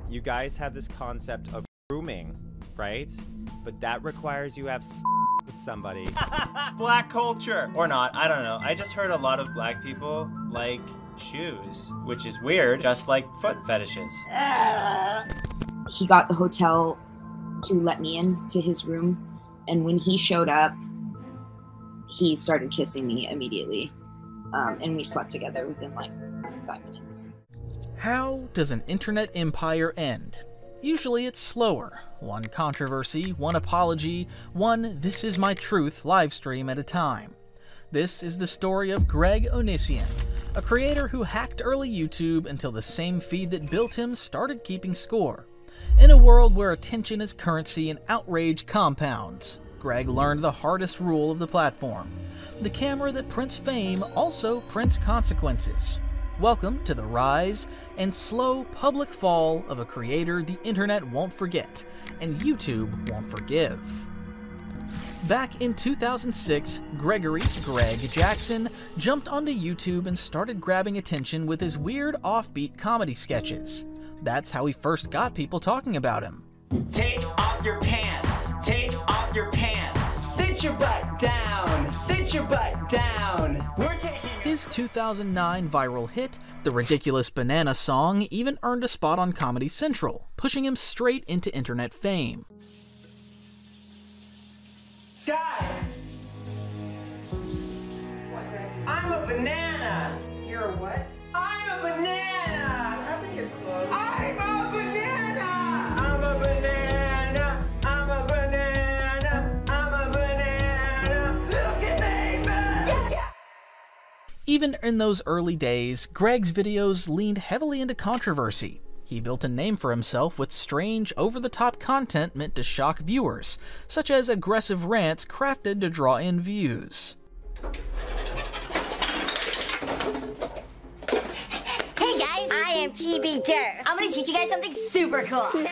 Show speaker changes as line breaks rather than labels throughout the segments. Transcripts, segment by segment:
you guys have this concept of grooming, right? But that requires you have with somebody.
Black culture. Or not, I don't know. I just heard a lot of black people like shoes, which is weird, just like foot fetishes.
He got the hotel to let me into his room, and when he showed up, he started kissing me immediately, and we slept together within like 5 minutes.
How does an internet empire end? Usually it's slower. One controversy, one apology, one "this is my truth" livestream at a time. This is the story of Greg Onision, a creator who hacked early YouTube until the same feed that built him started keeping score. In a world where attention is currency and outrage compounds, Greg learned the hardest rule of the platform. The camera that prints fame also prints consequences. Welcome to the rise and slow public fall of a creator the internet won't forget, and YouTube won't forgive. Back in 2006, Greg Jackson jumped onto YouTube and started grabbing attention with his weird offbeat comedy sketches. That's how he first got people talking about him.
Take off your pants, take off your pants, sit your butt down, sit your butt down. We're taking
His 2009 viral hit, The Ridiculous Banana Song, even earned a spot on Comedy Central, pushing him straight into internet fame.
Guys, I'm a banana. You're a what? I'm a banana. What happened to your clothes? I'm a banana. I'm a banana. I'm a banana. I'm a banana. Look at me, man. Yeah.
Even in those early days, Greg's videos leaned heavily into controversy. He built a name for himself with strange, over-the-top content meant to shock viewers, such as aggressive rants crafted to draw in views.
Hey guys, I am TB Dirt. I'm gonna teach you guys something super cool. Now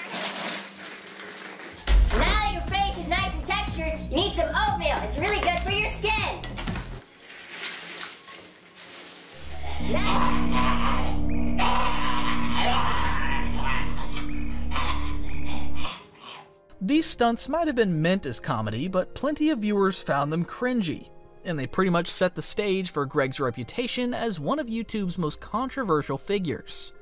that your face is nice and textured, you need some oatmeal. It's really good for your skin.
These stunts might have been meant as comedy, but plenty of viewers found them cringy, and they pretty much set the stage for Greg's reputation as one of YouTube's most controversial figures.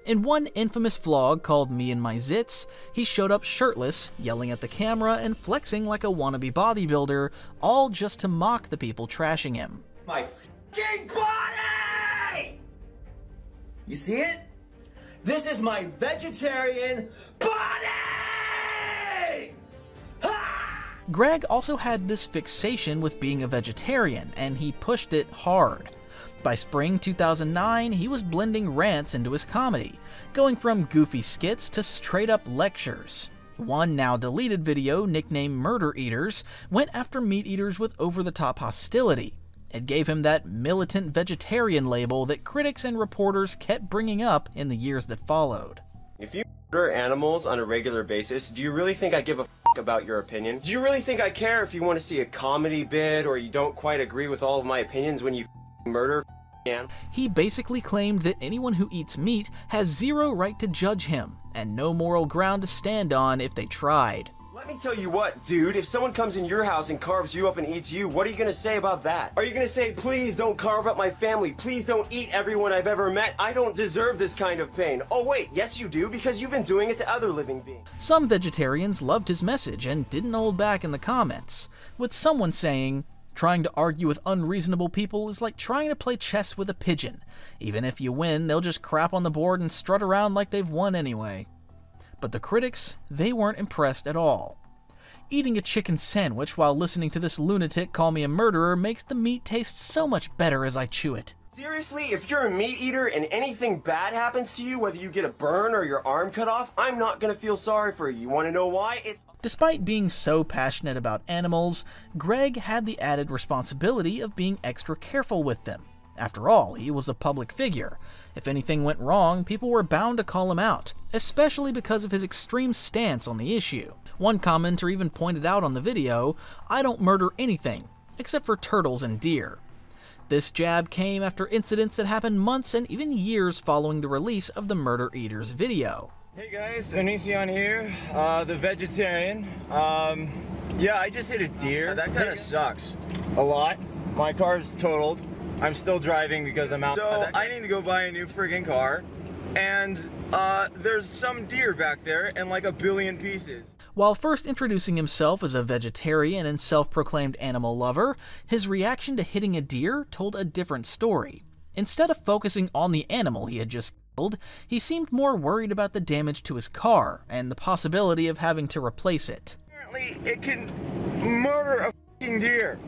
In one infamous vlog called Me and My Zits, he showed up shirtless, yelling at the camera and flexing like a wannabe bodybuilder, all just to mock the people trashing him.
My f***ing body! You see it? This is my vegetarian body!
Greg also had this fixation with being a vegetarian, and he pushed it hard. By spring 2009, he was blending rants into his comedy, going from goofy skits to straight-up lectures. One now deleted video, nicknamed Murder Eaters, went after meat eaters with over-the-top hostility. It gave him that militant vegetarian label that critics and reporters kept bringing up in the years that followed.
If you murder animals on a regular basis, do you really think I give a f*** about your opinion? Do you really think I care if you want to see a comedy bit or you don't quite agree with all of my opinions when you murder animals?
He basically claimed that anyone who eats meat has zero right to judge him, and no moral ground to stand on if they tried.
Let me tell you what, dude, if someone comes in your house and carves you up and eats you, what are you gonna say about that? Are you gonna say, please don't carve up my family, please don't eat everyone I've ever met, I don't deserve this kind of pain? Oh wait, yes you do, because you've been doing it to other living beings.
Some vegetarians loved his message and didn't hold back in the comments, with someone saying, "Trying to argue with unreasonable people is like trying to play chess with a pigeon. Even if you win, they'll just crap on the board and strut around like they've won anyway." But the critics, they weren't impressed at all. Eating a chicken sandwich while listening to this lunatic call me a murderer makes the meat taste so much better as I chew it.
Seriously, if you're a meat eater and anything bad happens to you, whether you get a burn or your arm cut off, I'm not gonna feel sorry for you. You wanna know why?
Despite being so passionate about animals, Greg had the added responsibility of being extra careful with them. After all, he was a public figure. If anything went wrong, people were bound to call him out, especially because of his extreme stance on the issue. One commenter even pointed out on the video, "I don't murder anything, except for turtles and deer." This jab came after incidents that happened months and even years following the release of the Murder Eaters video.
Hey guys, Onision here, the vegetarian. Yeah, I just hit a deer. That kind of sucks. A lot. My car's totaled. I'm still driving because I'm out. So I need to go buy a new friggin' car. And there's some deer back there and like a billion pieces.
While first introducing himself as a vegetarian and self-proclaimed animal lover, his reaction to hitting a deer told a different story. Instead of focusing on the animal he had just killed, he seemed more worried about the damage to his car and the possibility of having to replace it.
Apparently, it can murder a fucking deer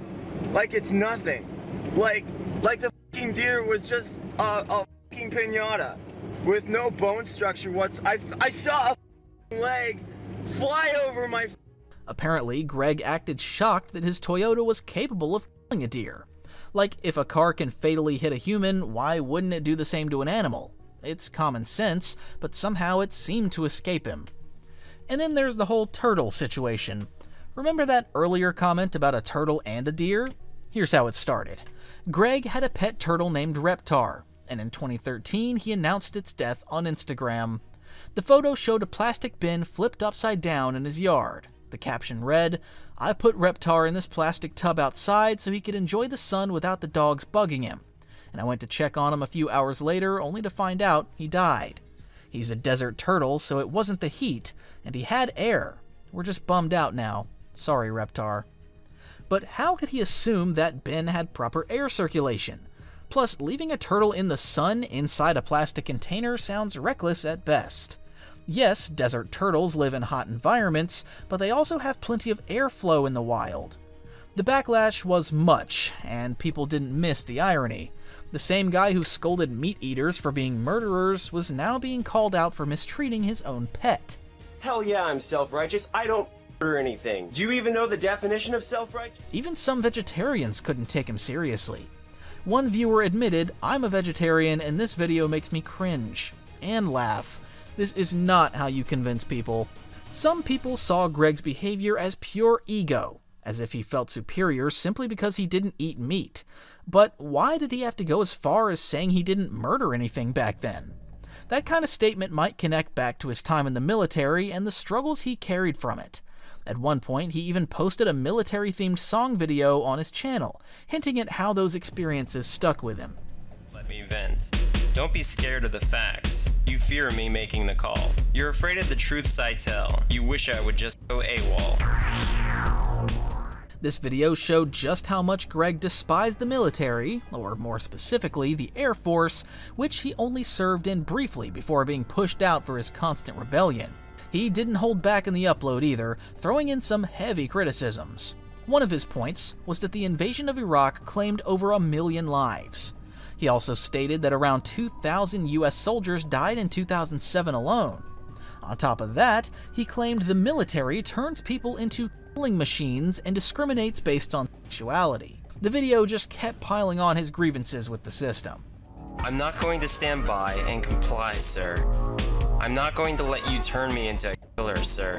like it's nothing. Like the fucking deer was just a fucking piñata with no bone structure. I saw a leg fly over my.
Apparently, Greg acted shocked that his Toyota was capable of killing a deer. Like, if a car can fatally hit a human, why wouldn't it do the same to an animal? It's common sense, but somehow it seemed to escape him. And then there's the whole turtle situation. Remember that earlier comment about a turtle and a deer? Here's how it started. Greg had a pet turtle named Reptar, and in 2013 he announced its death on Instagram. The photo showed a plastic bin flipped upside down in his yard. The caption read, "I put Reptar in this plastic tub outside so he could enjoy the sun without the dogs bugging him. And I went to check on him a few hours later only to find out he died. He's a desert turtle, so it wasn't the heat, and he had air. We're just bummed out now. Sorry, Reptar." But how could he assume that bin had proper air circulation? Plus, leaving a turtle in the sun inside a plastic container sounds reckless at best. Yes, desert turtles live in hot environments, but they also have plenty of airflow in the wild. The backlash was much, and people didn't miss the irony. The same guy who scolded meat eaters for being murderers was now being called out for mistreating his own pet.
Hell yeah, I'm self-righteous. I don't murder anything. Do you even know the definition of self-righteous?
Even some vegetarians couldn't take him seriously. One viewer admitted, "I'm a vegetarian and this video makes me cringe and laugh. This is not how you convince people." Some people saw Greg's behavior as pure ego, as if he felt superior simply because he didn't eat meat. But why did he have to go as far as saying he didn't murder anything back then? That kind of statement might connect back to his time in the military and the struggles he carried from it. At one point, he even posted a military-themed song video on his channel, hinting at how those experiences stuck with him.
Let me vent. Don't be scared of the facts. You fear me making the call. You're afraid of the truths I tell. You wish I would just go AWOL.
This video showed just how much Greg despised the military, or more specifically, the Air Force, which he only served in briefly before being pushed out for his constant rebellion. He didn't hold back in the upload either, throwing in some heavy criticisms. One of his points was that the invasion of Iraq claimed over 1 million lives. He also stated that around 2,000 US soldiers died in 2007 alone. On top of that, he claimed the military turns people into killing machines and discriminates based on sexuality. The video just kept piling on his grievances with the system.
I'm not going to stand by and comply, sir. I'm not going to let you turn me into a killer, sir.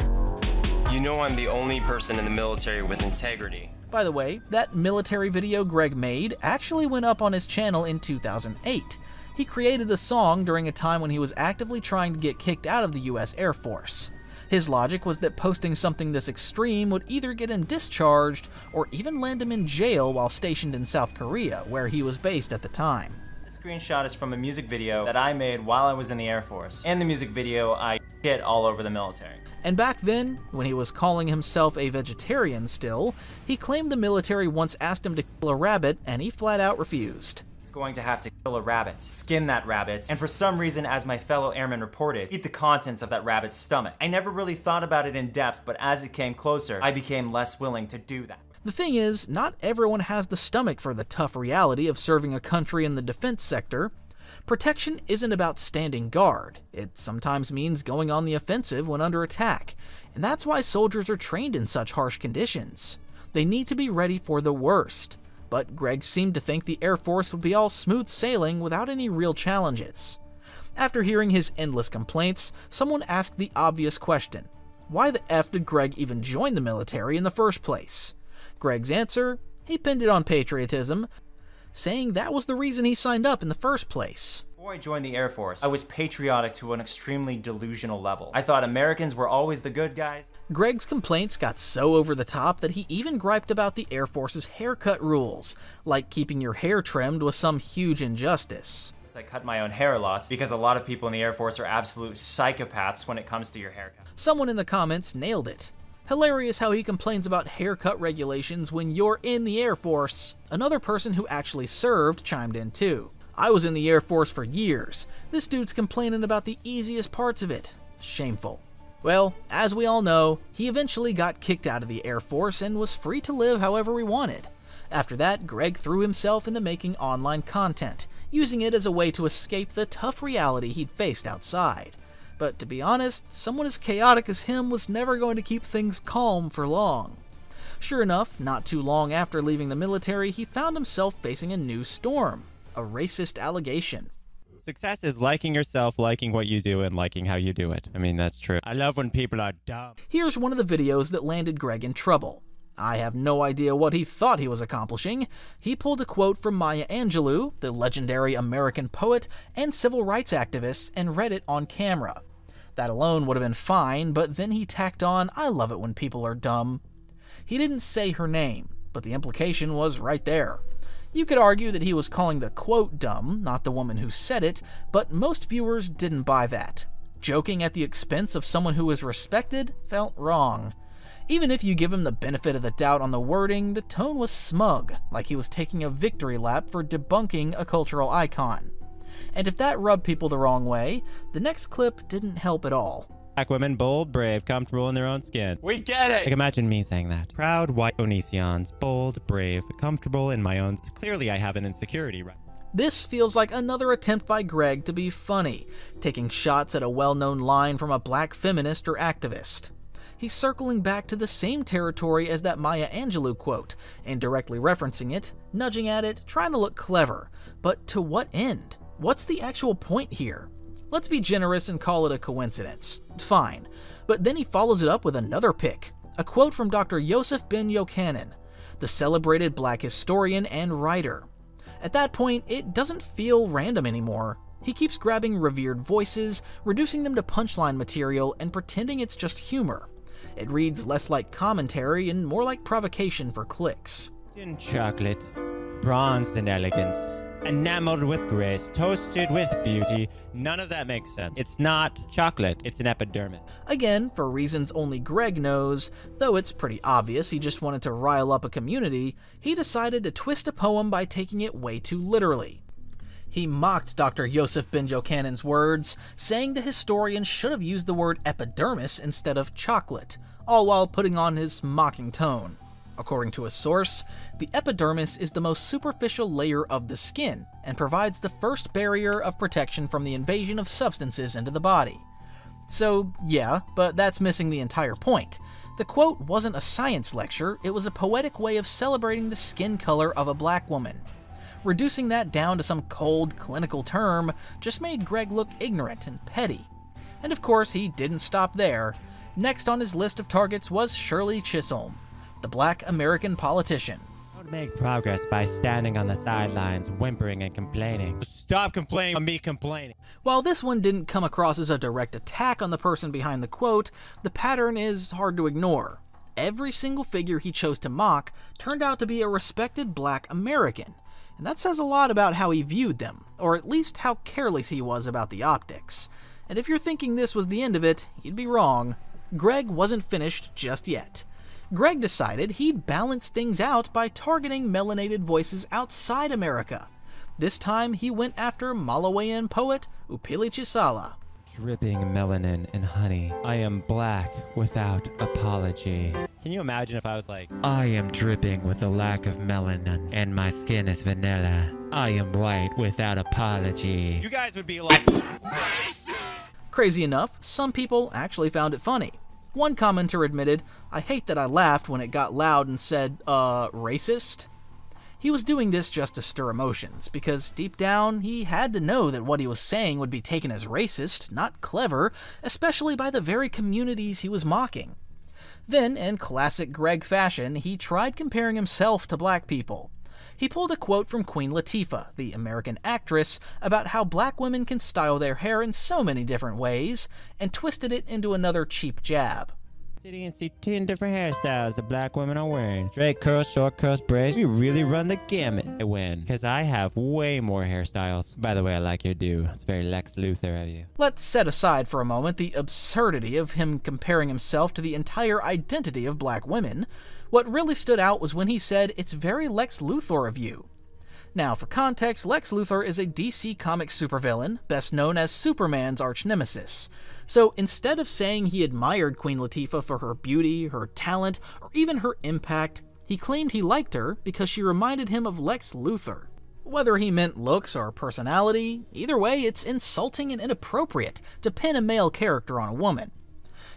You know I'm the only person in the military with integrity.
By the way, that military video Greg made actually went up on his channel in 2008. He created the song during a time when he was actively trying to get kicked out of the US Air Force. His logic was that posting something this extreme would either get him discharged or even land him in jail while stationed in South Korea, where he was based at the time.
This screenshot is from a music video that I made while I was in the Air Force. In the music video, I shit all over the military.
And back then, when he was calling himself a vegetarian still, he claimed the military once asked him to kill a rabbit, and he flat out refused.
He's going to have to kill a rabbit, skin that rabbit, and for some reason, as my fellow airmen reported, eat the contents of that rabbit's stomach. I never really thought about it in depth, but as it came closer, I became less willing to do that.
The thing is, not everyone has the stomach for the tough reality of serving a country in the defense sector. Protection isn't about standing guard. It sometimes means going on the offensive when under attack, and that's why soldiers are trained in such harsh conditions. They need to be ready for the worst. But Greg seemed to think the Air Force would be all smooth sailing without any real challenges. After hearing his endless complaints, someone asked the obvious question: why the F did Greg even join the military in the first place? Greg's answer? He pinned it on patriotism, saying that was the reason he signed up in the first place.
Before I joined the Air Force, I was patriotic to an extremely delusional level. I thought Americans were always the good guys.
Greg's complaints got so over the top that he even griped about the Air Force's haircut rules, like keeping your hair trimmed was some huge injustice.
I cut my own hair a lot because a lot of people in the Air Force are absolute psychopaths when it comes to your haircut.
Someone in the comments nailed it. Hilarious how he complains about haircut regulations when you're in the Air Force. Another person who actually served chimed in too. I was in the Air Force for years. This dude's complaining about the easiest parts of it. Shameful. Well, as we all know, he eventually got kicked out of the Air Force and was free to live however he wanted. After that, Greg threw himself into making online content, using it as a way to escape the tough reality he'd faced outside. But to be honest, someone as chaotic as him was never going to keep things calm for long. Sure enough, not too long after leaving the military, he found himself facing a new storm. A racist allegation.
Success is liking yourself, liking what you do, and liking how you do it. I mean, that's true. I love when people are dumb.
Here's one of the videos that landed Greg in trouble. I have no idea what he thought he was accomplishing. He pulled a quote from Maya Angelou, the legendary American poet and civil rights activist, and read it on camera. That alone would have been fine, but then he tacked on, "I love it when people are dumb." He didn't say her name, but the implication was right there. You could argue that he was calling the quote dumb, not the woman who said it, but most viewers didn't buy that. Joking at the expense of someone who was respected felt wrong. Even if you give him the benefit of the doubt on the wording, the tone was smug, like he was taking a victory lap for debunking a cultural icon. And if that rubbed people the wrong way, the next clip didn't help at all.
Black women, bold, brave, comfortable in their own skin. We get it! Like, imagine me saying that. Proud, white Onisions, bold, brave, comfortable in my own... Clearly I have an insecurity, right?
This feels like another attempt by Greg to be funny, taking shots at a well-known line from a black feminist or activist. He's circling back to the same territory as that Maya Angelou quote, indirectly referencing it, nudging at it, trying to look clever. But to what end? What's the actual point here? Let's be generous and call it a coincidence. Fine. But then he follows it up with another pick, a quote from Dr. Yosef Ben Yochanan, the celebrated black historian and writer. At that point, it doesn't feel random anymore. He keeps grabbing revered voices, reducing them to punchline material, and pretending it's just humor. It reads less like commentary and more like provocation for clicks.
In chocolate, bronzed in elegance, enameled with grace, toasted with beauty. None of that makes sense. It's not chocolate, it's an epidermis.
Again, for reasons only Greg knows, though it's pretty obvious he just wanted to rile up a community, he decided to twist a poem by taking it way too literally. He mocked Dr. Yosef Ben Yochanan's words, saying the historian should have used the word epidermis instead of chocolate, all while putting on his mocking tone. According to a source, the epidermis is the most superficial layer of the skin and provides the first barrier of protection from the invasion of substances into the body. So yeah, but that's missing the entire point. The quote wasn't a science lecture, it was a poetic way of celebrating the skin color of a black woman. Reducing that down to some cold, clinical term just made Greg look ignorant and petty. And of course, he didn't stop there. Next on his list of targets was Shirley Chisholm, the black American politician.
Don't make progress by standing on the sidelines, whimpering and complaining. Stop complaining on me complaining.
While this one didn't come across as a direct attack on the person behind the quote, the pattern is hard to ignore. Every single figure he chose to mock turned out to be a respected black American. And that says a lot about how he viewed them, or at least how careless he was about the optics. And if you're thinking this was the end of it, you'd be wrong. Greg wasn't finished just yet. Greg decided he'd balance things out by targeting melanated voices outside America. This time he went after Malawian poet Upili Chisala.
Dripping melanin and honey. I am black without apology. Can you imagine if I was like, I am dripping with a lack of melanin and my skin is vanilla. I am white without apology. You guys would be like,
Crazy enough, some people actually found it funny. One commenter admitted, "I hate that I laughed when it got loud and said, racist?" He was doing this just to stir emotions, because deep down, he had to know that what he was saying would be taken as racist, not clever, especially by the very communities he was mocking. Then, in classic Greg fashion, he tried comparing himself to black people. he pulled a quote from Queen Latifah, the American actress, about how black women can style their hair in so many different ways, and twisted it into another cheap jab.
You can see 10 different hairstyles the black women are wearing. Straight curls, short curls, braids. We really run the gamut. I win, because I have way more hairstyles. By the way, I like your do. It's very Lex Luthor of you.
Let's set aside for a moment the absurdity of him comparing himself to the entire identity of black women. What really stood out was when he said, "It's very Lex Luthor of you." Now, for context, Lex Luthor is a DC Comics supervillain, best known as Superman's arch-nemesis. So instead of saying he admired Queen Latifah for her beauty, her talent, or even her impact, he claimed he liked her because she reminded him of Lex Luthor. Whether he meant looks or personality, either way it's insulting and inappropriate to pin a male character on a woman.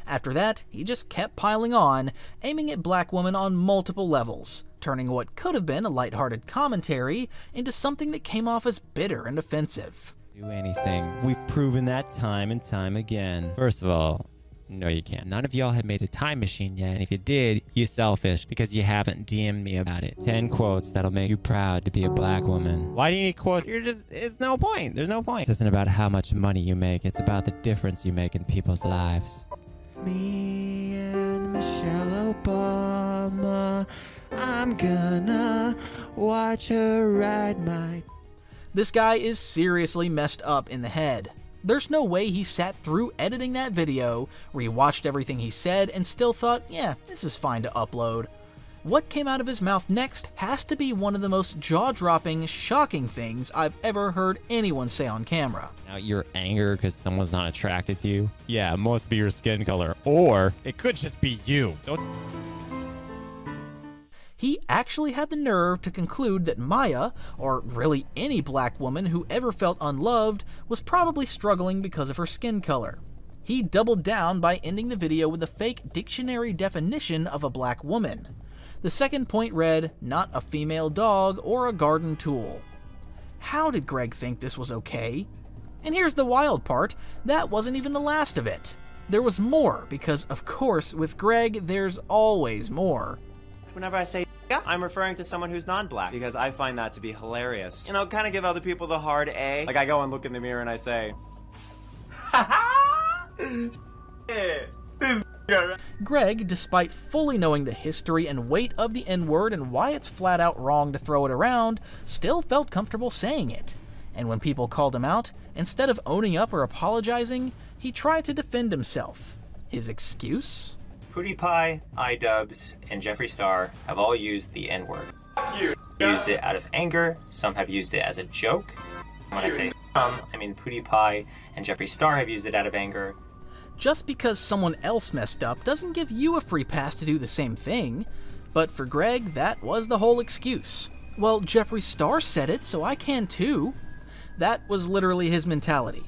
After that, he just kept piling on, aiming at black women on multiple levels, turning what could have been a lighthearted commentary into something that came off as bitter and offensive.
Do anything. We've proven that time and time again. First of all, no you can't. None of y'all have made a time machine yet, and if you did, you're selfish because you haven't DM'd me about it. 10 quotes that'll make you proud to be a black woman. Why do you need quotes? It's no point. There's no point. This isn't about how much money you make. It's about the difference you make in people's lives. Me and Michelle Obama, I'm gonna watch her ride my...
This guy is seriously messed up in the head. There's no way he sat through editing that video, rewatched everything he said, and still thought, yeah, this is fine to upload. What came out of his mouth next has to be one of the most jaw-dropping, shocking things I've ever heard anyone say on camera.
Now your anger because someone's not attracted to you? Yeah, it must be your skin color. Or it could just be you.
He actually had the nerve to conclude that Maya, or really any black woman who ever felt unloved, was probably struggling because of her skin color. He doubled down by ending the video with a fake dictionary definition of a black woman. The second point read, "not a female dog or a garden tool." How did Greg think this was okay? And here's the wild part, that wasn't even the last of it. There was more, because of course, with Greg, there's always more.
Whenever I say yeah, I'm referring to someone who's non-black because I find that to be hilarious. You know, kind of give other people the hard A. Like I go and look in the mirror and I say,
Greg, despite fully knowing the history and weight of the N-word and why it's flat out wrong to throw it around, still felt comfortable saying it. And when people called him out, instead of owning up or apologizing, he tried to defend himself. His excuse?
PewDiePie, iDubbbz, and Jeffree Star have all used the N-word. Some used it out of anger, some have used it as a joke. When I say some, I mean PewDiePie and Jeffree Star have used it out of anger.
Just because someone else messed up doesn't give you a free pass to do the same thing. But for Greg, that was the whole excuse. Well, Jeffree Star said it, so I can too. That was literally his mentality.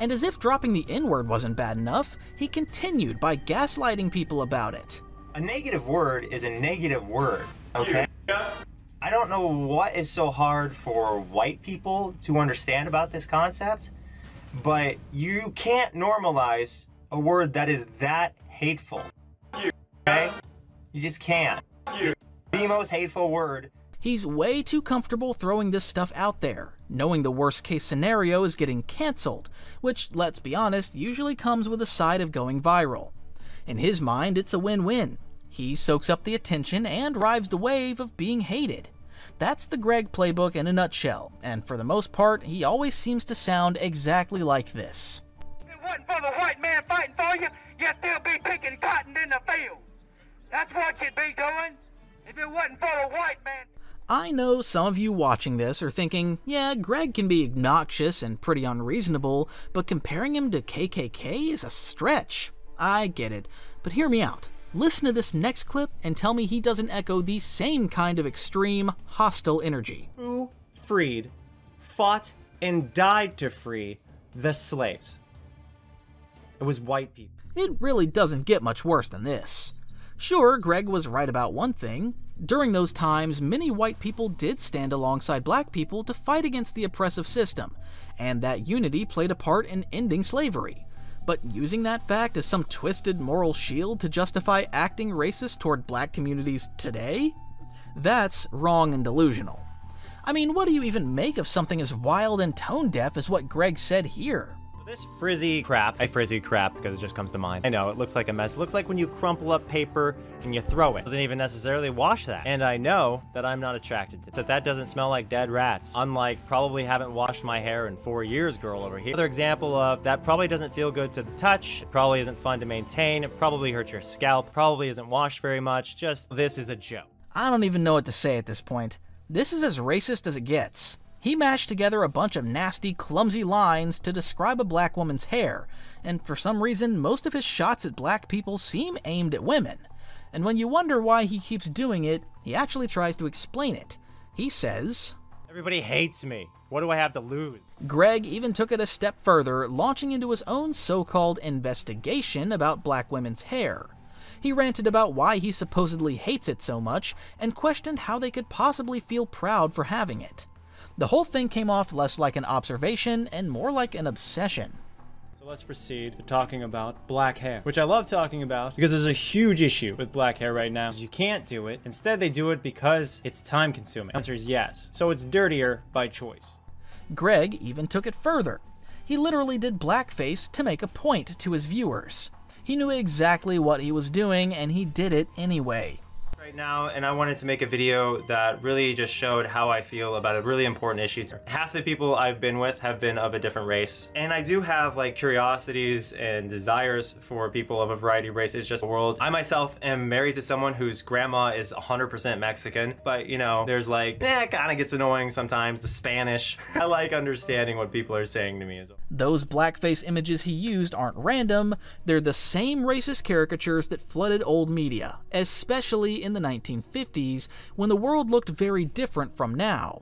And as if dropping the N-word wasn't bad enough, he continued by gaslighting people about it.
A negative word is a negative word, okay? I don't know what is so hard for white people to understand about this concept, but you can't normalize a word that is that hateful, okay? You just can't. The most hateful word.
He's way too comfortable throwing this stuff out there, knowing the worst case scenario is getting cancelled, which, let's be honest, usually comes with a side of going viral. In his mind, it's a win-win. He soaks up the attention and rides the wave of being hated. That's the Greg playbook in a nutshell, and for the most part, he always seems to sound exactly like this.
If it wasn't for the white man fighting for you, you'd still be picking cotton in the field. That's what you'd be doing if it wasn't for the white man.
I know some of you watching this are thinking, yeah, Greg can be obnoxious and pretty unreasonable, but comparing him to KKK is a stretch. I get it, but hear me out. Listen to this next clip and tell me he doesn't echo the same kind of extreme, hostile energy.
Who freed, fought, and died to free the slaves? It was white people.
It really doesn't get much worse than this. Sure, Greg was right about one thing. During those times, many white people did stand alongside black people to fight against the oppressive system, and that unity played a part in ending slavery. But using that fact as some twisted moral shield to justify acting racist toward black communities today? That's wrong and delusional. I mean, what do you even make of something as wild and tone-deaf as what Greg said here?
This frizzy crap, I frizzy crap because it just comes to mind. I know, it looks like a mess. It looks like when you crumple up paper and you throw it. It doesn't even necessarily wash that. And I know that I'm not attracted to it. So that doesn't smell like dead rats. Unlike probably haven't washed my hair in 4 years girl over here. Another example of that probably doesn't feel good to the touch. It probably isn't fun to maintain. It probably hurts your scalp. Probably isn't washed very much. Just, this is a joke.
I don't even know what to say at this point. This is as racist as it gets. He mashed together a bunch of nasty, clumsy lines to describe a black woman's hair, and for some reason, most of his shots at black people seem aimed at women. And when you wonder why he keeps doing it, he actually tries to explain it. He says,
"Everybody hates me. What do I have to lose?"
Greg even took it a step further, launching into his own so-called investigation about black women's hair. He ranted about why he supposedly hates it so much, and questioned how they could possibly feel proud for having it. The whole thing came off less like an observation and more like an obsession.
So let's proceed to talking about black hair, which I love talking about because there's a huge issue with black hair right now. You can't do it. Instead, they do it because it's time consuming. The answer is yes. So it's dirtier by choice.
Greg even took it further. He literally did blackface to make a point to his viewers. He knew exactly what he was doing, and he did it anyway.
Right now, and I wanted to make a video that really just showed how I feel about a really important issue. Half the people I've been with have been of a different race, and I do have like curiosities and desires for people of a variety of races. It's just the world. I myself am married to someone whose grandma is 100% Mexican, but you know, there's like, it kind of gets annoying sometimes, the Spanish. I like understanding what people are saying to me as well.
Those blackface images he used aren't random. They're the same racist caricatures that flooded old media, especially in the 1950s, when the world looked very different from now.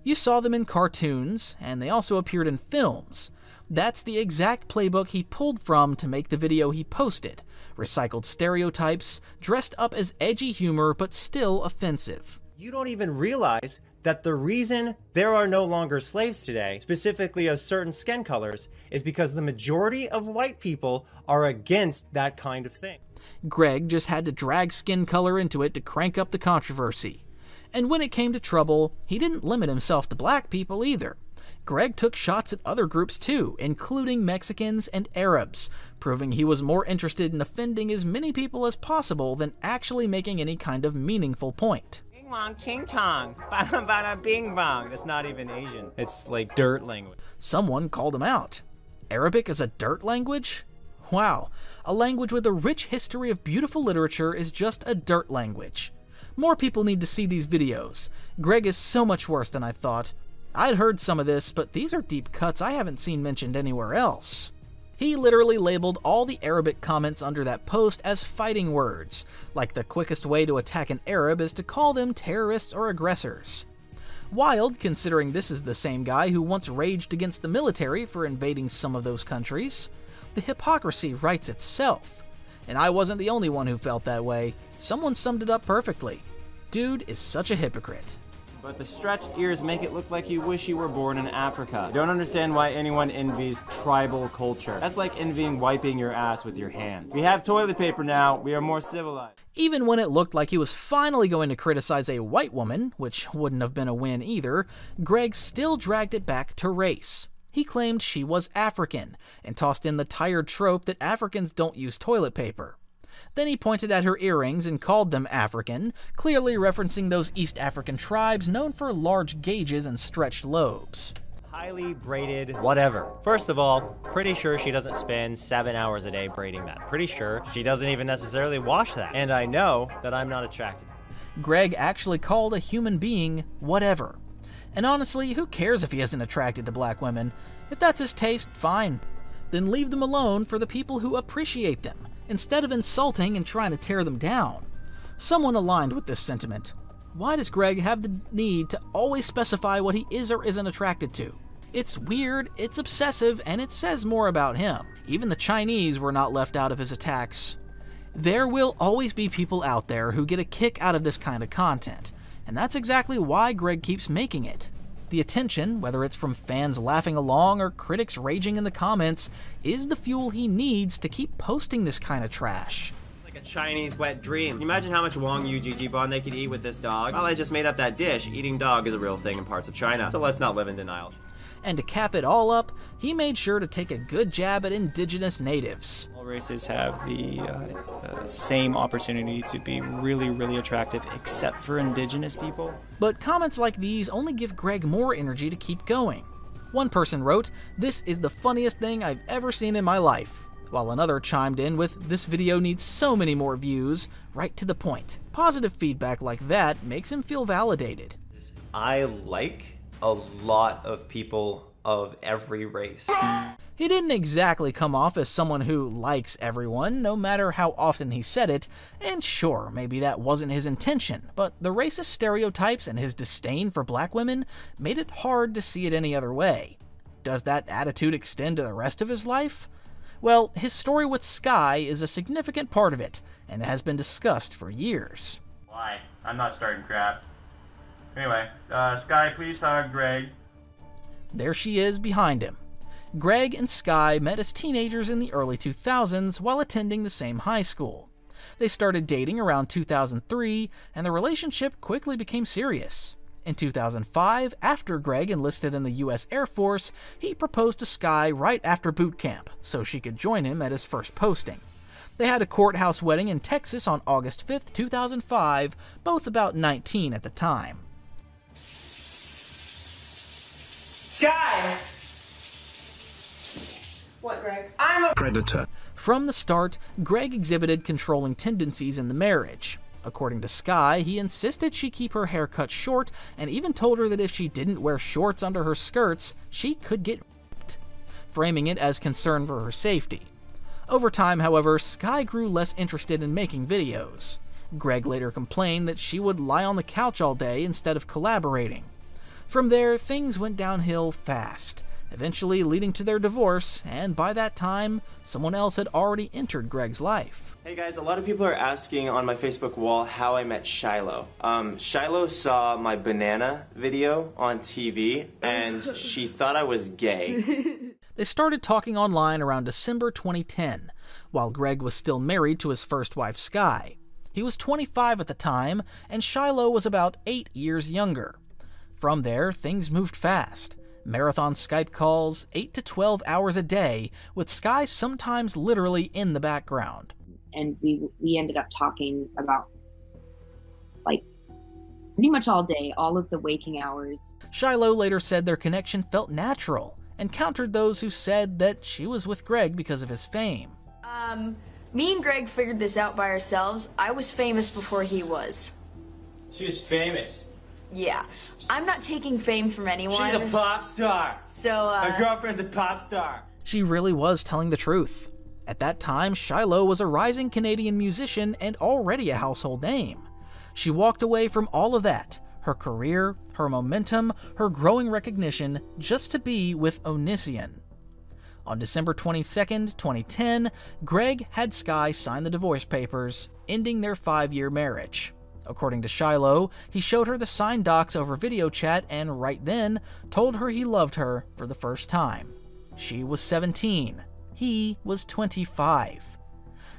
You saw them in cartoons, and they also appeared in films. That's the exact playbook he pulled from to make the video he posted. Recycled stereotypes, dressed up as edgy humor, but still offensive.
You don't even realize that the reason there are no longer slaves today, specifically of certain skin colors, is because the majority of white people are against that kind of thing.
Greg just had to drag skin color into it to crank up the controversy. And when it came to trouble, he didn't limit himself to black people either. Greg took shots at other groups too, including Mexicans and Arabs, proving he was more interested in offending as many people as possible than actually making any kind of meaningful point.
Bing bong ching chong, bada bada bing bong. That's not even Asian. It's like dirt language.
Someone called him out. Arabic is a dirt language? Wow, a language with a rich history of beautiful literature is just a dirt language. More people need to see these videos. Greg is so much worse than I thought. I'd heard some of this, but these are deep cuts I haven't seen mentioned anywhere else. He literally labeled all the Arabic comments under that post as fighting words, like the quickest way to attack an Arab is to call them terrorists or aggressors. Wild, considering this is the same guy who once raged against the military for invading some of those countries. The hypocrisy writes itself. And I wasn't the only one who felt that way. Someone summed it up perfectly. Dude is such a hypocrite.
But the stretched ears make it look like you wish you were born in Africa. I don't understand why anyone envies tribal culture. That's like envying wiping your ass with your hand. We have toilet paper now, we are more civilized.
Even when it looked like he was finally going to criticize a white woman, which wouldn't have been a win either, Greg still dragged it back to race. He claimed she was African, and tossed in the tired trope that Africans don't use toilet paper. Then he pointed at her earrings and called them African, clearly referencing those East African tribes known for large gauges and stretched lobes.
Highly braided whatever. First of all, pretty sure she doesn't spend 7 hours a day braiding that. Pretty sure she doesn't even necessarily wash that. And I know that I'm not attracted.
Greg actually called a human being whatever. And honestly, who cares if he isn't attracted to black women? If that's his taste, fine. Then leave them alone for the people who appreciate them, instead of insulting and trying to tear them down. Someone aligned with this sentiment. Why does Greg have the need to always specify what he is or isn't attracted to? It's weird, it's obsessive, and it says more about him. Even the Chinese were not left out of his attacks. There will always be people out there who get a kick out of this kind of content, and that's exactly why Greg keeps making it. The attention, whether it's from fans laughing along or critics raging in the comments, is the fuel he needs to keep posting this kind of trash.
like a Chinese wet dream. Can you imagine how much Wong Yu Jijibon they could eat with this dog? Well, I just made up that dish. Eating dog is a real thing in parts of China, so let's not live in denial.
And to cap it all up, he made sure to take a good jab at indigenous natives.
All races have the same opportunity to be really, really attractive, except for indigenous people.
But comments like these only give Greg more energy to keep going. One person wrote, "This is the funniest thing I've ever seen in my life," while another chimed in with, "This video needs so many more views, right to the point." Positive feedback like that makes him feel validated.
I like a lot of people of every race.
He didn't exactly come off as someone who likes everyone, no matter how often he said it, and sure, maybe that wasn't his intention, but the racist stereotypes and his disdain for black women made it hard to see it any other way. Does that attitude extend to the rest of his life? Well, his story with Sky is a significant part of it, and has been discussed for years.
Why? I'm not starting crap. Anyway, Sky, please hug Greg.
There she is behind him. Greg and Sky met as teenagers in the early 2000s while attending the same high school. They started dating around 2003, and the relationship quickly became serious. In 2005, after Greg enlisted in the US Air Force, he proposed to Sky right after boot camp, so she could join him at his first posting. They had a courthouse wedding in Texas on August 5th, 2005, both about 19 at the time.
Sky! What, Greg? I'm a
predator.
From the start, Greg exhibited controlling tendencies in the marriage. According to Sky, he insisted she keep her hair cut short and even told her that if she didn't wear shorts under her skirts, she could get raped, framing it as concern for her safety. Over time, however, Sky grew less interested in making videos. Greg later complained that she would lie on the couch all day instead of collaborating. From there, things went downhill fast, eventually leading to their divorce, and by that time, someone else had already entered Greg's life.
Hey guys, a lot of people are asking on my Facebook wall how I met Shiloh. Shiloh saw my banana video on TV, and she thought I was gay.
They started talking online around December 2010, while Greg was still married to his first wife, Sky. He was 25 at the time, and Shiloh was about 8 years younger. From there, things moved fast. Marathon Skype calls, 8 to 12 hours a day, with Sky sometimes literally in the background.
And we ended up talking about, like, pretty much all day, all of the waking hours.
Shiloh later said their connection felt natural, and countered those who said that she was with Greg because of his fame.
Me and Greg figured this out by ourselves. I was famous before he was.
She was famous.
Yeah, I'm not taking fame from anyone.
She's a pop star.
So,
My girlfriend's a pop star.
She really was telling the truth. At that time, Shiloh was a rising Canadian musician and already a household name. She walked away from all of that, her career, her momentum, her growing recognition, just to be with Onision. On December 22nd, 2010, Greg had Sky sign the divorce papers, ending their 5-year marriage. According to Shiloh, he showed her the signed docs over video chat and right then told her he loved her for the first time. She was 17. He was 25.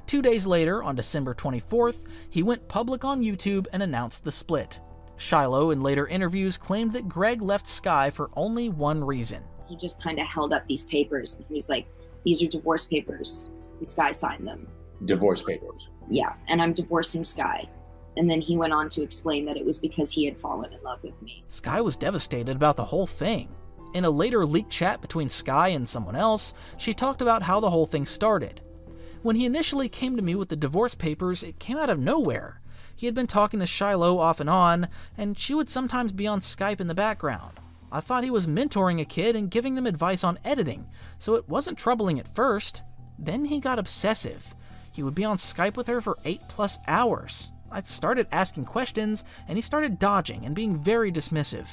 2 days later, on December 24th, he went public on YouTube and announced the split. Shiloh, in later interviews, claimed that Greg left Sky for only one reason.
He just kind of held up these papers and he was like, "These are divorce papers." And Sky signed them.
Divorce papers?
Yeah, and I'm divorcing Sky. And then he went on to explain that it was because he had fallen in love with me.
Sky was devastated about the whole thing. In a later leaked chat between Sky and someone else, she talked about how the whole thing started. When he initially came to me with the divorce papers, it came out of nowhere. He had been talking to Shiloh off and on, and she would sometimes be on Skype in the background. I thought he was mentoring a kid and giving them advice on editing, so it wasn't troubling at first. Then he got obsessive. He would be on Skype with her for 8+ hours. I started asking questions, and he started dodging and being very dismissive.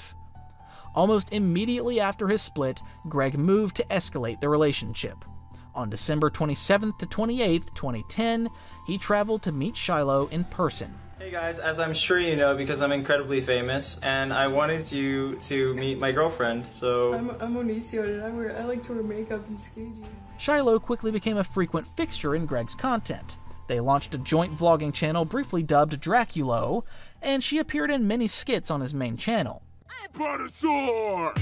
Almost immediately after his split, Greg moved to escalate the relationship. On December 27th to 28th, 2010, he traveled to meet Shiloh in person.
Hey guys, as I'm sure you know, because I'm incredibly famous, and I wanted you to meet my girlfriend, so...
I'm Onision, and I like to wear makeup and skating.
Shiloh quickly became a frequent fixture in Greg's content. They launched a joint vlogging channel briefly dubbed Draculo, and she appeared in many skits on his main channel.
I brought a sword!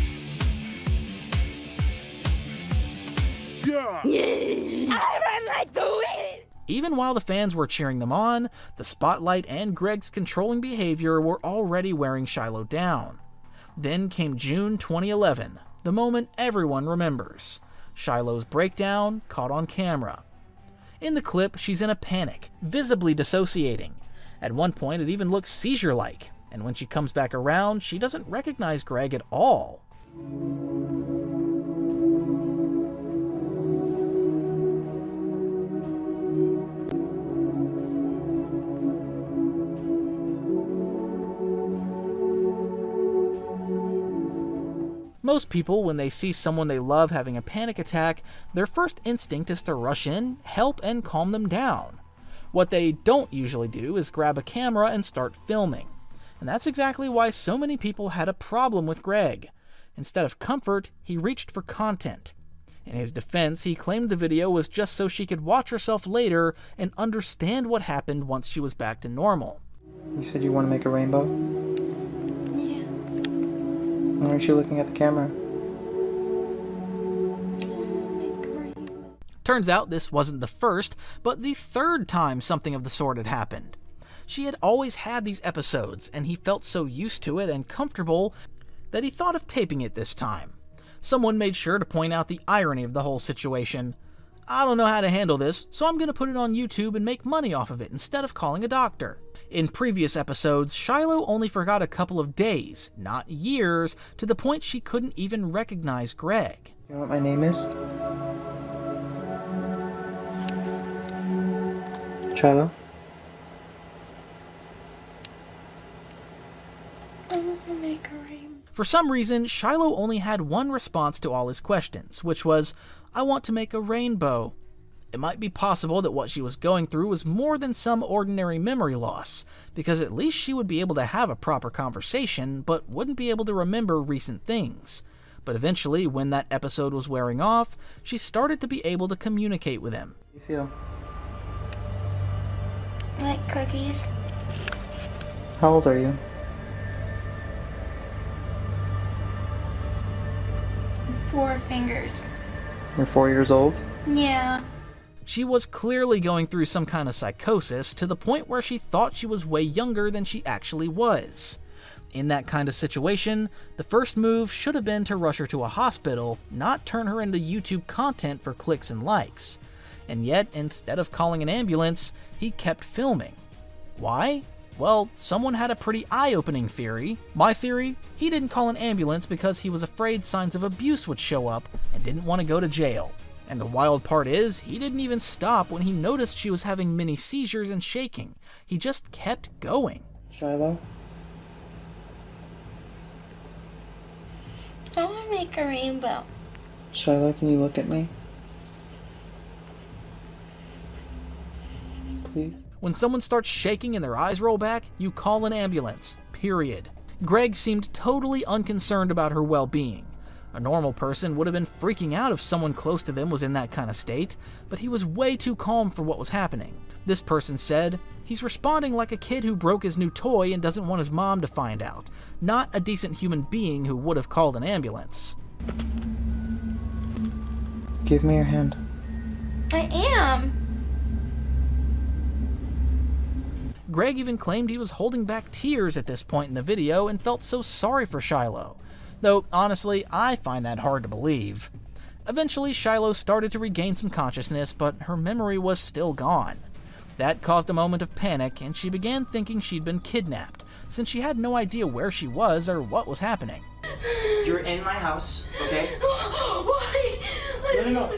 Yeah!
I run like the wind!
Even while the fans were cheering them on, the spotlight and Greg's controlling behavior were already wearing Shiloh down. Then came June 2011, the moment everyone remembers. Shiloh's breakdown caught on camera. In the clip, she's in a panic, visibly dissociating. At one point, it even looks seizure-like, and when she comes back around, she doesn't recognize Greg at all. Most people, when they see someone they love having a panic attack, their first instinct is to rush in, help, and calm them down. What they don't usually do is grab a camera and start filming. And that's exactly why so many people had a problem with Greg. Instead of comfort, he reached for content. In his defense, he claimed the video was just so she could watch herself later and understand what happened once she was back to normal.
You said you want to make a rainbow? Why aren't you looking at the camera?
Turns out this wasn't the first, but the third time something of the sort had happened. She had always had these episodes, and he felt so used to it and comfortable that he thought of taping it this time. Someone made sure to point out the irony of the whole situation. I don't know how to handle this, so I'm going to put it on YouTube and make money off of it instead of calling a doctor. In previous episodes, Shiloh only forgot a couple of days, not years, to the point she couldn't even recognize Greg.
You know what my name is? Shiloh?
For some reason, Shiloh only had one response to all his questions, which was, "I want to make a rainbow." It might be possible that what she was going through was more than some ordinary memory loss, because at least she would be able to have a proper conversation, but wouldn't be able to remember recent things. But eventually, when that episode was wearing off, she started to be able to communicate with him.
How do you feel?
Like cookies.
How old are you?
4 fingers.
You're 4 years old?
Yeah.
She was clearly going through some kind of psychosis to the point where she thought she was way younger than she actually was. In that kind of situation, the first move should have been to rush her to a hospital, not turn her into YouTube content for clicks and likes. And yet, instead of calling an ambulance, he kept filming. Why? Well, someone had a pretty eye-opening theory. My theory? He didn't call an ambulance because he was afraid signs of abuse would show up and didn't want to go to jail. And the wild part is, he didn't even stop when he noticed she was having mini seizures and shaking. He just kept going.
Shiloh?
I want to make a rainbow.
Shiloh, can you look at me? Please?
When someone starts shaking and their eyes roll back, you call an ambulance. Period. Greg seemed totally unconcerned about her well-being. A normal person would have been freaking out if someone close to them was in that kind of state, but he was way too calm for what was happening. This person said, "He's responding like a kid who broke his new toy and doesn't want his mom to find out, not a decent human being who would have called an ambulance."
Give me your hand.
I am.
Greg even claimed he was holding back tears at this point in the video and felt so sorry for Shiloh. Though, honestly, I find that hard to believe. Eventually, Shiloh started to regain some consciousness, but her memory was still gone. That caused a moment of panic, and she began thinking she'd been kidnapped, since she had no idea where she was or what was happening.
You're in my house, okay?
Why?
No,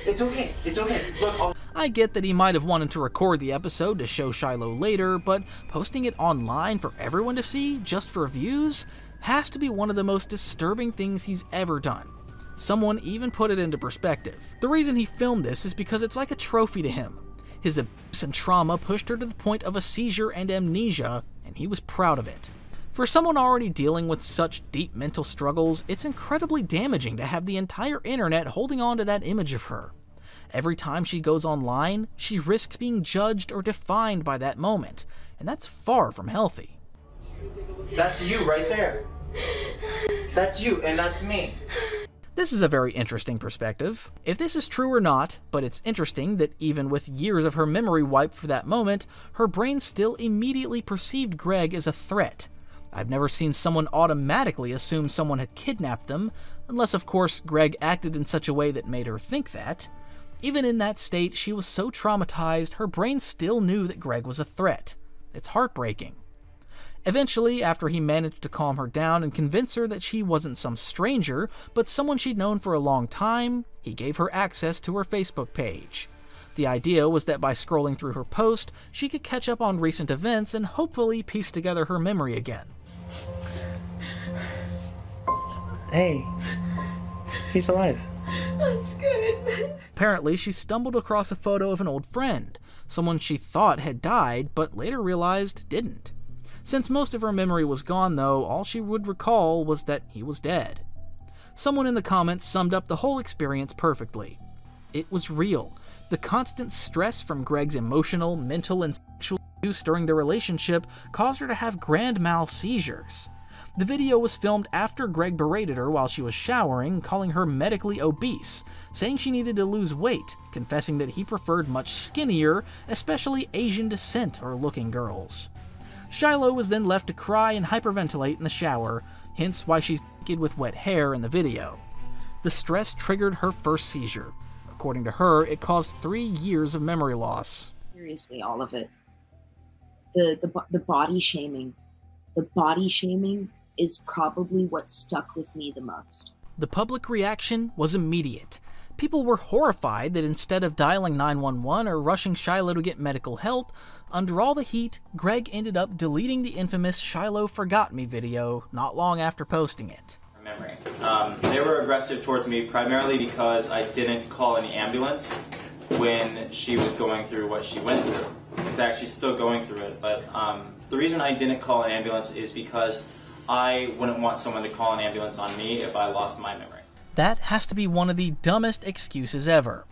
it's okay. It's okay. Look,
I get that he might have wanted to record the episode to show Shiloh later, but posting it online for everyone to see, just for views, has to be one of the most disturbing things he's ever done. Someone even put it into perspective. The reason he filmed this is because it's like a trophy to him. His abuse and trauma pushed her to the point of a seizure and amnesia, and he was proud of it. For someone already dealing with such deep mental struggles, it's incredibly damaging to have the entire internet holding on to that image of her. Every time she goes online, she risks being judged or defined by that moment, and that's far from healthy.
That's you right there. That's you, and that's me.
This is a very interesting perspective. If this is true or not, but it's interesting that even with years of her memory wiped for that moment, her brain still immediately perceived Greg as a threat. I've never seen someone automatically assume someone had kidnapped them, unless of course Greg acted in such a way that made her think that. Even in that state, she was so traumatized, her brain still knew that Greg was a threat. It's heartbreaking. Eventually, after he managed to calm her down and convince her that she wasn't some stranger, but someone she'd known for a long time, he gave her access to her Facebook page. The idea was that by scrolling through her post, she could catch up on recent events and hopefully piece together her memory again.
Hey, he's alive.
That's good.
Apparently, she stumbled across a photo of an old friend, someone she thought had died, but later realized didn't. Since most of her memory was gone, though, all she would recall was that he was dead. Someone in the comments summed up the whole experience perfectly. It was real. The constant stress from Greg's emotional, mental, and sexual abuse during their relationship caused her to have grand mal seizures. The video was filmed after Greg berated her while she was showering, calling her medically obese, saying she needed to lose weight, confessing that he preferred much skinnier, especially Asian descent or looking girls. Shiloh was then left to cry and hyperventilate in the shower, hence why she's naked with wet hair in the video. The stress triggered her first seizure. According to her, it caused 3 years of memory loss.
Seriously, all of it. The body shaming. The body shaming is probably what stuck with me the most.
The public reaction was immediate. People were horrified that instead of dialing 911 or rushing Shiloh to get medical help, under all the heat, Greg ended up deleting the infamous Shiloh Forgot Me video not long after posting it.
Memory. They were aggressive towards me primarily because I didn't call any ambulance when she was going through what she went through. In fact, she's still going through it, but the reason I didn't call an ambulance is because I wouldn't want someone to call an ambulance on me if I lost my memory.
That has to be one of the dumbest excuses ever.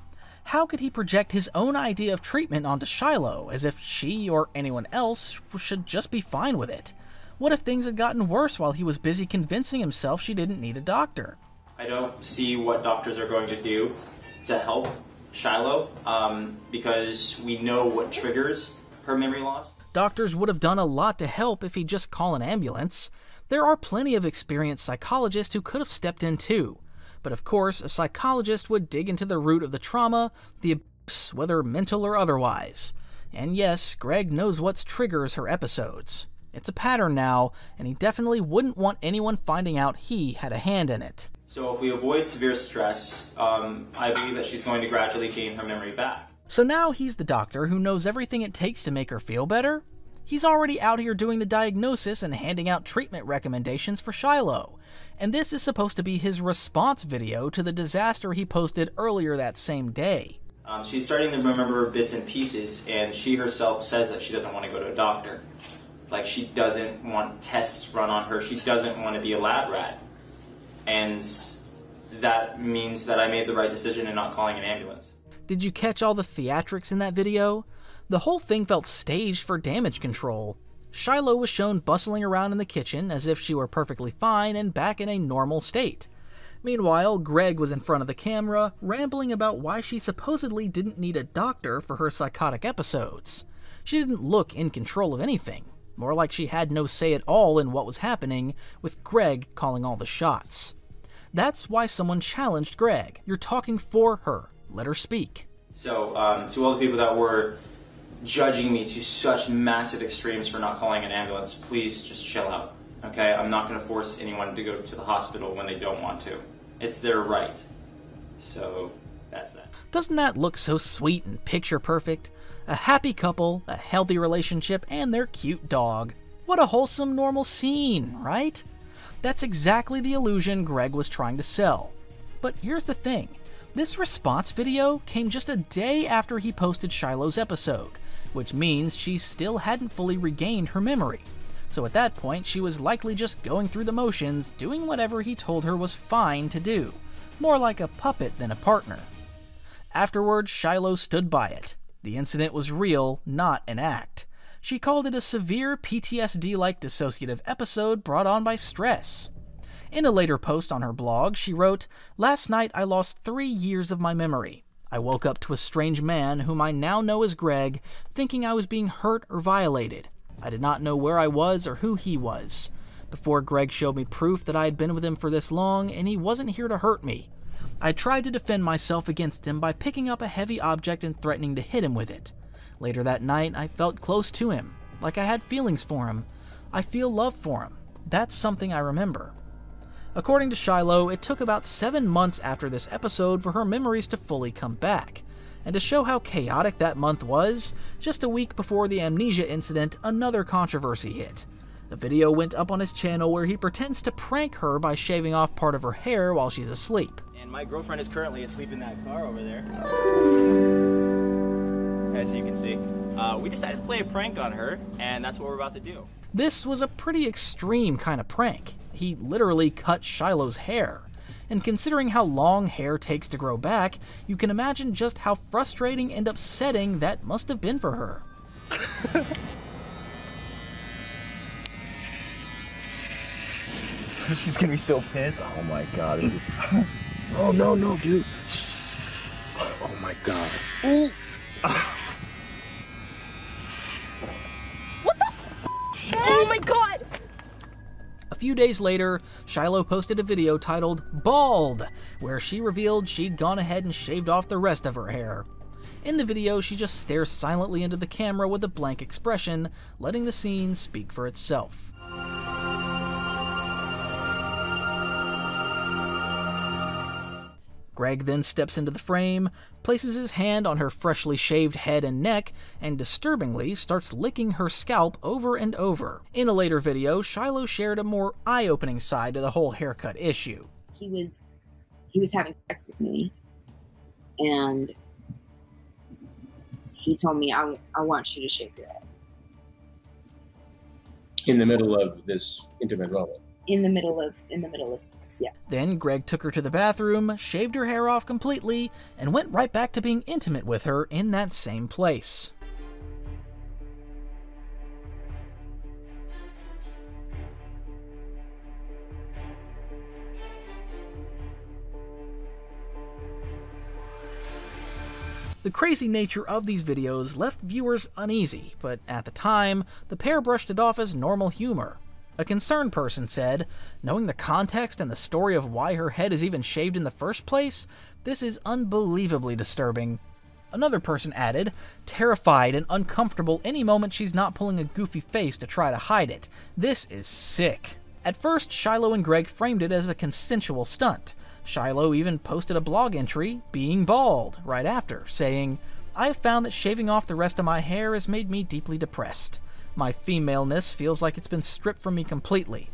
How could he project his own idea of treatment onto Shiloh, as if she or anyone else should just be fine with it? What if things had gotten worse while he was busy convincing himself she didn't need a doctor?
I don't see what doctors are going to do to help Shiloh, because we know what triggers her memory loss.
Doctors would have done a lot to help if he'd just call an ambulance. There are plenty of experienced psychologists who could have stepped in too. But of course, a psychologist would dig into the root of the trauma, the abuse, whether mental or otherwise. And yes, Greg knows what triggers her episodes. It's a pattern now, and he definitely wouldn't want anyone finding out he had a hand in it.
So if we avoid severe stress, I believe that she's going to gradually gain her memory back.
So now he's the doctor who knows everything it takes to make her feel better? He's already out here doing the diagnosis and handing out treatment recommendations for Shiloh. And this is supposed to be his response video to the disaster he posted earlier that same day.
She's starting to remember bits and pieces, and she herself says that she doesn't want to go to a doctor. Like, she doesn't want tests run on her. She doesn't want to be a lab rat. And that means that I made the right decision in not calling an ambulance.
Did you catch all the theatrics in that video? The whole thing felt staged for damage control. Shiloh was shown bustling around in the kitchen as if she were perfectly fine and back in a normal state. Meanwhile, Greg was in front of the camera, rambling about why she supposedly didn't need a doctor for her psychotic episodes. She didn't look in control of anything, more like she had no say at all in what was happening, with Greg calling all the shots. That's why someone challenged Greg. You're talking for her. Let her speak.
So, to all the people that were judging me to such massive extremes for not calling an ambulance, please just chill out, okay? I'm not going to force anyone to go to the hospital when they don't want to. It's their right. So, that's that.
Doesn't that look so sweet and picture perfect? A happy couple, a healthy relationship, and their cute dog. What a wholesome, normal scene, right? That's exactly the illusion Greg was trying to sell. But here's the thing. This response video came just a day after he posted Shiloh's episode, which means she still hadn't fully regained her memory. So at that point, she was likely just going through the motions, doing whatever he told her was fine to do. More like a puppet than a partner. Afterwards, Shiloh stood by it. The incident was real, not an act. She called it a severe PTSD-like dissociative episode brought on by stress. In a later post on her blog, she wrote, "Last night I lost 3 years of my memory. I woke up to a strange man, whom I now know as Greg, thinking I was being hurt or violated. I did not know where I was or who he was. Before Greg showed me proof that I had been with him for this long, and he wasn't here to hurt me. I tried to defend myself against him by picking up a heavy object and threatening to hit him with it. Later that night, I felt close to him, like I had feelings for him. I feel love for him. That's something I remember." According to Shiloh, it took about 7 months after this episode for her memories to fully come back. And to show how chaotic that month was, just a week before the amnesia incident, another controversy hit. A video went up on his channel where he pretends to prank her by shaving off part of her hair while she's asleep.
And my girlfriend is currently asleep in that car over there. As you can see. We decided to play a prank on her, and that's what we're about to do.
This was a pretty extreme kind of prank. He literally cut Shiloh's hair. And considering how long hair takes to grow back, you can imagine just how frustrating and upsetting that must have been for her.
She's gonna be so pissed. Oh my god. Oh no, dude. Oh my god.
Ooh.
What the f? Oh my god!
A few days later, Shiloh posted a video titled "Bald," where she revealed she'd gone ahead and shaved off the rest of her hair. In the video, she just stares silently into the camera with a blank expression, letting the scene speak for itself. Greg then steps into the frame, places his hand on her freshly shaved head and neck, and disturbingly starts licking her scalp over and over. In a later video, Shiloh shared a more eye-opening side to the whole haircut issue.
He was having sex with me, and he told me, I want you to shave your head.
In the middle of this intimate moment.
In the middle of sex, yeah.
Then Greg took her to the bathroom, shaved her hair off completely, and went right back to being intimate with her in that same place. The crazy nature of these videos left viewers uneasy, but at the time, the pair brushed it off as normal humor. A concerned person said, "Knowing the context and the story of why her head is even shaved in the first place, this is unbelievably disturbing." Another person added, "Terrified and uncomfortable any moment she's not pulling a goofy face to try to hide it. This is sick." At first, Shiloh and Greg framed it as a consensual stunt. Shiloh even posted a blog entry, "Being bald," right after, saying, "I have found that shaving off the rest of my hair has made me deeply depressed. My femaleness feels like it's been stripped from me completely.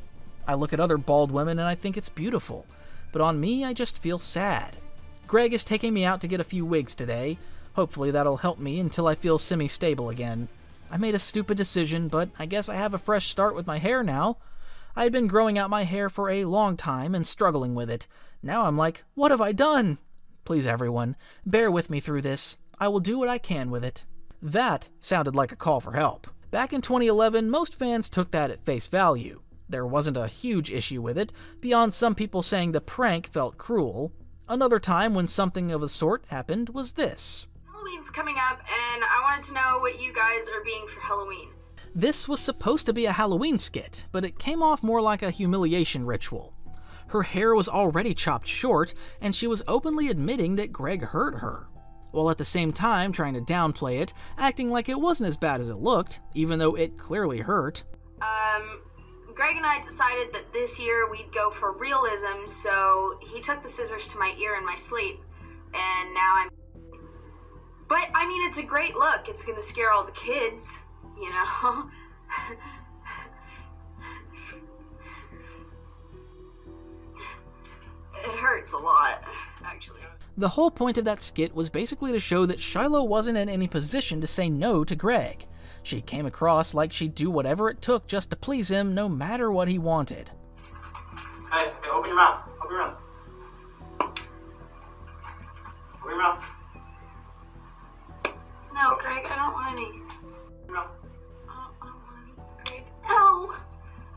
I look at other bald women and I think it's beautiful, but on me I just feel sad. Greg is taking me out to get a few wigs today. Hopefully that'll help me until I feel semi-stable again. I made a stupid decision, but I guess I have a fresh start with my hair now. I had been growing out my hair for a long time and struggling with it. Now I'm like, what have I done? Please everyone, bear with me through this. I will do what I can with it." That sounded like a call for help. Back in 2011, most fans took that at face value. There wasn't a huge issue with it, beyond some people saying the prank felt cruel. Another time when something of the sort happened was this.
Halloween's coming up, and I wanted to know what you guys are being for Halloween.
This was supposed to be a Halloween skit, but it came off more like a humiliation ritual. Her hair was already chopped short, and she was openly admitting that Greg hurt her, while at the same time trying to downplay it, acting like it wasn't as bad as it looked, even though it clearly hurt.
Greg and I decided that this year we'd go for realism, so he took the scissors to my ear in my sleep, and now I'm... But, I mean, it's a great look. It's gonna scare all the kids, you know? It hurts a lot, actually.
The whole point of that skit was basically to show that Shiloh wasn't in any position to say no to Greg. She came across like she'd do whatever it took just to please him, no matter what he wanted.
Hey, open your mouth. Open your mouth. Open your mouth.
No, Greg, I don't want any. No. I don't want any, Greg. Ow!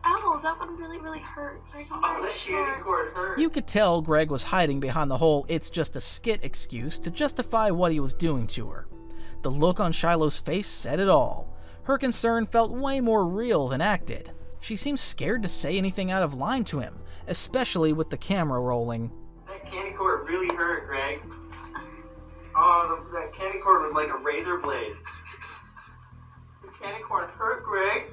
Ow, that would really, really hurt. Greg, I'm
Oh, that candy cord hurt.
You could tell Greg was hiding behind the whole "it's just a skit" excuse to justify what he was doing to her. The look on Shiloh's face said it all. Her concern felt way more real than acted. She seemed scared to say anything out of line to him, especially with the camera rolling.
That candy cord really hurt, Greg. Oh, that candy cord was like a razor blade. The candy cord hurt, Greg.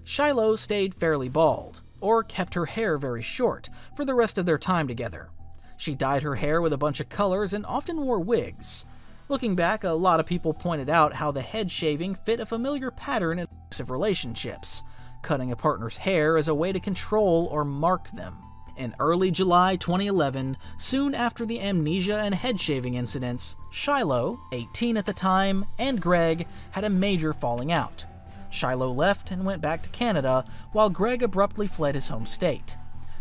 Shiloh stayed fairly bald, or kept her hair very short, for the rest of their time together. She dyed her hair with a bunch of colors and often wore wigs. Looking back, a lot of people pointed out how the head shaving fit a familiar pattern in abusive relationships. Cutting a partner's hair as a way to control or mark them. In early July 2011, soon after the amnesia and head shaving incidents, Shiloh, 18 at the time, and Greg had a major falling out. Shiloh left and went back to Canada, while Greg abruptly fled his home state.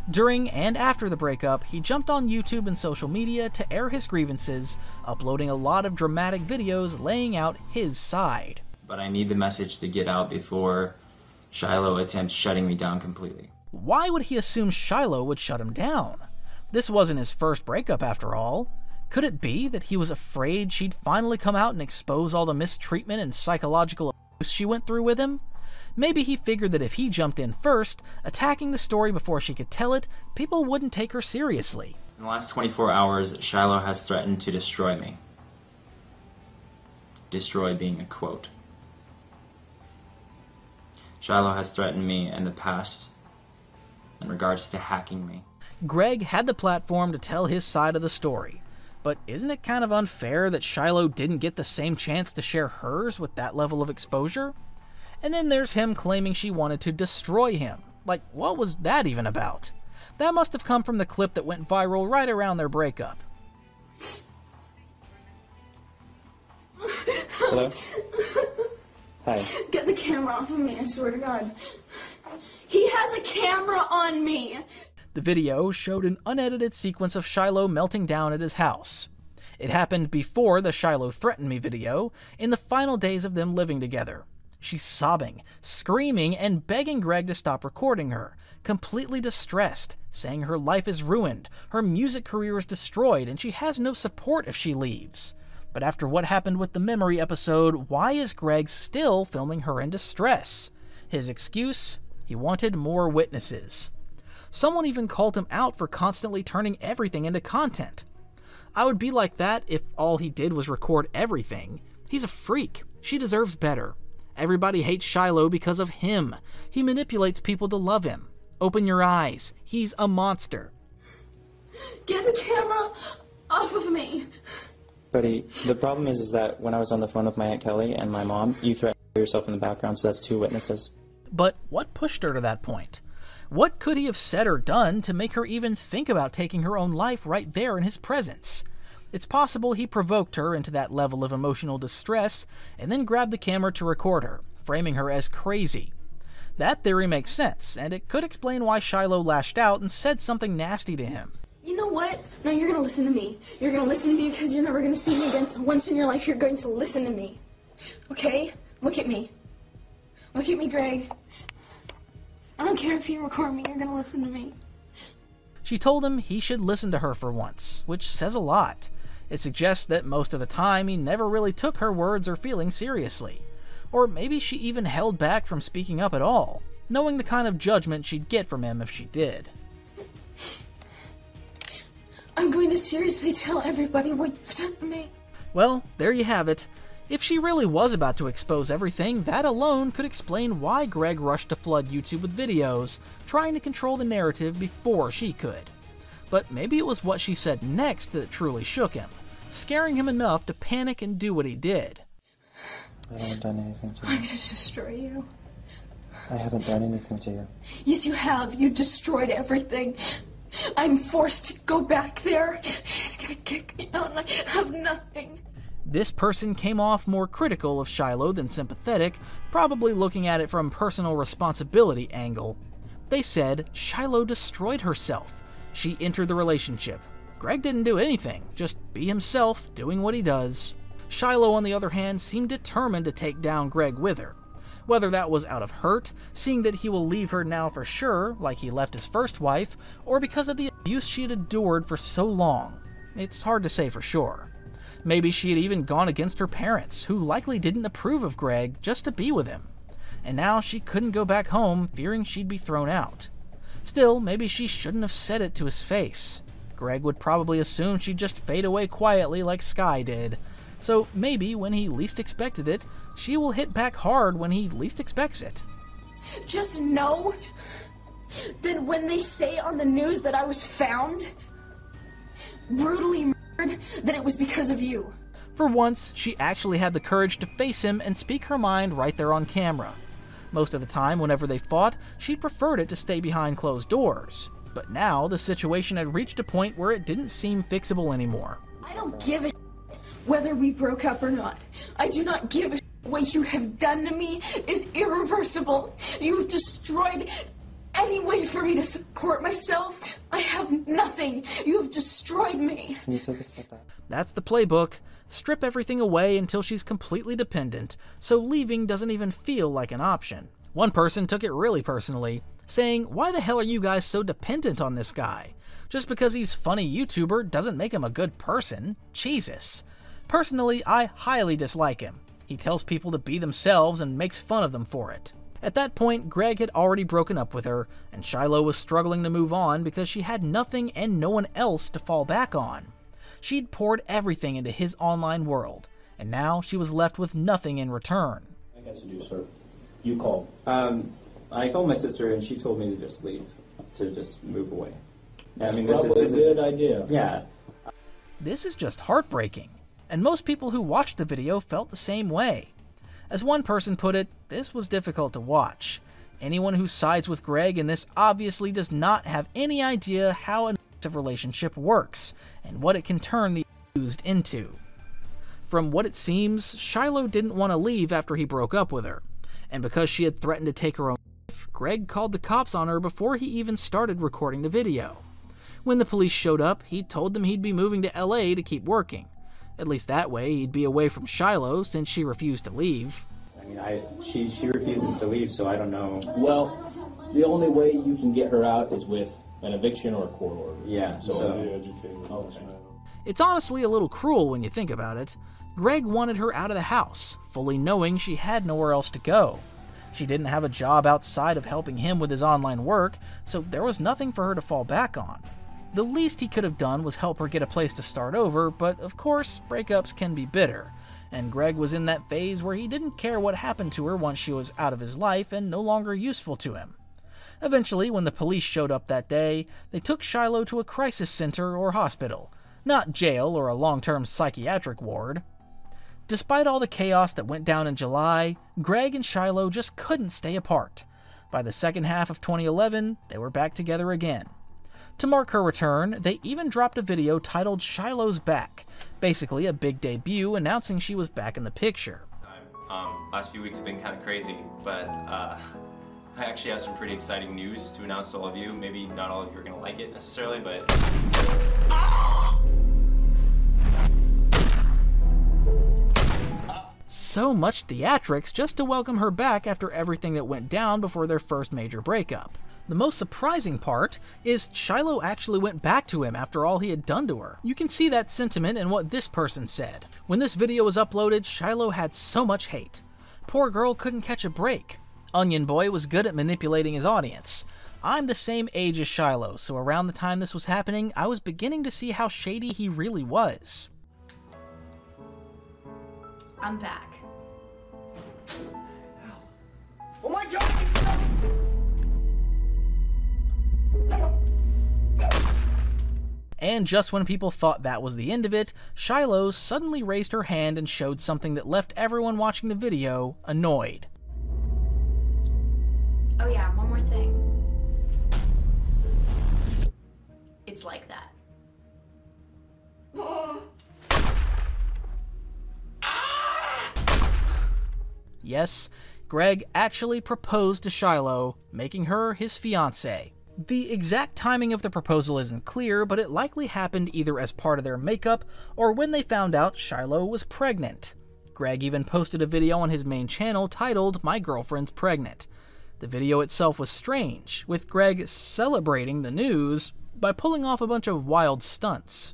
During and after the breakup, he jumped on YouTube and social media to air his grievances, uploading a lot of dramatic videos laying out his side.
But I need the message to get out before Shiloh attempts shutting me down completely.
Why would he assume Shiloh would shut him down? This wasn't his first breakup after all. Could it be that he was afraid she'd finally come out and expose all the mistreatment and psychological abuse she went through with him? Maybe he figured that if he jumped in first, attacking the story before she could tell it, people wouldn't take her seriously.
In the last 24 hours, Shiloh has threatened to destroy me. Destroy being a quote. Shiloh has threatened me in the past in regards to hacking me.
Greg had the platform to tell his side of the story, but isn't it kind of unfair that Shiloh didn't get the same chance to share hers with that level of exposure? And then there's him claiming she wanted to destroy him. Like, what was that even about? That must have come from the clip that went viral right around their breakup.
Hello? Hi.
Get the camera off of me, I swear to God. He has a camera on me!
The video showed an unedited sequence of Shiloh melting down at his house. It happened before the Shiloh threatened me video, in the final days of them living together. She's sobbing, screaming, and begging Greg to stop recording her, completely distressed, saying her life is ruined, her music career is destroyed, and she has no support if she leaves. But after what happened with the memory episode, why is Greg still filming her in distress? His excuse? He wanted more witnesses. Someone even called him out for constantly turning everything into content. I would be like that if all he did was record everything. He's a freak. She deserves better. Everybody hates Shiloh because of him. He manipulates people to love him. Open your eyes. He's a monster.
Get the camera off of me!
Buddy, the problem is that when I was on the phone with my Aunt Kelly and my mom, you threatened yourself in the background, so that's 2 witnesses.
But what pushed her to that point? What could he have said or done to make her even think about taking her own life right there in his presence? It's possible he provoked her into that level of emotional distress and then grabbed the camera to record her, framing her as crazy. That theory makes sense, and it could explain why Shiloh lashed out and said something nasty to him.
You know what? No, you're gonna listen to me. You're gonna listen to me because you're never gonna see me again, so once in your life you're going to listen to me. Okay? Look at me. Look at me, Greg. I don't care if you record me, you're gonna listen to me.
She told him he should listen to her for once, which says a lot. It suggests that most of the time he never really took her words or feelings seriously. Or maybe she even held back from speaking up at all, knowing the kind of judgment she'd get from him if she did.
I'm going to seriously tell everybody what you've done to me.
Well, there you have it. If she really was about to expose everything, that alone could explain why Greg rushed to flood YouTube with videos, trying to control the narrative before she could. But maybe it was what she said next that truly shook him, scaring him enough to panic and do what he did.
I haven't done anything to you.
I'm gonna destroy you.
I haven't done anything to you.
Yes, you have. You destroyed everything. I'm forced to go back there. She's gonna kick me out and I have nothing.
This person came off more critical of Shiloh than sympathetic, probably looking at it from personal responsibility angle. They said Shiloh destroyed herself. She entered the relationship. Greg didn't do anything, just be himself, doing what he does. Shiloh, on the other hand, seemed determined to take down Greg with her. Whether that was out of hurt, seeing that he will leave her now for sure, like he left his first wife, or because of the abuse she had endured for so long. It's hard to say for sure. Maybe she had even gone against her parents, who likely didn't approve of Greg, just to be with him. And now she couldn't go back home, fearing she'd be thrown out. Still, maybe she shouldn't have said it to his face. Greg would probably assume she'd just fade away quietly like Sky did. So maybe when he least expected it, she will hit back hard when he least expects it.
Just know that when they say on the news that I was found, brutally murdered, that it was because of you.
For once, she actually had the courage to face him and speak her mind right there on camera. Most of the time, whenever they fought, she preferred it to stay behind closed doors. But now, the situation had reached a point where it didn't seem fixable anymore.
I don't give a shit whether we broke up or not. I do not give a shit. What you have done to me is irreversible. You have destroyed any way for me to support myself. I have nothing. You have destroyed me.
Can you take a step back?
That's the playbook. Strip everything away until she's completely dependent, so leaving doesn't even feel like an option. One person took it really personally, saying, "Why the hell are you guys so dependent on this guy? Just because he's funny YouTuber doesn't make him a good person. Jesus." Personally, I highly dislike him. He tells people to be themselves and makes fun of them for it. At that point, Greg had already broken up with her, and Shiloh was struggling to move on because she had nothing and no one else to fall back on. She'd poured everything into his online world, and now she was left with nothing in return.
I got to do, sir. You called.
I called my sister and she told me to just leave, to just move away.
I mean, this is a good idea.
Yeah.
This is just heartbreaking, and most people who watched the video felt the same way. As one person put it, this was difficult to watch. Anyone who sides with Greg in this obviously does not have any idea how an abusive relationship works, and what it can turn the abused into. From what it seems, Shiloh didn't want to leave after he broke up with her, and because she had threatened to take her own life, Greg called the cops on her before he even started recording the video. When the police showed up, he told them he'd be moving to LA to keep working. At least that way, he'd be away from Shiloh since she refused to leave.
I mean, she refuses to leave, so I don't know.
Well, the only way you can get her out is with an eviction or a court order.
Yeah,
It's honestly a little cruel when you think about it. Greg wanted her out of the house, fully knowing she had nowhere else to go. She didn't have a job outside of helping him with his online work, so there was nothing for her to fall back on. The least he could have done was help her get a place to start over, but of course, breakups can be bitter, and Greg was in that phase where he didn't care what happened to her once she was out of his life and no longer useful to him. Eventually, when the police showed up that day, they took Shiloh to a crisis center or hospital, not jail or a long-term psychiatric ward. Despite all the chaos that went down in July, Greg and Shiloh just couldn't stay apart. By the second half of 2011, they were back together again. To mark her return, they even dropped a video titled Shiloh's Back, basically a big debut announcing she was back in the picture.
Last few weeks have been kind of crazy, but I actually have some pretty exciting news to announce to all of you. Maybe not all of you are going to like it necessarily, but...
So much theatrics just to welcome her back after everything that went down before their first major breakup. The most surprising part is Shiloh actually went back to him after all he had done to her. You can see that sentiment in what this person said. When this video was uploaded, Shiloh had so much hate. Poor girl couldn't catch a break. Onion Boy was good at manipulating his audience. I'm the same age as Shiloh, so around the time this was happening, I was beginning to see how shady he really was.
I'm back.
Oh my god!
And just when people thought that was the end of it, Shiloh suddenly raised her hand and showed something that left everyone watching the video annoyed.
Oh yeah, one more thing. It's like that.
Yes, Greg actually proposed to Shiloh, making her his fiancée. The exact timing of the proposal isn't clear, but it likely happened either as part of their makeup or when they found out Shiloh was pregnant. Greg even posted a video on his main channel titled "My Girlfriend's Pregnant." The video itself was strange, with Greg celebrating the news by pulling off a bunch of wild stunts.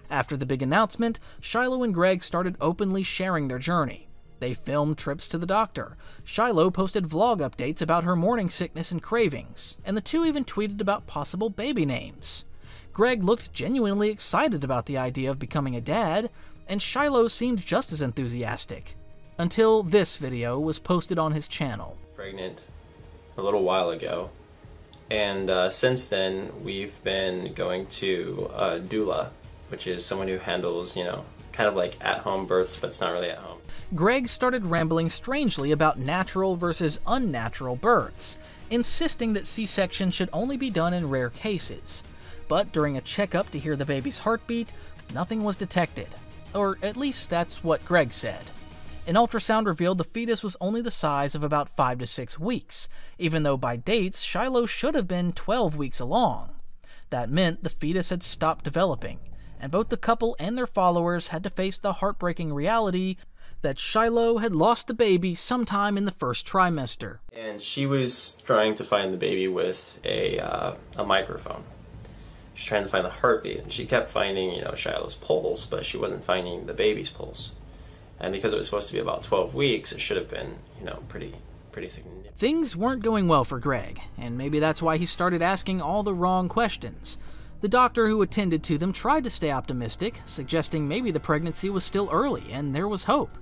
After the big announcement, Shiloh and Greg started openly sharing their journey. They filmed trips to the doctor. Shiloh posted vlog updates about her morning sickness and cravings, and the two even tweeted about possible baby names. Greg looked genuinely excited about the idea of becoming a dad, and Shiloh seemed just as enthusiastic. Until this video was posted on his channel.
Pregnant a little while ago, and since then we've been going to a doula, which is someone who handles, you know, kind of like at-home births, but it's not really at home.
Greg started rambling strangely about natural versus unnatural births, insisting that C-section should only be done in rare cases. But during a checkup to hear the baby's heartbeat, nothing was detected. Or at least that's what Greg said. An ultrasound revealed the fetus was only the size of about 5 to 6 weeks, even though by dates, Shiloh should have been 12 weeks along. That meant the fetus had stopped developing, and both the couple and their followers had to face the heartbreaking reality that Shiloh had lost the baby sometime in the first trimester.
And she was trying to find the baby with a microphone. She's trying to find the heartbeat, and she kept finding, you know, Shiloh's pulse, but she wasn't finding the baby's pulse. And because it was supposed to be about 12 weeks, it should have been, you know, pretty significant.
Things weren't going well for Greg, and maybe that's why he started asking all the wrong questions. The doctor who attended to them tried to stay optimistic, suggesting maybe the pregnancy was still early and there was hope.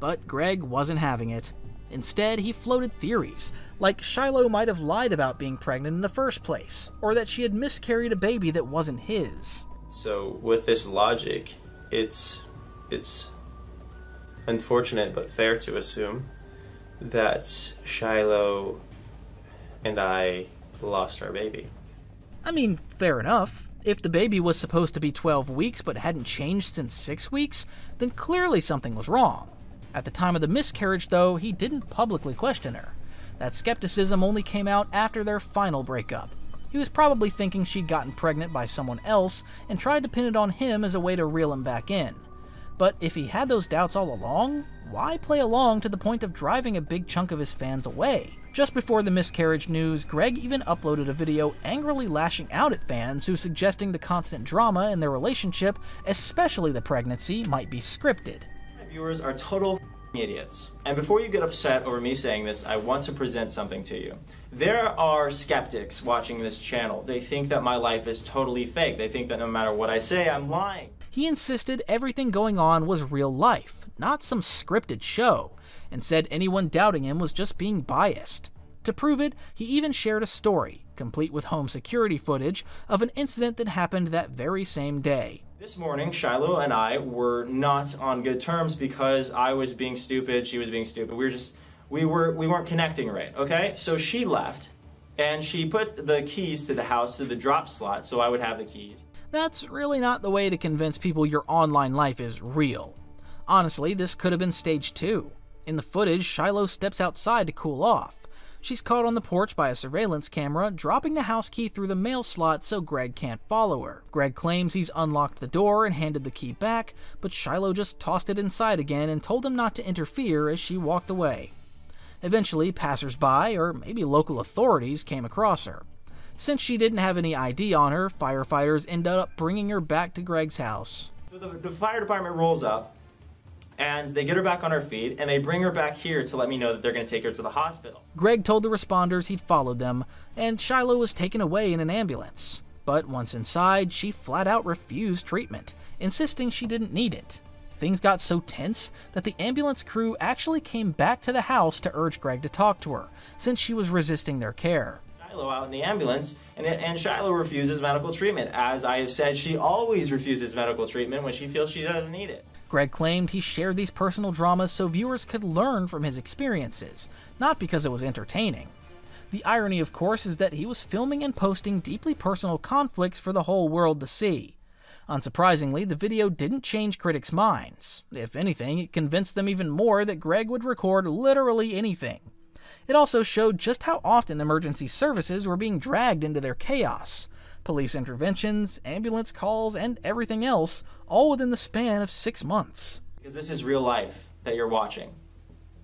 But Greg wasn't having it. Instead, he floated theories, like Shiloh might have lied about being pregnant in the first place, or that she had miscarried a baby that wasn't his.
So with this logic, it's unfortunate but fair to assume that Shiloh and I lost our baby.
I mean, fair enough. If the baby was supposed to be 12 weeks but hadn't changed since 6 weeks, then clearly something was wrong. At the time of the miscarriage, though, he didn't publicly question her. That skepticism only came out after their final breakup. He was probably thinking she'd gotten pregnant by someone else and tried to pin it on him as a way to reel him back in. But if he had those doubts all along, why play along to the point of driving a big chunk of his fans away? Just before the miscarriage news, Greg even uploaded a video angrily lashing out at fans who suggesting the constant drama in their relationship, especially the pregnancy, might be scripted.
Viewers are total idiots. And before you get upset over me saying this, I want to present something to you. There are skeptics watching this channel. They think that my life is totally fake. They think that no matter what I say, I'm lying.
He insisted everything going on was real life, not some scripted show, and said anyone doubting him was just being biased. To prove it, he even shared a story, complete with home security footage, of an incident that happened that very same day.
This morning, Shiloh and I were not on good terms because I was being stupid, she was being stupid. We weren't connecting right, okay? So she left, and she put the keys to the house to the drop slot so I would have the keys.
That's really not the way to convince people your online life is real. Honestly, this could have been stage 2. In the footage, Shiloh steps outside to cool off. She's caught on the porch by a surveillance camera, dropping the house key through the mail slot so Greg can't follow her. Greg claims he's unlocked the door and handed the key back, but Shiloh just tossed it inside again and told him not to interfere as she walked away. Eventually, passers-by, or maybe local authorities, came across her. Since she didn't have any ID on her, firefighters ended up bringing her back to Greg's house.
So the fire department rolls up, and they get her back on her feet, and they bring her back here to let me know that they're going to take her to the hospital.
Greg told the responders he'd followed them, and Shiloh was taken away in an ambulance. But once inside, she flat out refused treatment, insisting she didn't need it. Things got so tense that the ambulance crew actually came back to the house to urge Greg to talk to her, since she was resisting their care.
Shiloh out in the ambulance, and Shiloh refuses medical treatment. As I have said, she always refuses medical treatment when she feels she doesn't need it.
Greg claimed he shared these personal dramas so viewers could learn from his experiences, not because it was entertaining. The irony, of course, is that he was filming and posting deeply personal conflicts for the whole world to see. Unsurprisingly, the video didn't change critics' minds. If anything, it convinced them even more that Greg would record literally anything. It also showed just how often emergency services were being dragged into their chaos. Police interventions, ambulance calls, and everything else, all within the span of 6 months.
Because this is real life that you're watching.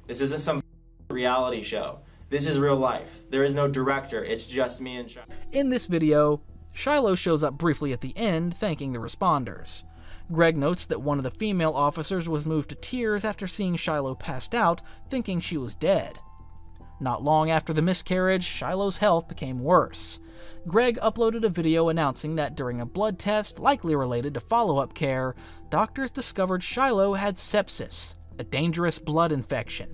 This isn't some reality show. This is real life. There is no director, it's just me and Shiloh.
In this video, Shiloh shows up briefly at the end, thanking the responders. Greg notes that one of the female officers was moved to tears after seeing Shiloh passed out, thinking she was dead. Not long after the miscarriage, Shiloh's health became worse. Greg uploaded a video announcing that during a blood test, likely related to follow-up care, doctors discovered Shiloh had sepsis, a dangerous blood infection.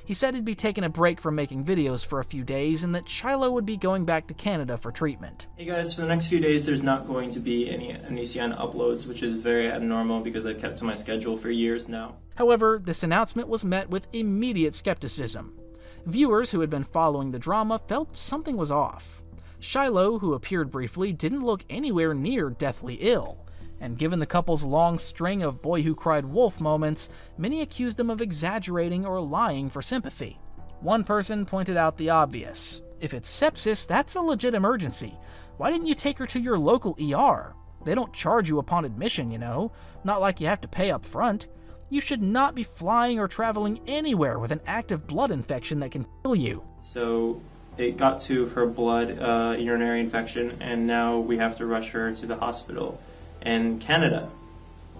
He said he'd be taking a break from making videos for a few days and that Shiloh would be going back to Canada for treatment.
Hey guys, for the next few days there's not going to be any Onision uploads, which is very abnormal because I've kept to my schedule for years now.
However, this announcement was met with immediate skepticism. Viewers who had been following the drama felt something was off. Shiloh, who appeared briefly, didn't look anywhere near deathly ill. And given the couple's long string of boy who cried wolf moments, many accused them of exaggerating or lying for sympathy. One person pointed out the obvious. If it's sepsis, that's a legit emergency. Why didn't you take her to your local ER? They don't charge you upon admission, you know. Not like you have to pay up front. You should not be flying or traveling anywhere with an active blood infection that can kill you.
So it got to her blood urinary infection, and now we have to rush her to the hospital in Canada,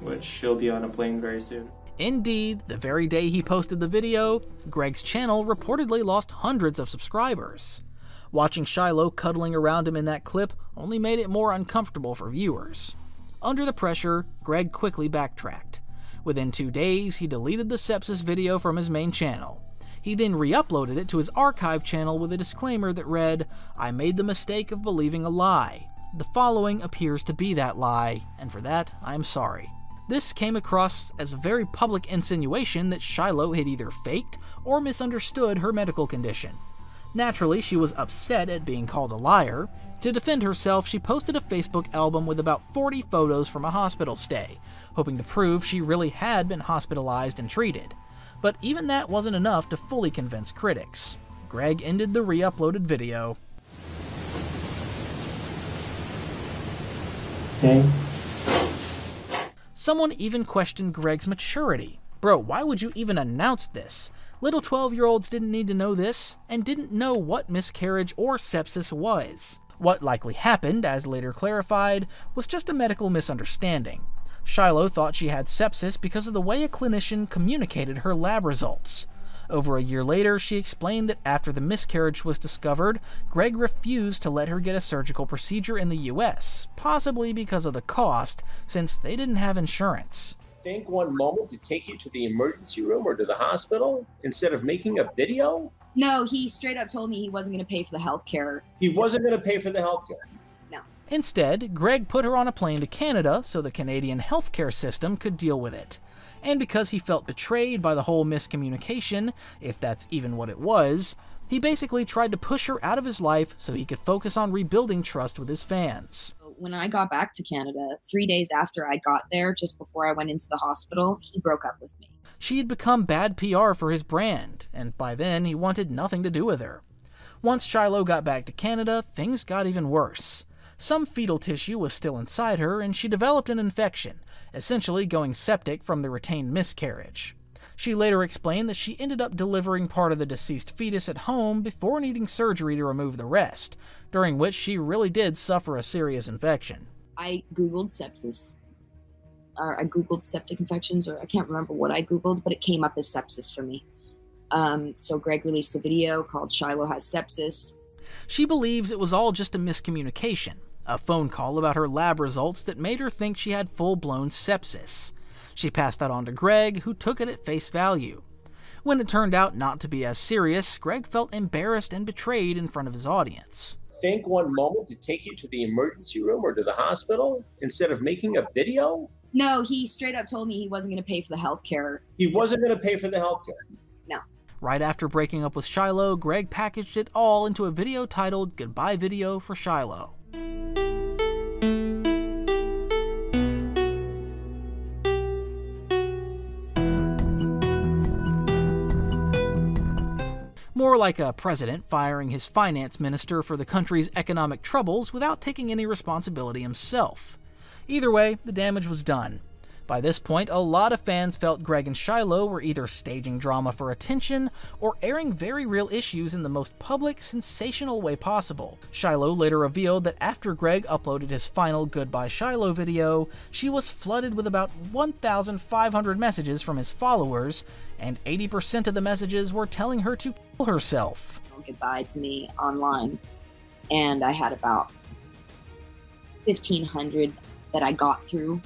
which she'll be on a plane very soon.
Indeed, the very day he posted the video, Greg's channel reportedly lost hundreds of subscribers. Watching Shiloh cuddling around him in that clip only made it more uncomfortable for viewers. Under the pressure, Greg quickly backtracked. Within 2 days, he deleted the sepsis video from his main channel. He then re-uploaded it to his archive channel with a disclaimer that read, "I made the mistake of believing a lie. The following appears to be that lie, and for that, I am sorry." This came across as a very public insinuation that Shiloh had either faked or misunderstood her medical condition. Naturally, she was upset at being called a liar. To defend herself, she posted a Facebook album with about 40 photos from a hospital stay, hoping to prove she really had been hospitalized and treated. But even that wasn't enough to fully convince critics. Greg ended the re-uploaded video.
Okay.
Someone even questioned Greg's maturity. Bro, why would you even announce this? Little 12-year-olds didn't need to know this, and didn't know what miscarriage or sepsis was. What likely happened, as later clarified, was just a medical misunderstanding. Shiloh thought she had sepsis because of the way a clinician communicated her lab results. Over a year later, she explained that after the miscarriage was discovered, Greg refused to let her get a surgical procedure in the US, possibly because of the cost, since they didn't have insurance.
Think one moment to take you to the emergency room or to the hospital instead of making a video?
No, he straight up told me he wasn't going to pay for the health care.
He wasn't going to pay for the health care?
No.
Instead, Greg put her on a plane to Canada so the Canadian healthcare system could deal with it. And because he felt betrayed by the whole miscommunication, if that's even what it was, he basically tried to push her out of his life so he could focus on rebuilding trust with his fans.
When I got back to Canada, 3 days after I got there, just before I went into the hospital, he broke up with me.
She had become bad PR for his brand, and by then he wanted nothing to do with her. Once Shiloh got back to Canada, things got even worse. Some fetal tissue was still inside her, and she developed an infection, essentially going septic from the retained miscarriage. She later explained that she ended up delivering part of the deceased fetus at home before needing surgery to remove the rest, during which she really did suffer a serious infection.
I Googled sepsis. Or I Googled septic infections, or I can't remember what I Googled, but it came up as sepsis for me. So Greg released a video called Shiloh Has Sepsis.
She believes it was all just a miscommunication, a phone call about her lab results that made her think she had full-blown sepsis. She passed that on to Greg, who took it at face value. When it turned out not to be as serious, Greg felt embarrassed and betrayed in front of his audience.
Think one moment to take you to the emergency room or to the hospital instead of making a video?
No, he straight up told me he wasn't going to pay for the health care.
He wasn't going to pay for the health care?
No.
Right after breaking up with Shiloh, Greg packaged it all into a video titled Goodbye Video for Shiloh. More like a president firing his finance minister for the country's economic troubles without taking any responsibility himself. Either way, the damage was done. By this point, a lot of fans felt Greg and Shiloh were either staging drama for attention or airing very real issues in the most public, sensational way possible. Shiloh later revealed that after Greg uploaded his final Goodbye Shiloh video, she was flooded with about 1,500 messages from his followers, and 80% of the messages were telling her to kill herself.
Goodbye to me online, and I had about 1,500 that I got through.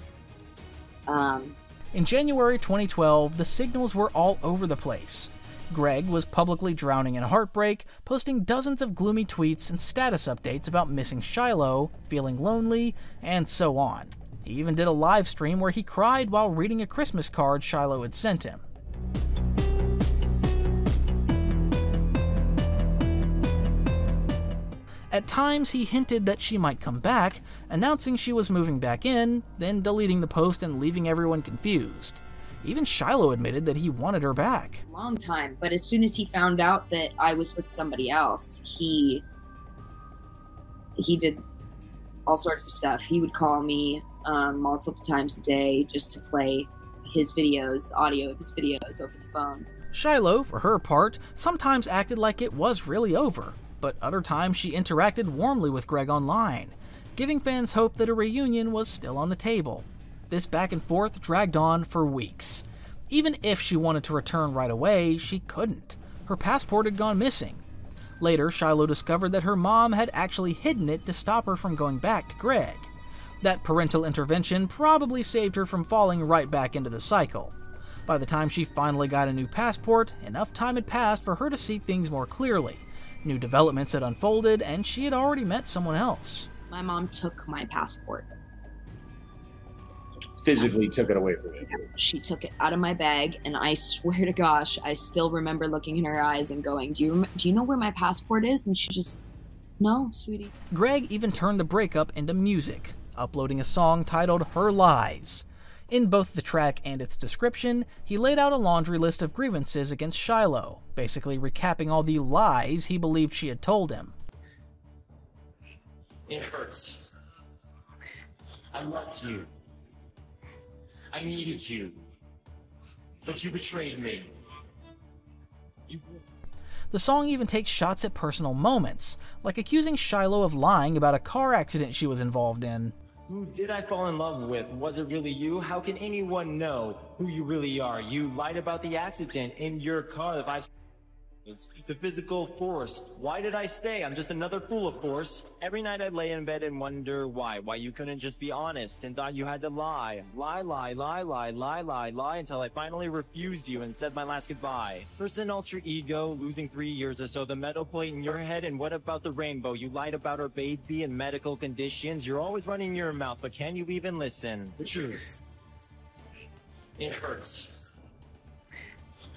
In January 2012, the signals were all over the place. Greg was publicly drowning in heartbreak, posting dozens of gloomy tweets and status updates about missing Shiloh, feeling lonely, and so on. He even did a live stream where he cried while reading a Christmas card Shiloh had sent him. At times, he hinted that she might come back, announcing she was moving back in, then deleting the post and leaving everyone confused. Even Shiloh admitted that he wanted her back.
Long time, but as soon as he found out that I was with somebody else, he did all sorts of stuff. He would call me multiple times a day just to play his videos, the audio of his videos over the phone.
Shiloh, for her part, sometimes acted like it was really over, but other times she interacted warmly with Greg online, giving fans hope that a reunion was still on the table. This back and forth dragged on for weeks. Even if she wanted to return right away, she couldn't. Her passport had gone missing. Later, Shiloh discovered that her mom had actually hidden it to stop her from going back to Greg. That parental intervention probably saved her from falling right back into the cycle. By the time she finally got a new passport, enough time had passed for her to see things more clearly. New developments had unfolded, and she had already met someone else.
My mom took my passport.
Physically took it away from you.
She took it out of my bag, and I swear to gosh, I still remember looking in her eyes and going, do you know where my passport is? And she just, no, sweetie.
Greg even turned the breakup into music, uploading a song titled Her Lies. In both the track and its description, he laid out a laundry list of grievances against Shiloh, basically recapping all the lies he believed she had told him.
It hurts. I loved you. I needed you. But you betrayed me.
The song even takes shots at personal moments, like accusing Shiloh of lying about a car accident she was involved in.
Who did I fall in love with? Was it really you? How can anyone know who you really are? You lied about the accident in your car, the physical force. Why did I stay? I'm just another fool, of course. Every night I'd lay in bed and wonder why you couldn't just be honest and thought you had to lie. Lie until I finally refused you and said my last goodbye. First an alter ego, losing 3 years or so, the metal plate in your head, and what about the rainbow? You lied about our baby and medical conditions. You're always running your mouth, but can you even listen?
The truth. It hurts.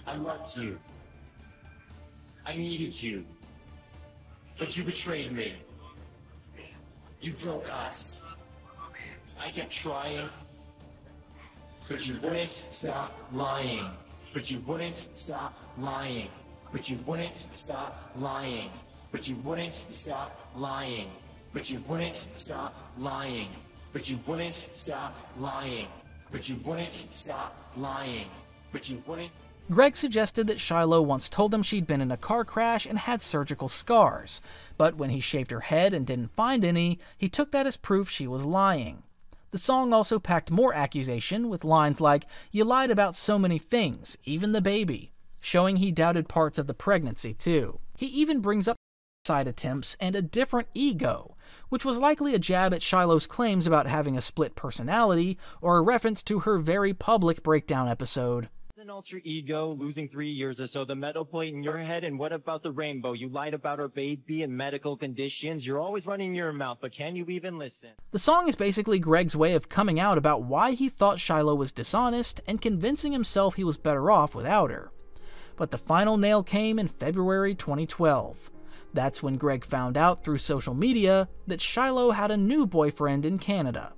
I loved you. I needed you, but you betrayed me. You broke us. I kept trying, but you wouldn't stop lying. But you wouldn't stop lying. But you wouldn't stop lying. But you wouldn't stop lying. But you wouldn't stop lying. But you wouldn't stop lying. But you wouldn't stop lying. But you wouldn't.
Greg suggested that Shiloh once told him she'd been in a car crash and had surgical scars, but when he shaved her head and didn't find any, he took that as proof she was lying. The song also packed more accusation with lines like, "You lied about so many things, even the baby," showing he doubted parts of the pregnancy too. He even brings up suicide attempts and a different ego, which was likely a jab at Shiloh's claims about having a split personality or a reference to her very public breakdown episode.
An alter ego, losing 3 years or so, the metal plate in your head, and what about the rainbow? You lied about our baby and medical conditions. You're always running your mouth, but can you even listen?
The song is basically Greg's way of coming out about why he thought Shiloh was dishonest and convincing himself he was better off without her. But the final nail came in February 2012. That's when Greg found out through social media that Shiloh had a new boyfriend in Canada.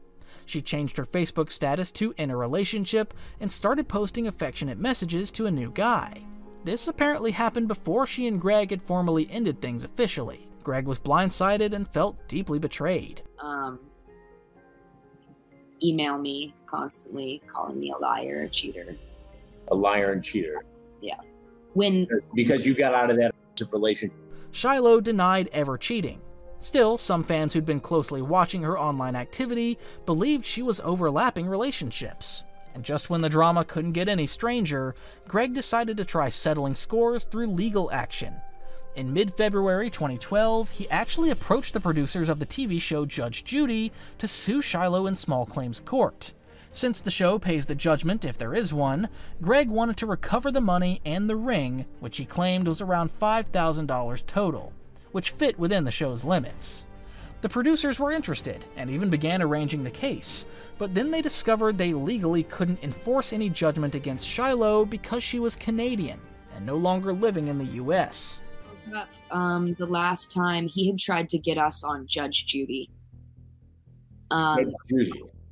She changed her Facebook status to in a relationship and started posting affectionate messages to a new guy. This apparently happened before she and Greg had formally ended things officially. Greg was blindsided and felt deeply betrayed.
Email me constantly, calling me a liar, a cheater.
A liar and cheater.
Yeah.
Because you got out of that relationship.
Shiloh denied ever cheating. Still, some fans who'd been closely watching her online activity believed she was overlapping relationships. And just when the drama couldn't get any stranger, Greg decided to try settling scores through legal action. In mid-February 2012, he actually approached the producers of the TV show Judge Judy to sue Shiloh in small claims court. Since the show pays the judgment if there is one, Greg wanted to recover the money and the ring, which he claimed was around $5,000 total, which fit within the show's limits. The producers were interested and even began arranging the case, but then they discovered they legally couldn't enforce any judgment against Shiloh because she was Canadian and no longer living in the US.
The last time he had tried to get us on Judge Judy.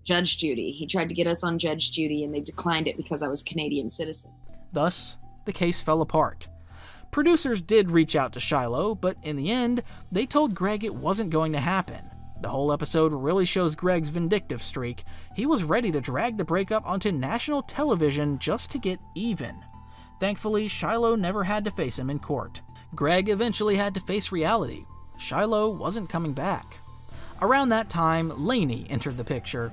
Judge Judy. He tried to get us on Judge Judy and they declined it because I was a Canadian citizen.
Thus, the case fell apart. Producers did reach out to Shiloh, but in the end, they told Greg it wasn't going to happen. The whole episode really shows Greg's vindictive streak. He was ready to drag the breakup onto national television just to get even. Thankfully, Shiloh never had to face him in court. Greg eventually had to face reality. Shiloh wasn't coming back. Around that time, Lainey entered the picture.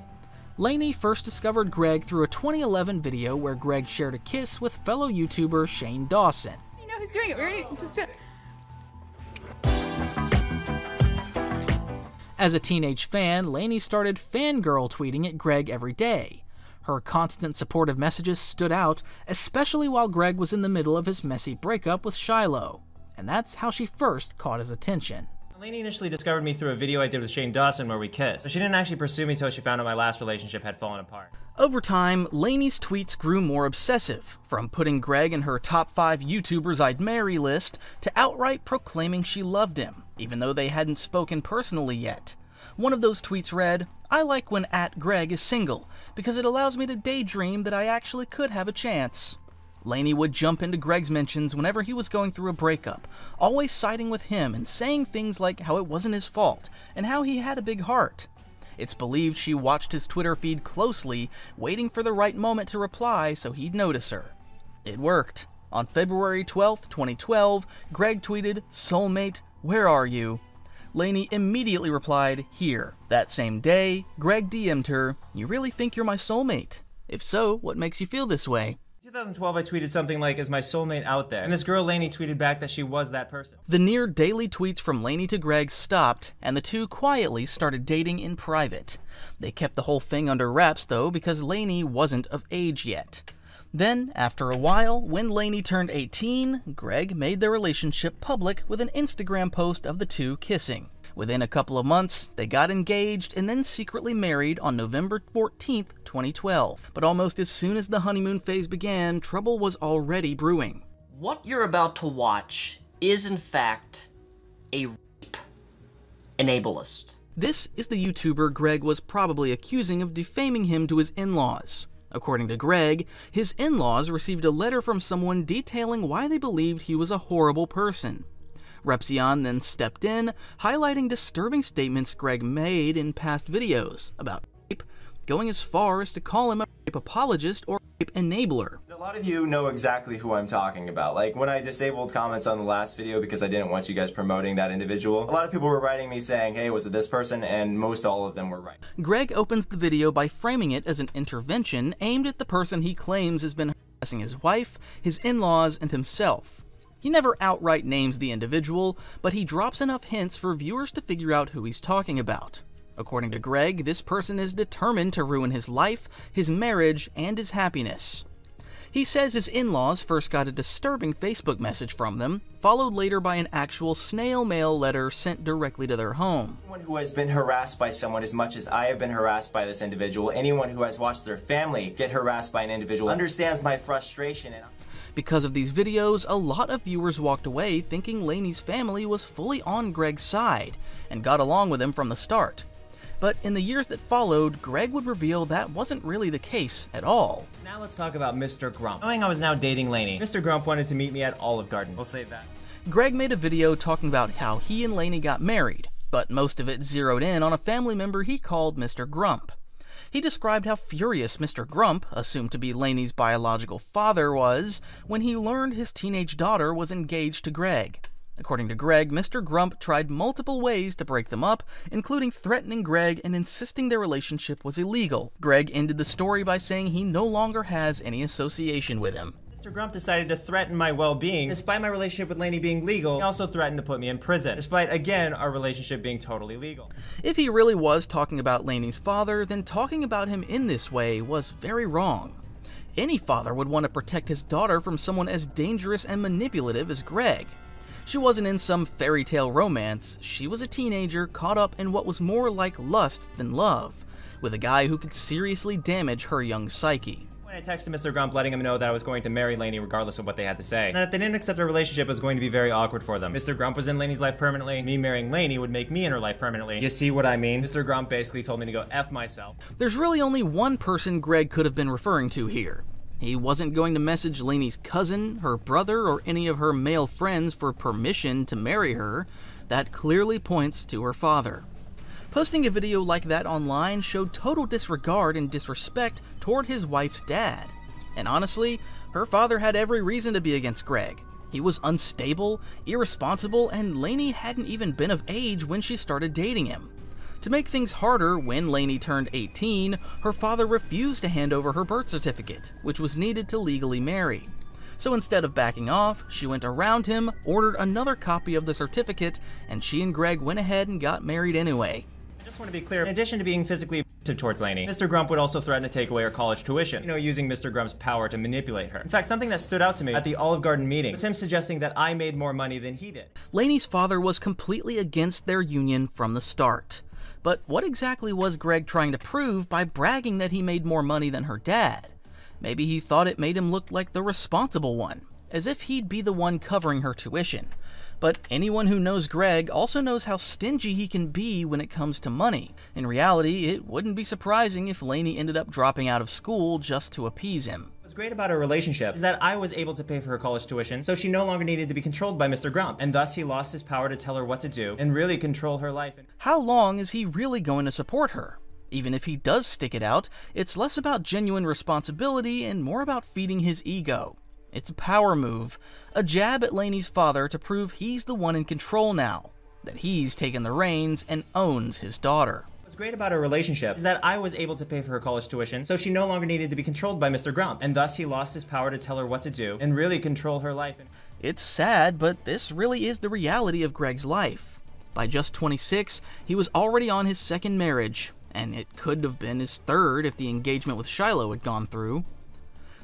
Lainey first discovered Greg through a 2011 video where Greg shared a kiss with fellow YouTuber Shane Dawson.
You know who's doing it. We already just
As a teenage fan, Lainey started fangirl tweeting at Greg every day. Her constant supportive messages stood out, especially while Greg was in the middle of his messy breakup with Shiloh. And that's how she first caught his attention.
Lainey initially discovered me through a video I did with Shane Dawson where we kissed. But she didn't actually pursue me until she found out my last relationship had fallen apart.
Over time, Lainey's tweets grew more obsessive, from putting Greg in her top 5 YouTubers I'd marry list to outright proclaiming she loved him, even though they hadn't spoken personally yet. One of those tweets read, "I like when @Greg is single, because it allows me to daydream that I actually could have a chance." Lainey would jump into Greg's mentions whenever he was going through a breakup, always siding with him and saying things like how it wasn't his fault and how he had a big heart. It's believed she watched his Twitter feed closely, waiting for the right moment to reply so he'd notice her. It worked. On February 12th, 2012, Greg tweeted, "Soulmate, where are you?" Lainey immediately replied, "Here." That same day, Greg DM'd her, "You really think you're my soulmate? If so, what makes you feel this way?"
In 2012, I tweeted something like, "Is my soulmate out there?" And this girl Lainey tweeted back that she was that person.
The near daily tweets from Lainey to Greg stopped, and the two quietly started dating in private. They kept the whole thing under wraps, though, because Lainey wasn't of age yet. Then, after a while, when Lainey turned 18, Greg made their relationship public with an Instagram post of the two kissing. Within a couple of months, they got engaged and then secretly married on November 14th, 2012. But almost as soon as the honeymoon phase began, trouble was already brewing.
What you're about to watch is, in fact, a rape enablist.
This is the YouTuber Greg was probably accusing of defaming him to his in-laws. According to Greg, his in-laws received a letter from someone detailing why they believed he was a horrible person. Repzion then stepped in, highlighting disturbing statements Greg made in past videos about rape, going as far as to call him a rape apologist or rape enabler.
A lot of you know exactly who I'm talking about. Like when I disabled comments on the last video because I didn't want you guys promoting that individual, a lot of people were writing me saying, "Hey, was it this person?" and most all of them were right.
Greg opens the video by framing it as an intervention aimed at the person he claims has been harassing his wife, his in-laws, and himself. He never outright names the individual, but he drops enough hints for viewers to figure out who he's talking about. According to Greg, this person is determined to ruin his life, his marriage, and his happiness. He says his in-laws first got a disturbing Facebook message from them, followed later by an actual snail mail letter sent directly to their home.
Anyone who has been harassed by someone as much as I have been harassed by this individual, anyone who has watched their family get harassed by an individual, understands my frustration.
Because of these videos, a lot of viewers walked away thinking Lainey's family was fully on Greg's side and got along with him from the start. But in the years that followed, Greg would reveal that wasn't really the case at all.
Now let's talk about Mr. Grump. Knowing I was now dating Lainey, Mr. Grump wanted to meet me at Olive Garden. We'll save that.
Greg made a video talking about how he and Lainey got married, but most of it zeroed in on a family member he called Mr. Grump. He described how furious Mr. Grump, assumed to be Lainey's biological father, was when he learned his teenage daughter was engaged to Greg. According to Greg, Mr. Grump tried multiple ways to break them up, including threatening Greg and insisting their relationship was illegal. Greg ended the story by saying he no longer has any association with him.
Mr. Grump decided to threaten my well-being. Despite my relationship with Lainey being legal, he also threatened to put me in prison, despite, again, our relationship being totally legal.
If he really was talking about Lainey's father, then talking about him in this way was very wrong. Any father would want to protect his daughter from someone as dangerous and manipulative as Greg. She wasn't in some fairy tale romance, she was a teenager caught up in what was more like lust than love, with a guy who could seriously damage her young psyche.
When I texted Mr. Grump letting him know that I was going to marry Lainey regardless of what they had to say, and that if they didn't accept our relationship, it was going to be very awkward for them. Mr. Grump was in Lainey's life permanently, me marrying Lainey would make me in her life permanently. You see what I mean? Mr. Grump basically told me to go F myself.
There's really only one person Greg could have been referring to here. He wasn't going to message Lainey's cousin, her brother, or any of her male friends for permission to marry her. That clearly points to her father. Posting a video like that online showed total disregard and disrespect toward his wife's dad. And honestly, her father had every reason to be against Greg. He was unstable, irresponsible, and Lainey hadn't even been of age when she started dating him. To make things harder, when Lainey turned 18, her father refused to hand over her birth certificate, which was needed to legally marry. So instead of backing off, she went around him, ordered another copy of the certificate, and she and Greg went ahead and got married anyway.
I just want to be clear, in addition to being physically abusive towards Lainey, Mr. Grump would also threaten to take away her college tuition, using Mr. Grump's power to manipulate her. In fact, something that stood out to me at the Olive Garden meeting was him suggesting that I made more money than he did.
Lainey's father was completely against their union from the start. But what exactly was Greg trying to prove by bragging that he made more money than her dad? Maybe he thought it made him look like the responsible one, as if he'd be the one covering her tuition. But anyone who knows Greg also knows how stingy he can be when it comes to money. In reality, it wouldn't be surprising if Lainey ended up dropping out of school just to appease him.
What's great about our relationship is that I was able to pay for her college tuition, so she no longer needed to be controlled by Mr. Grump, and thus he lost his power to tell her what to do and really control her life.
How long is he really going to support her? Even if he does stick it out, it's less about genuine responsibility and more about feeding his ego. It's a power move, a jab at Lainey's father to prove he's the one in control now, that he's taken the reins and owns his daughter.
What's great about our relationship is that I was able to pay for her college tuition, so she no longer needed to be controlled by Mr. Grump, and thus he lost his power to tell her what to do and really control her life.
It's sad, but this really is the reality of Greg's life. By just 26, he was already on his second marriage, and it could have been his third if the engagement with Shiloh had gone through.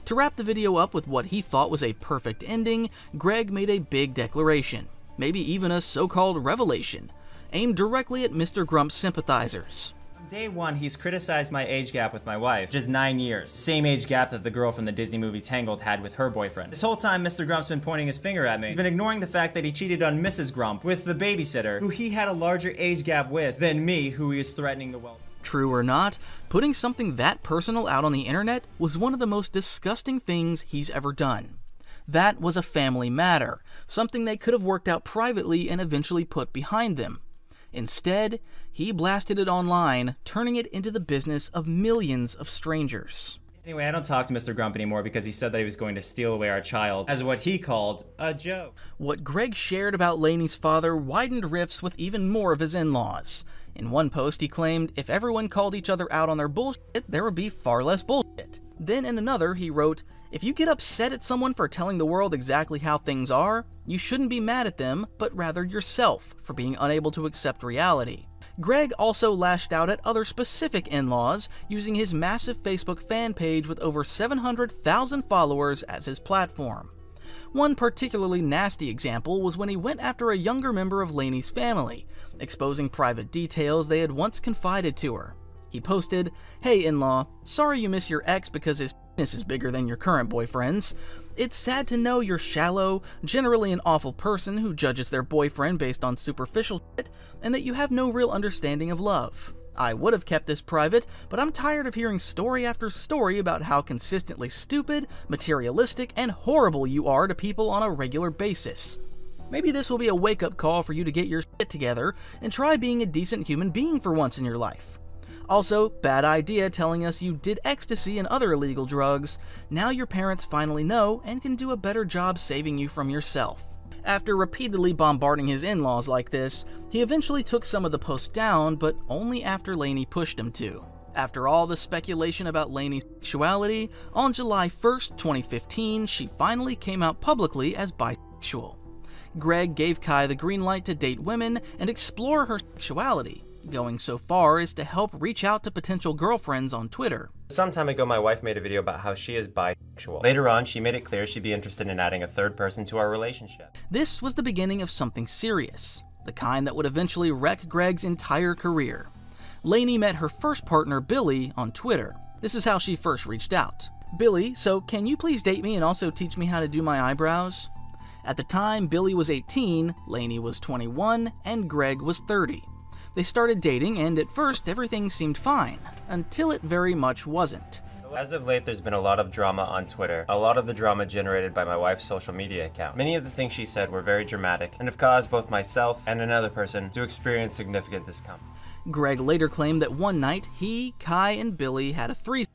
To wrap the video up with what he thought was a perfect ending, Greg made a big declaration, maybe even a so-called revelation, aimed directly at Mr. Grump's sympathizers.
From day one, he's criticized my age gap with my wife, just 9 years. Same age gap that the girl from the Disney movie Tangled had with her boyfriend. This whole time, Mr. Grump's been pointing his finger at me. He's been ignoring the fact that he cheated on Mrs. Grump with the babysitter, who he had a larger age gap with than me, who he is threatening the world.
True or not, putting something that personal out on the internet was one of the most disgusting things he's ever done. That was a family matter, something they could have worked out privately and eventually put behind them. Instead, he blasted it online, turning it into the business of millions of strangers.
Anyway, I don't talk to Mr. Grump anymore because he said that he was going to steal away our child as what he called a joke.
What Greg shared about Lainey's father widened rifts with even more of his in-laws. In one post, he claimed if everyone called each other out on their bullshit, there would be far less bullshit. Then in another, he wrote, if you get upset at someone for telling the world exactly how things are, you shouldn't be mad at them, but rather yourself for being unable to accept reality. Greg also lashed out at other specific in-laws, using his massive Facebook fan page with over 700,000 followers as his platform. One particularly nasty example was when he went after a younger member of Lainey's family, exposing private details they had once confided to her. He posted, "Hey in-law, sorry you miss your ex because his penis is bigger than your current boyfriend's. It's sad to know you're shallow, generally an awful person who judges their boyfriend based on superficial shit, and that you have no real understanding of love. I would have kept this private, but I'm tired of hearing story after story about how consistently stupid, materialistic, and horrible you are to people on a regular basis. Maybe this will be a wake-up call for you to get your shit together and try being a decent human being for once in your life. Also, bad idea telling us you did ecstasy and other illegal drugs. Now your parents finally know and can do a better job saving you from yourself. After repeatedly bombarding his in-laws like this, he eventually took some of the posts down, but only after Lainey pushed him to. After all the speculation about Lainey's sexuality, on July 1st, 2015, she finally came out publicly as bisexual. Greg gave Kai the green light to date women and explore her sexuality, going so far as to help reach out to potential girlfriends on Twitter.
Some time ago, my wife made a video about how she is bisexual. Later on, she made it clear she'd be interested in adding a third person to our relationship.
This was the beginning of something serious, the kind that would eventually wreck Greg's entire career. Lainey met her first partner, Billie, on Twitter. This is how she first reached out. "Billie, so can you please date me and also teach me how to do my eyebrows?" At the time, Billie was 18, Lainey was 21, and Greg was 30. They started dating, and at first everything seemed fine, until it very much wasn't.
As of late, there's been a lot of drama on Twitter. A lot of the drama generated by my wife's social media account. Many of the things she said were very dramatic, and have caused both myself and another person to experience significant discomfort.
Greg later claimed that one night, he, Kai, and Billie had a threesome,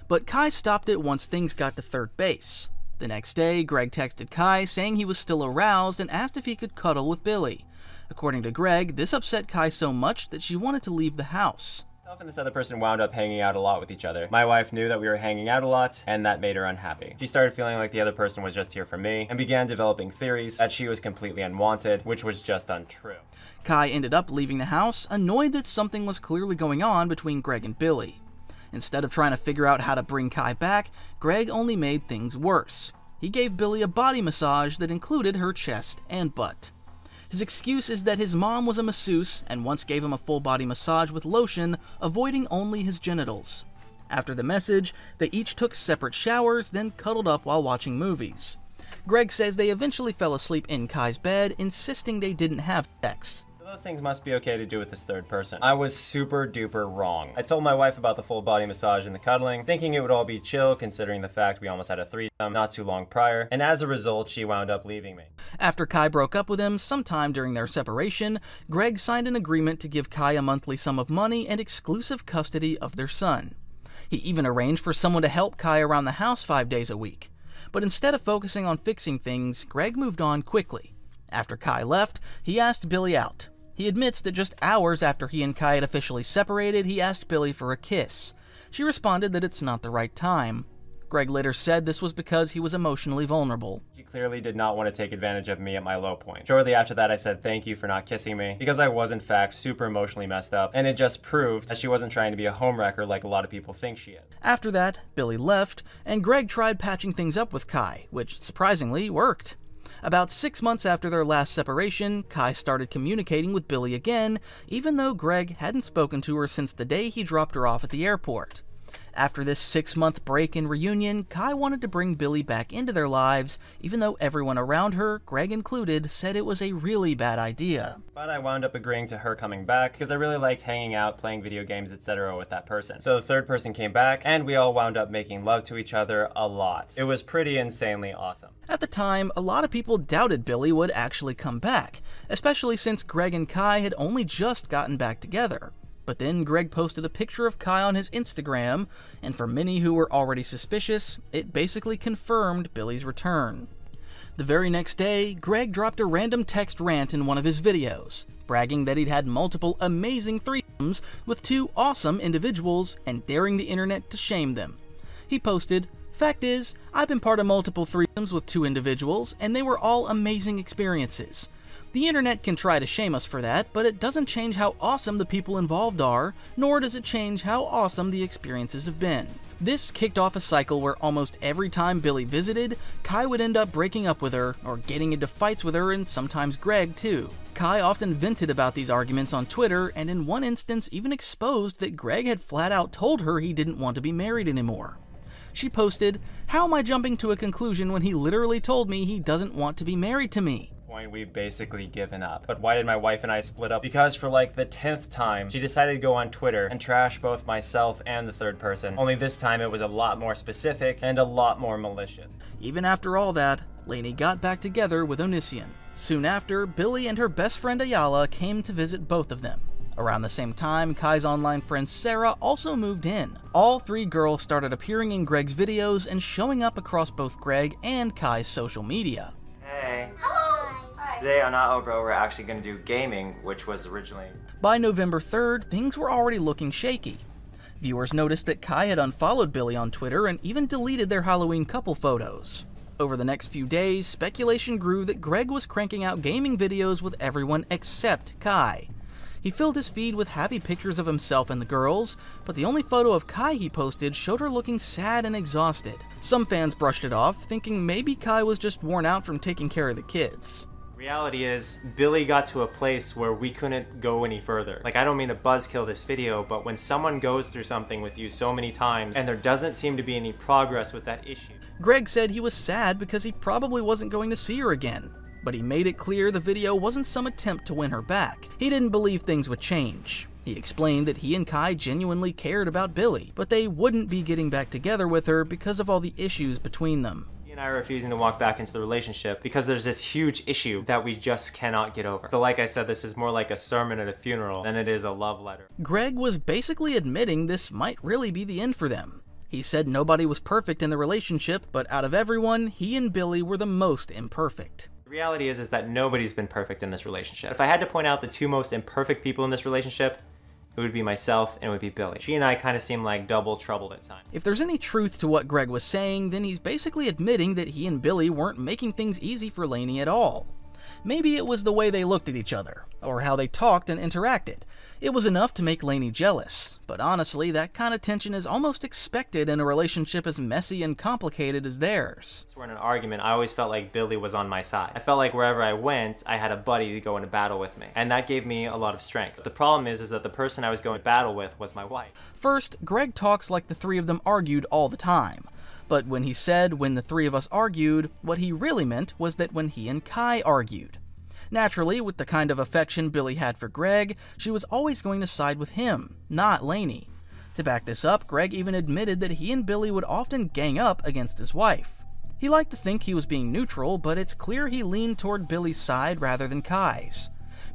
but Kai stopped it once things got to third base. The next day, Greg texted Kai saying he was still aroused and asked if he could cuddle with Billie. According to Greg, this upset Kai so much that she wanted to leave the house.
Myself and this other person wound up hanging out a lot with each other. My wife knew that we were hanging out a lot, and that made her unhappy. She started feeling like the other person was just here for me, and began developing theories that she was completely unwanted, which was just untrue.
Kai ended up leaving the house, annoyed that something was clearly going on between Greg and Billie. Instead of trying to figure out how to bring Kai back, Greg only made things worse. He gave Billie a body massage that included her chest and butt. His excuse is that his mom was a masseuse and once gave him a full body massage with lotion, avoiding only his genitals. After the message, they each took separate showers, then cuddled up while watching movies. Greg says they eventually fell asleep in Kai's bed, insisting they didn't have sex.
Those things must be okay to do with this third person. I was super duper wrong. I told my wife about the full body massage and the cuddling, thinking it would all be chill considering the fact we almost had a threesome not too long prior, and as a result, she wound up leaving me.
After Kai broke up with him, sometime during their separation, Greg signed an agreement to give Kai a monthly sum of money and exclusive custody of their son. He even arranged for someone to help Kai around the house 5 days a week. But instead of focusing on fixing things, Greg moved on quickly. After Kai left, he asked Billie out. He admits that just hours after he and Kai had officially separated, he asked Billie for a kiss. She responded that it's not the right time. Greg later said this was because he was emotionally vulnerable.
She clearly did not want to take advantage of me at my low point. Shortly after that, I said thank you for not kissing me, because I was in fact super emotionally messed up, and it just proved that she wasn't trying to be a homewrecker like a lot of people think she is.
After that, Billie left, and Greg tried patching things up with Kai, which surprisingly worked. About 6 months after their last separation, Kai started communicating with Billie again, even though Greg hadn't spoken to her since the day he dropped her off at the airport. After this 6-month break and reunion, Kai wanted to bring Billie back into their lives, even though everyone around her, Greg included, said it was a really bad idea.
But I wound up agreeing to her coming back because I really liked hanging out, playing video games, etc. with that person. So the third person came back, and we all wound up making love to each other a lot. It was pretty insanely awesome.
At the time, a lot of people doubted Billie would actually come back, especially since Greg and Kai had only just gotten back together. But then Greg posted a picture of Kai on his Instagram, and for many who were already suspicious, it basically confirmed Billie's return. The very next day, Greg dropped a random text rant in one of his videos, bragging that he'd had multiple amazing threesomes with 2 awesome individuals and daring the internet to shame them. He posted, "Fact is, I've been part of multiple threesomes with 2 individuals, and they were all amazing experiences. The internet can try to shame us for that, but it doesn't change how awesome the people involved are, nor does it change how awesome the experiences have been." This kicked off a cycle where almost every time Billie visited, Kai would end up breaking up with her, or getting into fights with her, and sometimes Greg too. Kai often vented about these arguments on Twitter, and in one instance even exposed that Greg had flat out told her he didn't want to be married anymore. She posted, "How am I jumping to a conclusion when he literally told me he doesn't want to be married to me?"
We've basically given up. But why did my wife and I split up? Because for like the 10th time, she decided to go on Twitter and trash both myself and the third person. Only this time it was a lot more specific and a lot more malicious.
Even after all that, Lainey got back together with Onision. Soon after, Billie and her best friend Ayala came to visit both of them. Around the same time, Kai's online friend Sarah also moved in. All three girls started appearing in Greg's videos and showing up across both Greg and Kai's social media.
Hey. Today on Bro, we're actually going to do gaming, which was originally...
By November 3rd, things were already looking shaky. Viewers noticed that Kai had unfollowed Billie on Twitter and even deleted their Halloween couple photos. Over the next few days, speculation grew that Greg was cranking out gaming videos with everyone except Kai. He filled his feed with happy pictures of himself and the girls, but the only photo of Kai he posted showed her looking sad and exhausted. Some fans brushed it off, thinking maybe Kai was just worn out from taking care of the kids.
Reality is, Billie got to a place where we couldn't go any further. Like, I don't mean to buzzkill this video, but when someone goes through something with you so many times and there doesn't seem to be any progress with that issue.
Greg said he was sad because he probably wasn't going to see her again, but he made it clear the video wasn't some attempt to win her back. He didn't believe things would change. He explained that he and Kai genuinely cared about Billie, but they wouldn't be getting back together with her because of all the issues between them.
And I are refusing to walk back into the relationship because there's this huge issue that we just cannot get over. So like I said, this is more like a sermon at a funeral than it is a love letter.
Greg was basically admitting this might really be the end for them. He said nobody was perfect in the relationship, but out of everyone, he and Billie were the most imperfect.
The reality is that nobody's been perfect in this relationship. If I had to point out the two most imperfect people in this relationship, it would be myself and it would be Billie. She and I kind of seem like double troubled at times.
If there's any truth to what Greg was saying, then he's basically admitting that he and Billie weren't making things easy for Lainey at all. Maybe it was the way they looked at each other, or how they talked and interacted. It was enough to make Lainey jealous, but honestly, that kind of tension is almost expected in a relationship as messy and complicated as theirs.
We're in an argument, I always felt like Billie was on my side. I felt like wherever I went, I had a buddy to go into battle with me, and that gave me a lot of strength. The problem is that the person I was going to battle with was my wife.
First, Greg talks like the three of them argued all the time. But when he said when the three of us argued, what he really meant was that when he and Kai argued. Naturally, with the kind of affection Billie had for Greg, she was always going to side with him, not Lainey. To back this up, Greg even admitted that he and Billie would often gang up against his wife. He liked to think he was being neutral, but it's clear he leaned toward Billie's side rather than Kai's.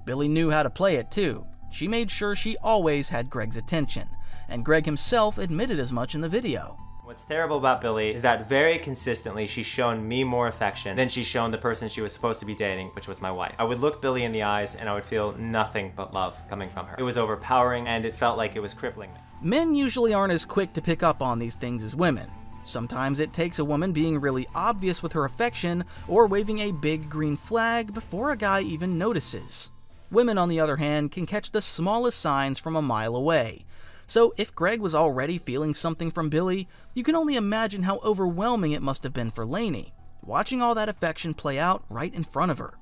Billie knew how to play it too. She made sure she always had Greg's attention, and Greg himself admitted as much in the video.
What's terrible about Billie is that very consistently she's shown me more affection than she's shown the person she was supposed to be dating, which was my wife. I would look Billie in the eyes and I would feel nothing but love coming from her. It was overpowering and it felt like it was crippling me.
Men usually aren't as quick to pick up on these things as women. Sometimes it takes a woman being really obvious with her affection or waving a big green flag before a guy even notices. Women, on the other hand, can catch the smallest signs from a mile away. So if Greg was already feeling something from Billie, you can only imagine how overwhelming it must have been for Lainey, watching all that affection play out right in front of her.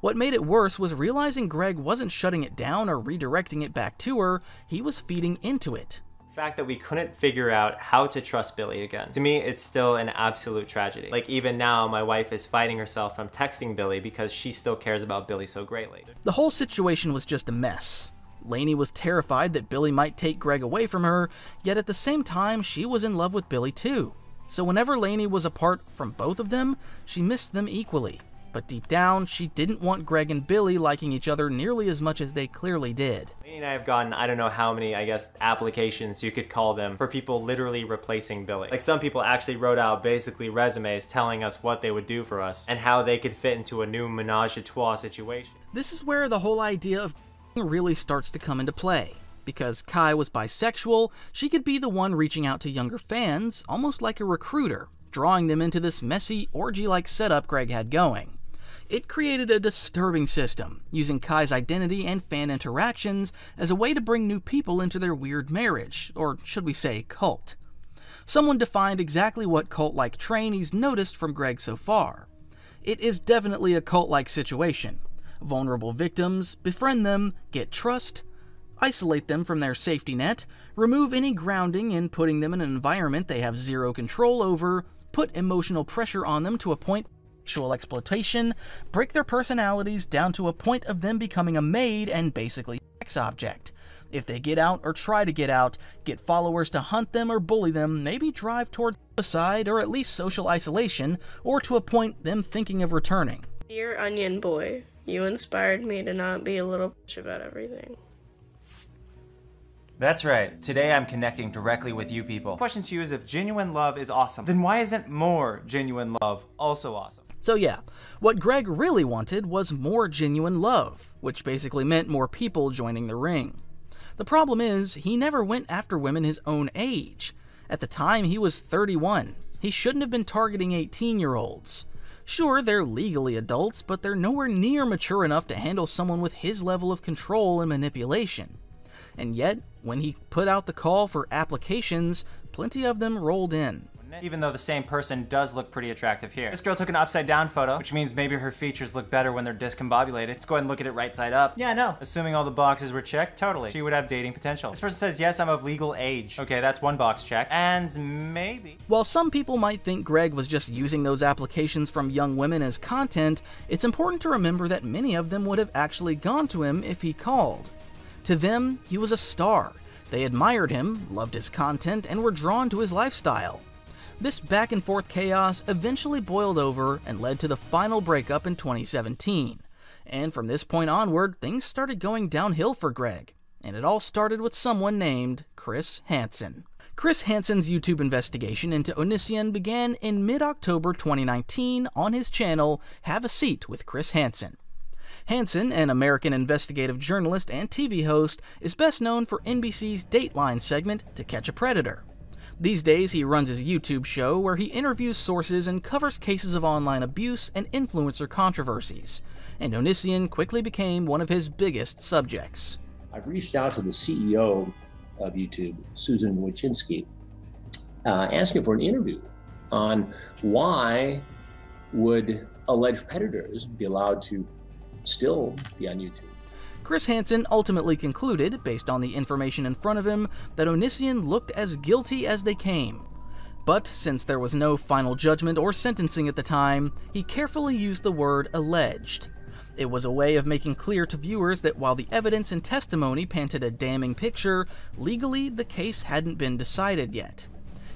What made it worse was realizing Greg wasn't shutting it down or redirecting it back to her, he was feeding into it.
The fact that we couldn't figure out how to trust Billie again. To me, it's still an absolute tragedy. Like even now, my wife is fighting herself from texting Billie because she still cares about Billie so greatly.
The whole situation was just a mess. Lainey was terrified that Billie might take Greg away from her, yet at the same time, she was in love with Billie too. So whenever Lainey was apart from both of them, she missed them equally. But deep down, she didn't want Greg and Billie liking each other nearly as much as they clearly did.
Lainey and I have gotten, I don't know how many, applications you could call them, for people literally replacing Billie. Like some people actually wrote out basically resumes telling us what they would do for us and how they could fit into a new menage a trois situation.
This is where the whole idea of really starts to come into play. Because Kai was bisexual, she could be the one reaching out to younger fans, almost like a recruiter, drawing them into this messy, orgy-like setup Greg had going. It created a disturbing system, using Kai's identity and fan interactions as a way to bring new people into their weird marriage, or should we say cult. Someone defined exactly what cult-like train he's noticed from Greg so far. It is definitely a cult-like situation. Vulnerable victims, befriend them, get trust, isolate them from their safety net, remove any grounding in putting them in an environment they have zero control over, put emotional pressure on them to a point of sexual exploitation, break their personalities down to a point of them becoming a maid and basically a sex object. If they get out or try to get out, get followers to hunt them or bully them, maybe drive towards suicide or at least social isolation, or to a point them thinking of returning.
Dear Onion Boy, you inspired me to not be a little bitch about everything.
That's right. Today I'm connecting directly with you people. The question to you is, if genuine love is awesome, then why isn't more genuine love also awesome?
So yeah, what Greg really wanted was more genuine love, which basically meant more people joining the ring. The problem is, he never went after women his own age. At the time, he was 31. He shouldn't have been targeting 18-year-olds. Sure, they're legally adults, but they're nowhere near mature enough to handle someone with his level of control and manipulation. And yet, when he put out the call for applications, plenty of them rolled in.
Even though the same person does look pretty attractive here. This girl took an upside down photo, which means maybe her features look better when they're discombobulated. Let's go ahead and look at it right side up. Yeah, no. Assuming all the boxes were checked, totally. She would have dating potential. This person says, yes, I'm of legal age. Okay, that's one box checked. And maybe.
While some people might think Greg was just using those applications from young women as content, it's important to remember that many of them would have actually gone to him if he called. To them, he was a star. They admired him, loved his content, and were drawn to his lifestyle. This back and forth chaos eventually boiled over and led to the final breakup in 2017. And from this point onward, things started going downhill for Greg. And it all started with someone named Chris Hansen. Chris Hansen's YouTube investigation into Onision began in mid-October 2019 on his channel Have a Seat with Chris Hansen. Hansen, an American investigative journalist and TV host, is best known for NBC's Dateline segment To Catch a Predator. These days, he runs his YouTube show where he interviews sources and covers cases of online abuse and influencer controversies, and Onision quickly became one of his biggest subjects.
I've reached out to the CEO of YouTube, Susan Wojcicki, asking for an interview on why would alleged predators be allowed to still be on YouTube.
Chris Hansen ultimately concluded, based on the information in front of him, that Onision looked as guilty as they came. But since there was no final judgment or sentencing at the time, he carefully used the word alleged. It was a way of making clear to viewers that while the evidence and testimony painted a damning picture, legally the case hadn't been decided yet.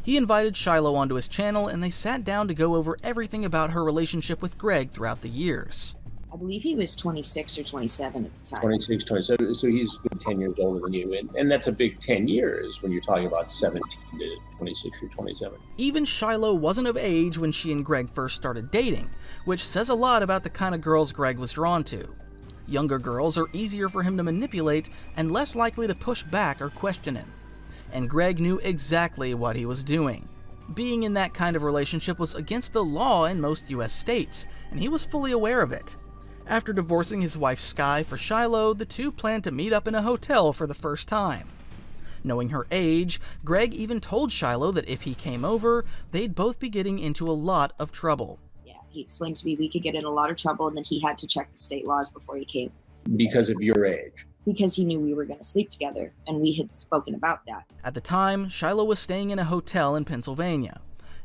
He invited Shiloh onto his channel and they sat down to go over everything about her relationship with Greg throughout the years.
I believe he was 26 or 27 at the time.
26, 27, so he's 10 years older than you, and that's a big 10 years when you're talking about 17 to 26 or 27.
Even Shiloh wasn't of age when she and Greg first started dating, which says a lot about the kind of girls Greg was drawn to. Younger girls are easier for him to manipulate and less likely to push back or question him. And Greg knew exactly what he was doing. Being in that kind of relationship was against the law in most US states, and he was fully aware of it. After divorcing his wife Skye for Shiloh, the two planned to meet up in a hotel for the first time. Knowing her age, Greg even told Shiloh that if he came over, they'd both be getting into a lot of trouble.
Yeah, he explained to me we could get in a lot of trouble and that he had to check the state laws before he came.
Because of your age?
Because he knew we were going to sleep together, and we had spoken about that.
At the time, Shiloh was staying in a hotel in Pennsylvania.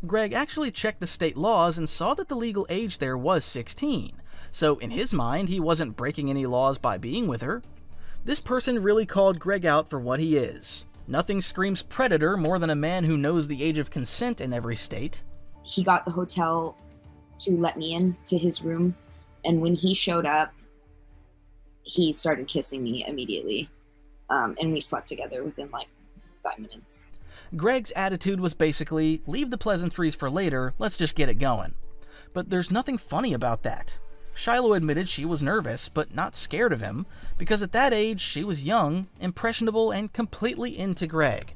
Greg actually checked the state laws and saw that the legal age there was 16. So in his mind, he wasn't breaking any laws by being with her. This person really called Greg out for what he is. Nothing screams predator more than a man who knows the age of consent in every state.
He got the hotel to let me in to his room, and when he showed up, he started kissing me immediately, and we slept together within like 5 minutes.
Greg's attitude was basically, leave the pleasantries for later, let's just get it going. But there's nothing funny about that. Shiloh admitted she was nervous, but not scared of him, because at that age she was young, impressionable, and completely into Greg.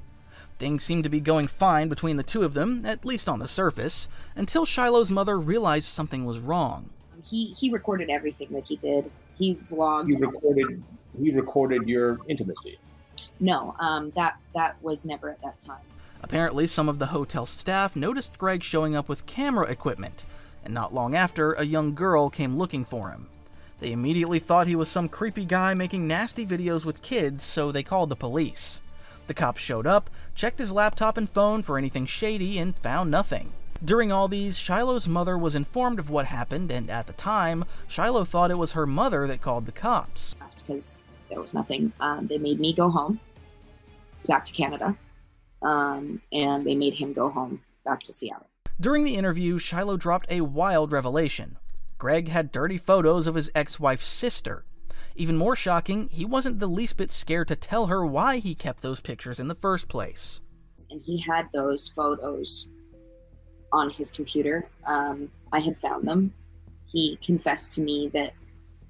Things seemed to be going fine between the two of them, at least on the surface, until Shiloh's mother realized something was wrong.
He recorded everything that he did. He vlogged.
He recorded your intimacy?
No, that was never at that time.
Apparently, some of the hotel staff noticed Greg showing up with camera equipment, and not long after, a young girl came looking for him. They immediately thought he was some creepy guy making nasty videos with kids, so they called the police. The cops showed up, checked his laptop and phone for anything shady, and found nothing. During all these, Shiloh's mother was informed of what happened, and at the time, Shiloh thought it was her mother that called the cops.
Because there was nothing. They made me go home, back to Canada, and they made him go home, back to Seattle.
During the interview, Shiloh dropped a wild revelation. Greg had dirty photos of his ex-wife's sister. Even more shocking, he wasn't the least bit scared to tell her why he kept those pictures in the first place.
And he had those photos on his computer. I had found them. He confessed to me that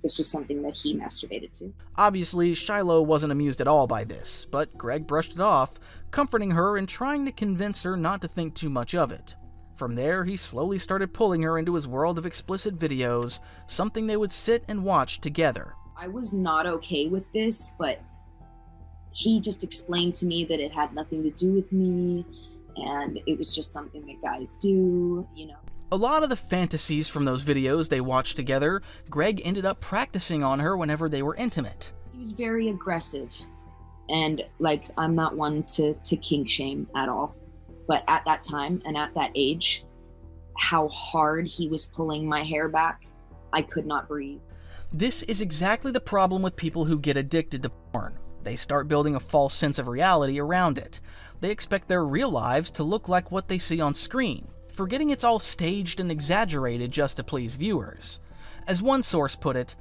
this was something that he masturbated to.
Obviously, Shiloh wasn't amused at all by this, but Greg brushed it off, comforting her and trying to convince her not to think too much of it. From there, he slowly started pulling her into his world of explicit videos, something they would sit and watch together.
I was not okay with this, but he just explained to me that it had nothing to do with me, and it was just something that guys do, you know.
A lot of the fantasies from those videos they watched together, Greg ended up practicing on her whenever they were intimate.
He was very aggressive, and like, I'm not one to kink shame at all. But at that time and at that age, how hard he was pulling my hair back, I could not breathe.
This is exactly the problem with people who get addicted to porn. They start building a false sense of reality around it. They expect their real lives to look like what they see on screen, forgetting it's all staged and exaggerated just to please viewers. As one source put it,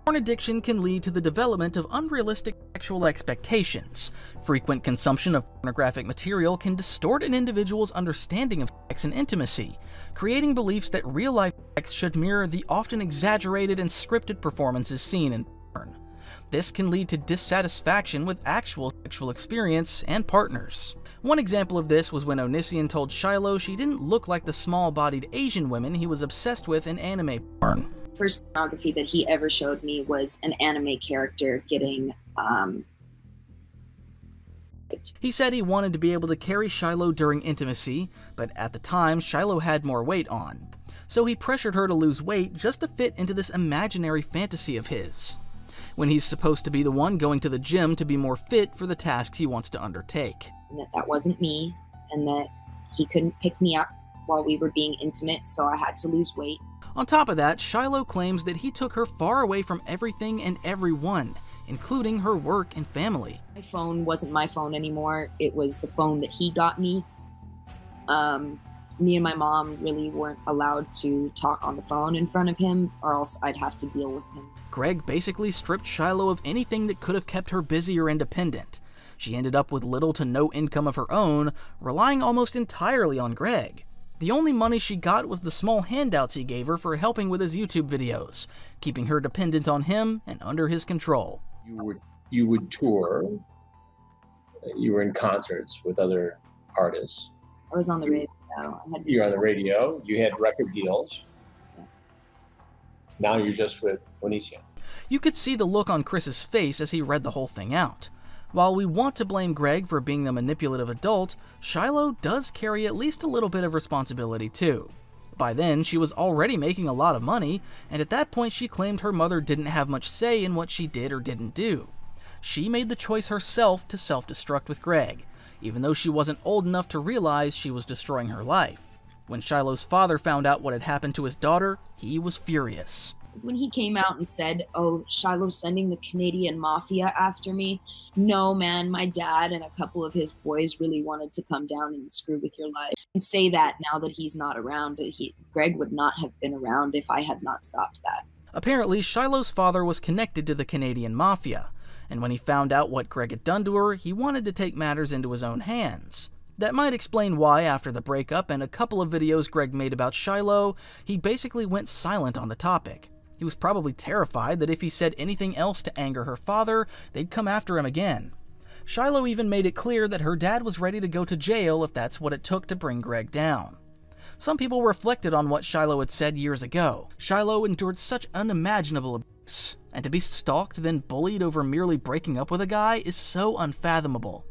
porn addiction can lead to the development of unrealistic sexual expectations. Frequent consumption of pornographic material can distort an individual's understanding of sex and intimacy, creating beliefs that real-life sex should mirror the often exaggerated and scripted performances seen in porn. This can lead to dissatisfaction with actual sexual experience and partners. One example of this was when Onision told Shiloh she didn't look like the small-bodied Asian women he was obsessed with in anime porn.
First pornography that he ever showed me was an anime character getting
He said he wanted to be able to carry Shiloh during intimacy, but at the time Shiloh had more weight on. So he pressured her to lose weight just to fit into this imaginary fantasy of his, when he's supposed to be the one going to the gym to be more fit for the tasks he wants to undertake.
And that wasn't me, and that he couldn't pick me up while we were being intimate, so I had to lose weight.
On top of that, Shiloh claims that he took her far away from everything and everyone, including her work and family.
My phone wasn't my phone anymore. It was the phone that he got me. Me and my mom really weren't allowed to talk on the phone in front of him, or else I'd have to deal with him.
Greg basically stripped Shiloh of anything that could have kept her busy or independent. She ended up with little to no income of her own, relying almost entirely on Greg. The only money she got was the small handouts he gave her for helping with his YouTube videos, keeping her dependent on him and under his control.
You would tour. You were in concerts with other artists.
I was on the radio.
You were on the radio. You had record deals. Yeah. Now you're just with Onision.
You could see the look on Chris's face as he read the whole thing out. While we want to blame Greg for being the manipulative adult, Shiloh does carry at least a little bit of responsibility too. By then, she was already making a lot of money, and at that point she claimed her mother didn't have much say in what she did or didn't do. She made the choice herself to self-destruct with Greg, even though she wasn't old enough to realize she was destroying her life. When Shiloh's father found out what had happened to his daughter, he was furious.
When he came out and said, "Oh, Shiloh's sending the Canadian Mafia after me," no, man, my dad and a couple of his boys really wanted to come down and screw with your life. And say that now that he's not around, Greg would not have been around if I had not stopped that.
Apparently, Shiloh's father was connected to the Canadian Mafia, and when he found out what Greg had done to her, he wanted to take matters into his own hands. That might explain why, after the breakup and a couple of videos Greg made about Shiloh, he basically went silent on the topic. He was probably terrified that if he said anything else to anger her father, they'd come after him again. Shiloh even made it clear that her dad was ready to go to jail if that's what it took to bring Greg down. Some people reflected on what Shiloh had said years ago. Shiloh endured such unimaginable abuse, and to be stalked then bullied over merely breaking up with a guy is so unfathomable.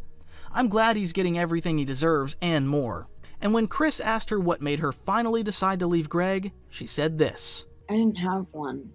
I'm glad he's getting everything he deserves and more. And when Chris asked her what made her finally decide to leave Greg, she said this.
I didn't have one.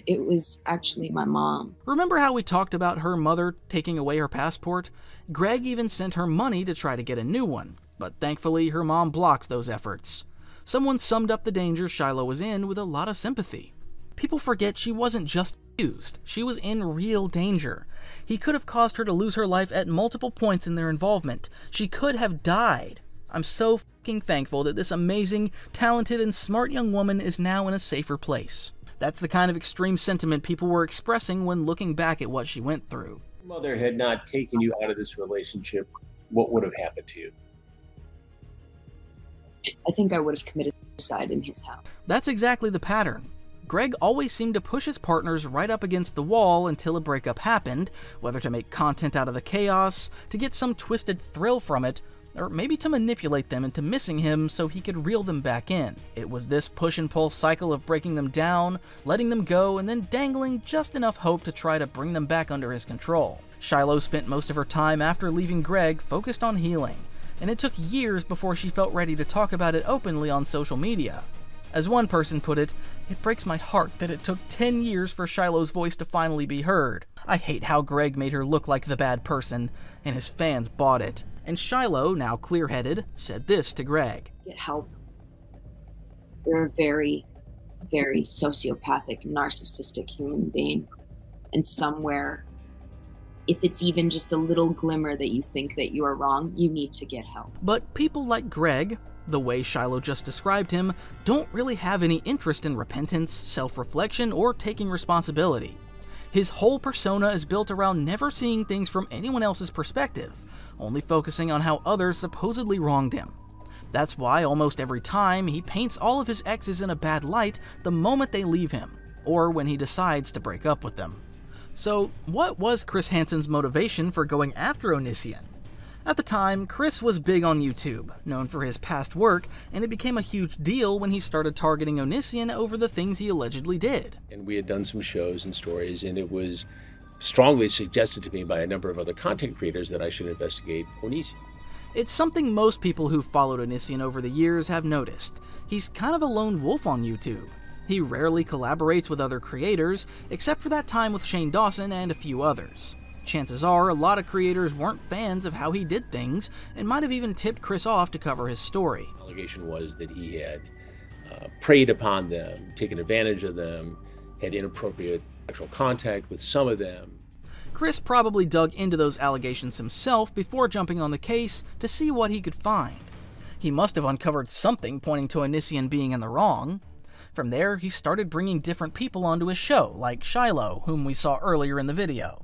It was actually my mom.
Remember how we talked about her mother taking away her passport? Greg even sent her money to try to get a new one, but thankfully her mom blocked those efforts. Someone summed up the danger Shiloh was in with a lot of sympathy. People forget she wasn't just used, she was in real danger. He could have caused her to lose her life at multiple points in their involvement. She could have died. I'm so fucking thankful that this amazing, talented, and smart young woman is now in a safer place. That's the kind of extreme sentiment people were expressing when looking back at what she went through.
If your mother had not taken you out of this relationship, what would have happened to you?
I think I would have committed suicide in his house.
That's exactly the pattern. Greg always seemed to push his partners right up against the wall until a breakup happened, whether to make content out of the chaos, to get some twisted thrill from it, or maybe to manipulate them into missing him so he could reel them back in. It was this push and pull cycle of breaking them down, letting them go, and then dangling just enough hope to try to bring them back under his control. Shiloh spent most of her time after leaving Greg focused on healing, and it took years before she felt ready to talk about it openly on social media. As one person put it, "It breaks my heart that it took 10 years for Shiloh's voice to finally be heard. I hate how Greg made her look like the bad person, and his fans bought it." And Shiloh, now clear-headed, said this to Greg.
Get help. You're a very, very sociopathic, narcissistic human being. And somewhere, if it's even just a little glimmer that you think that you are wrong, you need to get help.
But people like Greg, the way Shiloh just described him, don't really have any interest in repentance, self-reflection, or taking responsibility. His whole persona is built around never seeing things from anyone else's perspective, only focusing on how others supposedly wronged him. That's why almost every time he paints all of his exes in a bad light the moment they leave him, or when he decides to break up with them. So, what was Chris Hansen's motivation for going after Onision? At the time, Chris was big on YouTube, known for his past work, and it became a huge deal when he started targeting Onision over the things he allegedly did.
And we had done some shows and stories, and it was strongly suggested to me by a number of other content creators that I should investigate Onision.
It's something most people who've followed Onision over the years have noticed. He's kind of a lone wolf on YouTube. He rarely collaborates with other creators, except for that time with Shane Dawson and a few others. Chances are a lot of creators weren't fans of how he did things, and might have even tipped Chris off to cover his story.
The allegation was that he had preyed upon them, taken advantage of them, had inappropriate sexual contact with some of them.
Chris probably dug into those allegations himself before jumping on the case to see what he could find. He must have uncovered something pointing to Onision being in the wrong. From there, he started bringing different people onto his show, like Shiloh, whom we saw earlier in the video.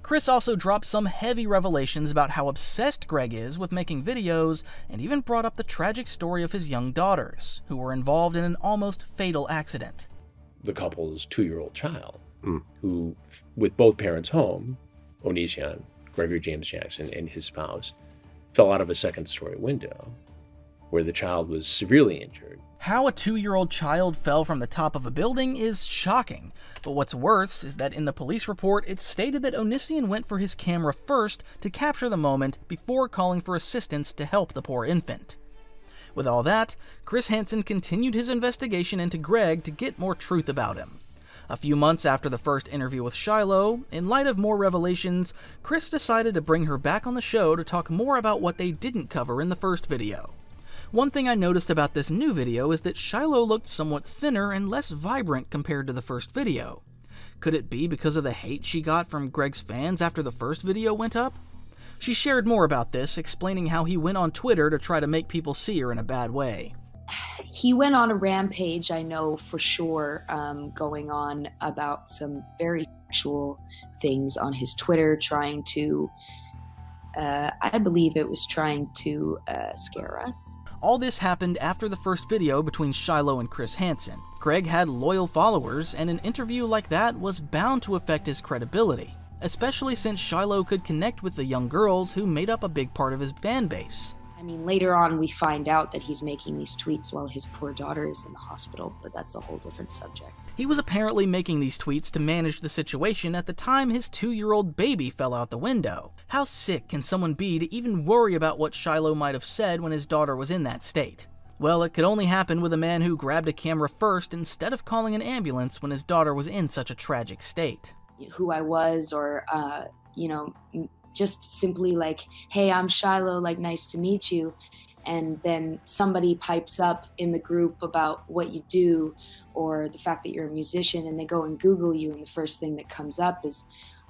Chris also dropped some heavy revelations about how obsessed Greg is with making videos, and even brought up the tragic story of his young daughters, who were involved in an almost fatal accident.
The couple's 2-year-old child, who, with both parents home, Onision, Gregory James Jackson, and his spouse, fell out of a second-story window, where the child was severely injured.
How a 2-year-old child fell from the top of a building is shocking, but what's worse is that in the police report it stated that Onision went for his camera first to capture the moment before calling for assistance to help the poor infant. With all that, Chris Hansen continued his investigation into Greg to get more truth about him. A few months after the first interview with Shiloh, in light of more revelations, Chris decided to bring her back on the show to talk more about what they didn't cover in the first video. One thing I noticed about this new video is that Shiloh looked somewhat thinner and less vibrant compared to the first video. Could it be because of the hate she got from Greg's fans after the first video went up? She shared more about this, explaining how he went on Twitter to try to make people see her in a bad way.
He went on a rampage, I know for sure, going on about some very sexual things on his Twitter, trying to, I believe it was trying to scare us.
All this happened after the first video between Shiloh and Chris Hansen. Greg had loyal followers, and an interview like that was bound to affect his credibility, especially since Shiloh could connect with the young girls who made up a big part of his fan base.
I mean, later on we find out that he's making these tweets while his poor daughter is in the hospital, but that's a whole different subject.
He was apparently making these tweets to manage the situation at the time his 2-year-old baby fell out the window. How sick can someone be to even worry about what Shiloh might have said when his daughter was in that state? Well, it could only happen with a man who grabbed a camera first instead of calling an ambulance when his daughter was in such a tragic state.
Who I was, or, just simply like, hey, I'm Shiloh, like, nice to meet you. And then somebody pipes up in the group about what you do, or the fact that you're a musician, and they go and Google you, and the first thing that comes up is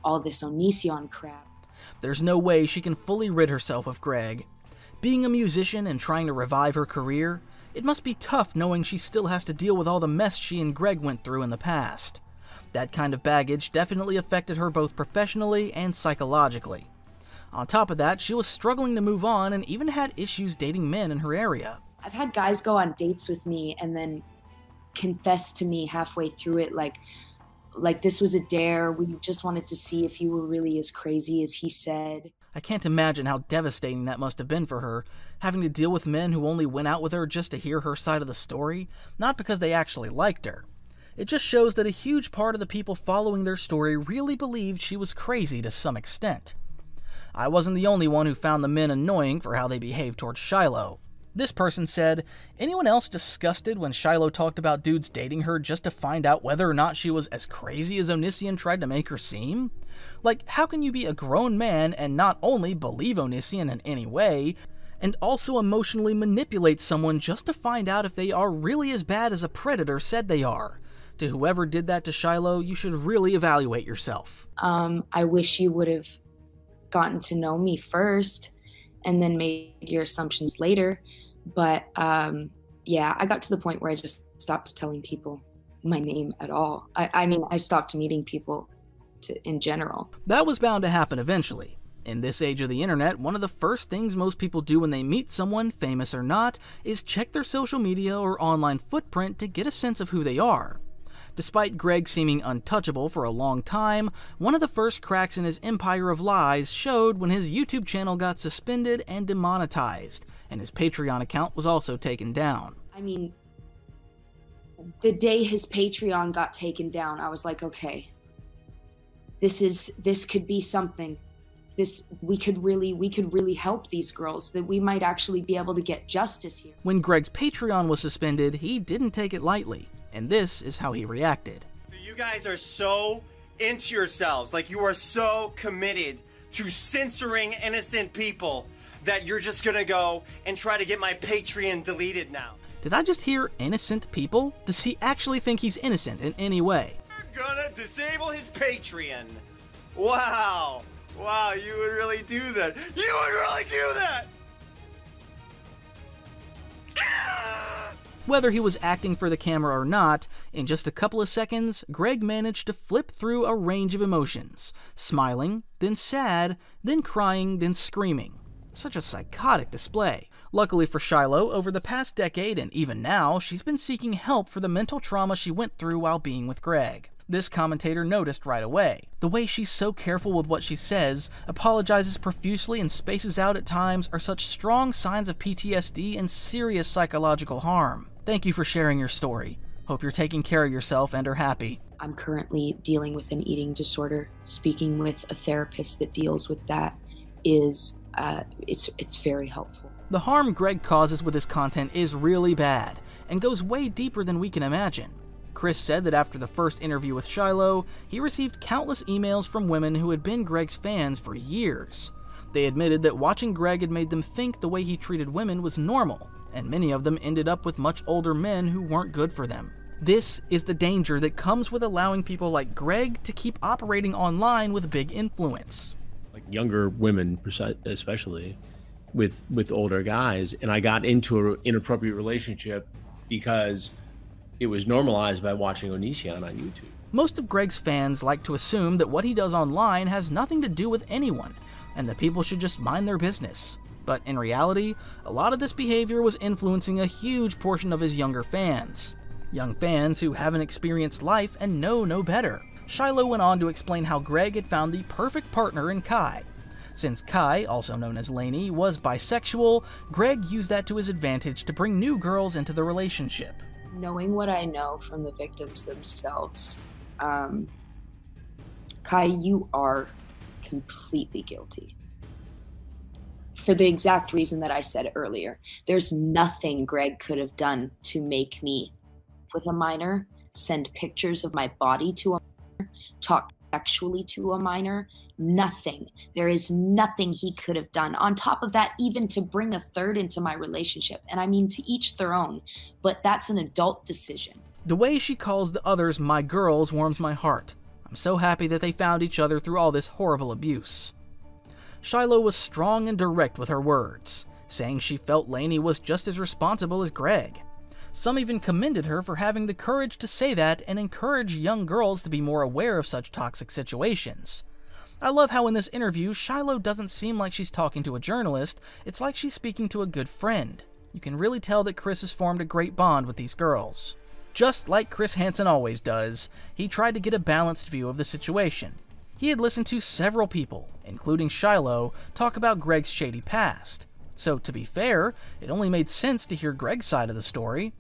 all this Onision crap.
There's no way she can fully rid herself of Greg. Being a musician and trying to revive her career, it must be tough knowing she still has to deal with all the mess she and Greg went through in the past. That kind of baggage definitely affected her both professionally and psychologically. On top of that, she was struggling to move on and even had issues dating men in her area.
I've had guys go on dates with me and then confess to me halfway through it like this was a dare, we just wanted to see if you were really as crazy as he said.
I can't imagine how devastating that must have been for her, having to deal with men who only went out with her just to hear her side of the story, not because they actually liked her. It just shows that a huge part of the people following their story really believed she was crazy to some extent. I wasn't the only one who found the men annoying for how they behaved towards Shiloh. This person said, anyone else disgusted when Shiloh talked about dudes dating her just to find out whether or not she was as crazy as Onision tried to make her seem? Like, how can you be a grown man and not only believe Onision in any way, and also emotionally manipulate someone just to find out if they are really as bad as a predator said they are? To whoever did that to Shiloh, you should really evaluate yourself.
I wish you would have gotten to know me first and then made your assumptions later. But yeah, I got to the point where I just stopped telling people my name at all. I mean, I stopped meeting people in general.
That was bound to happen eventually. In this age of the internet, one of the first things most people do when they meet someone, famous or not, is check their social media or online footprint to get a sense of who they are. Despite Greg seeming untouchable for a long time, one of the first cracks in his empire of lies showed when his YouTube channel got suspended and demonetized, and his Patreon account was also taken down.
I mean, the day his Patreon got taken down, I was like, okay, this could be something. We could really help these girls, that we might actually be able to get justice here.
When Greg's Patreon was suspended, he didn't take it lightly, and this is how he reacted.
So you guys are so into yourselves, like you are so committed to censoring innocent people that you're just gonna go and try to get my Patreon deleted now.
Did I just hear innocent people? Does he actually think he's innocent in any way?
You're gonna disable his Patreon. Wow. Wow, you would really do that. You would really do that!
Whether he was acting for the camera or not, in just a couple of seconds, Greg managed to flip through a range of emotions. Smiling, then sad, then crying, then screaming. Such a psychotic display. Luckily for Shiloh, over the past decade and even now, she's been seeking help for the mental trauma she went through while being with Greg. This commentator noticed right away. The way she's so careful with what she says, apologizes profusely and spaces out at times are such strong signs of PTSD and serious psychological harm. Thank you for sharing your story. Hope you're taking care of yourself and are happy.
I'm currently dealing with an eating disorder. Speaking with a therapist that deals with that is, it's very helpful.
The harm Greg causes with his content is really bad, and goes way deeper than we can imagine. Chris said that after the first interview with Shiloh, he received countless emails from women who had been Greg's fans for years. They admitted that watching Greg had made them think the way he treated women was normal, and many of them ended up with much older men who weren't good for them. This is the danger that comes with allowing people like Greg to keep operating online with big influence.
Like younger women, especially, with older guys, and I got into an inappropriate relationship because it was normalized by watching Onision on YouTube.
Most of Greg's fans like to assume that what he does online has nothing to do with anyone, and that people should just mind their business. But in reality, a lot of this behavior was influencing a huge portion of his younger fans. Young fans who haven't experienced life and know no better. Shiloh went on to explain how Greg had found the perfect partner in Kai. Since Kai, also known as Lainey, was bisexual, Greg used that to his advantage to bring new girls into the relationship.
Knowing what I know from the victims themselves, Kai, you are completely guilty. for the exact reason that I said earlier. There's nothing Greg could have done to make me with a minor, send pictures of my body to a minor, talk sexually to a minor. Nothing. There is nothing he could have done. On top of that, even to bring a third into my relationship. And I mean, to each their own, but that's an adult decision.
The way she calls the others my girls warms my heart. I'm so happy that they found each other through all this horrible abuse. Shiloh was strong and direct with her words, saying she felt Lainey was just as responsible as Greg. Some even commended her for having the courage to say that and encourage young girls to be more aware of such toxic situations. I love how in this interview, Shiloh doesn't seem like she's talking to a journalist, it's like she's speaking to a good friend. You can really tell that Chris has formed a great bond with these girls. Just like Chris Hansen always does, he tried to get a balanced view of the situation. He had listened to several people, including Shiloh, talk about Greg's shady past. So to be fair, it only made sense to hear Greg's side of the story.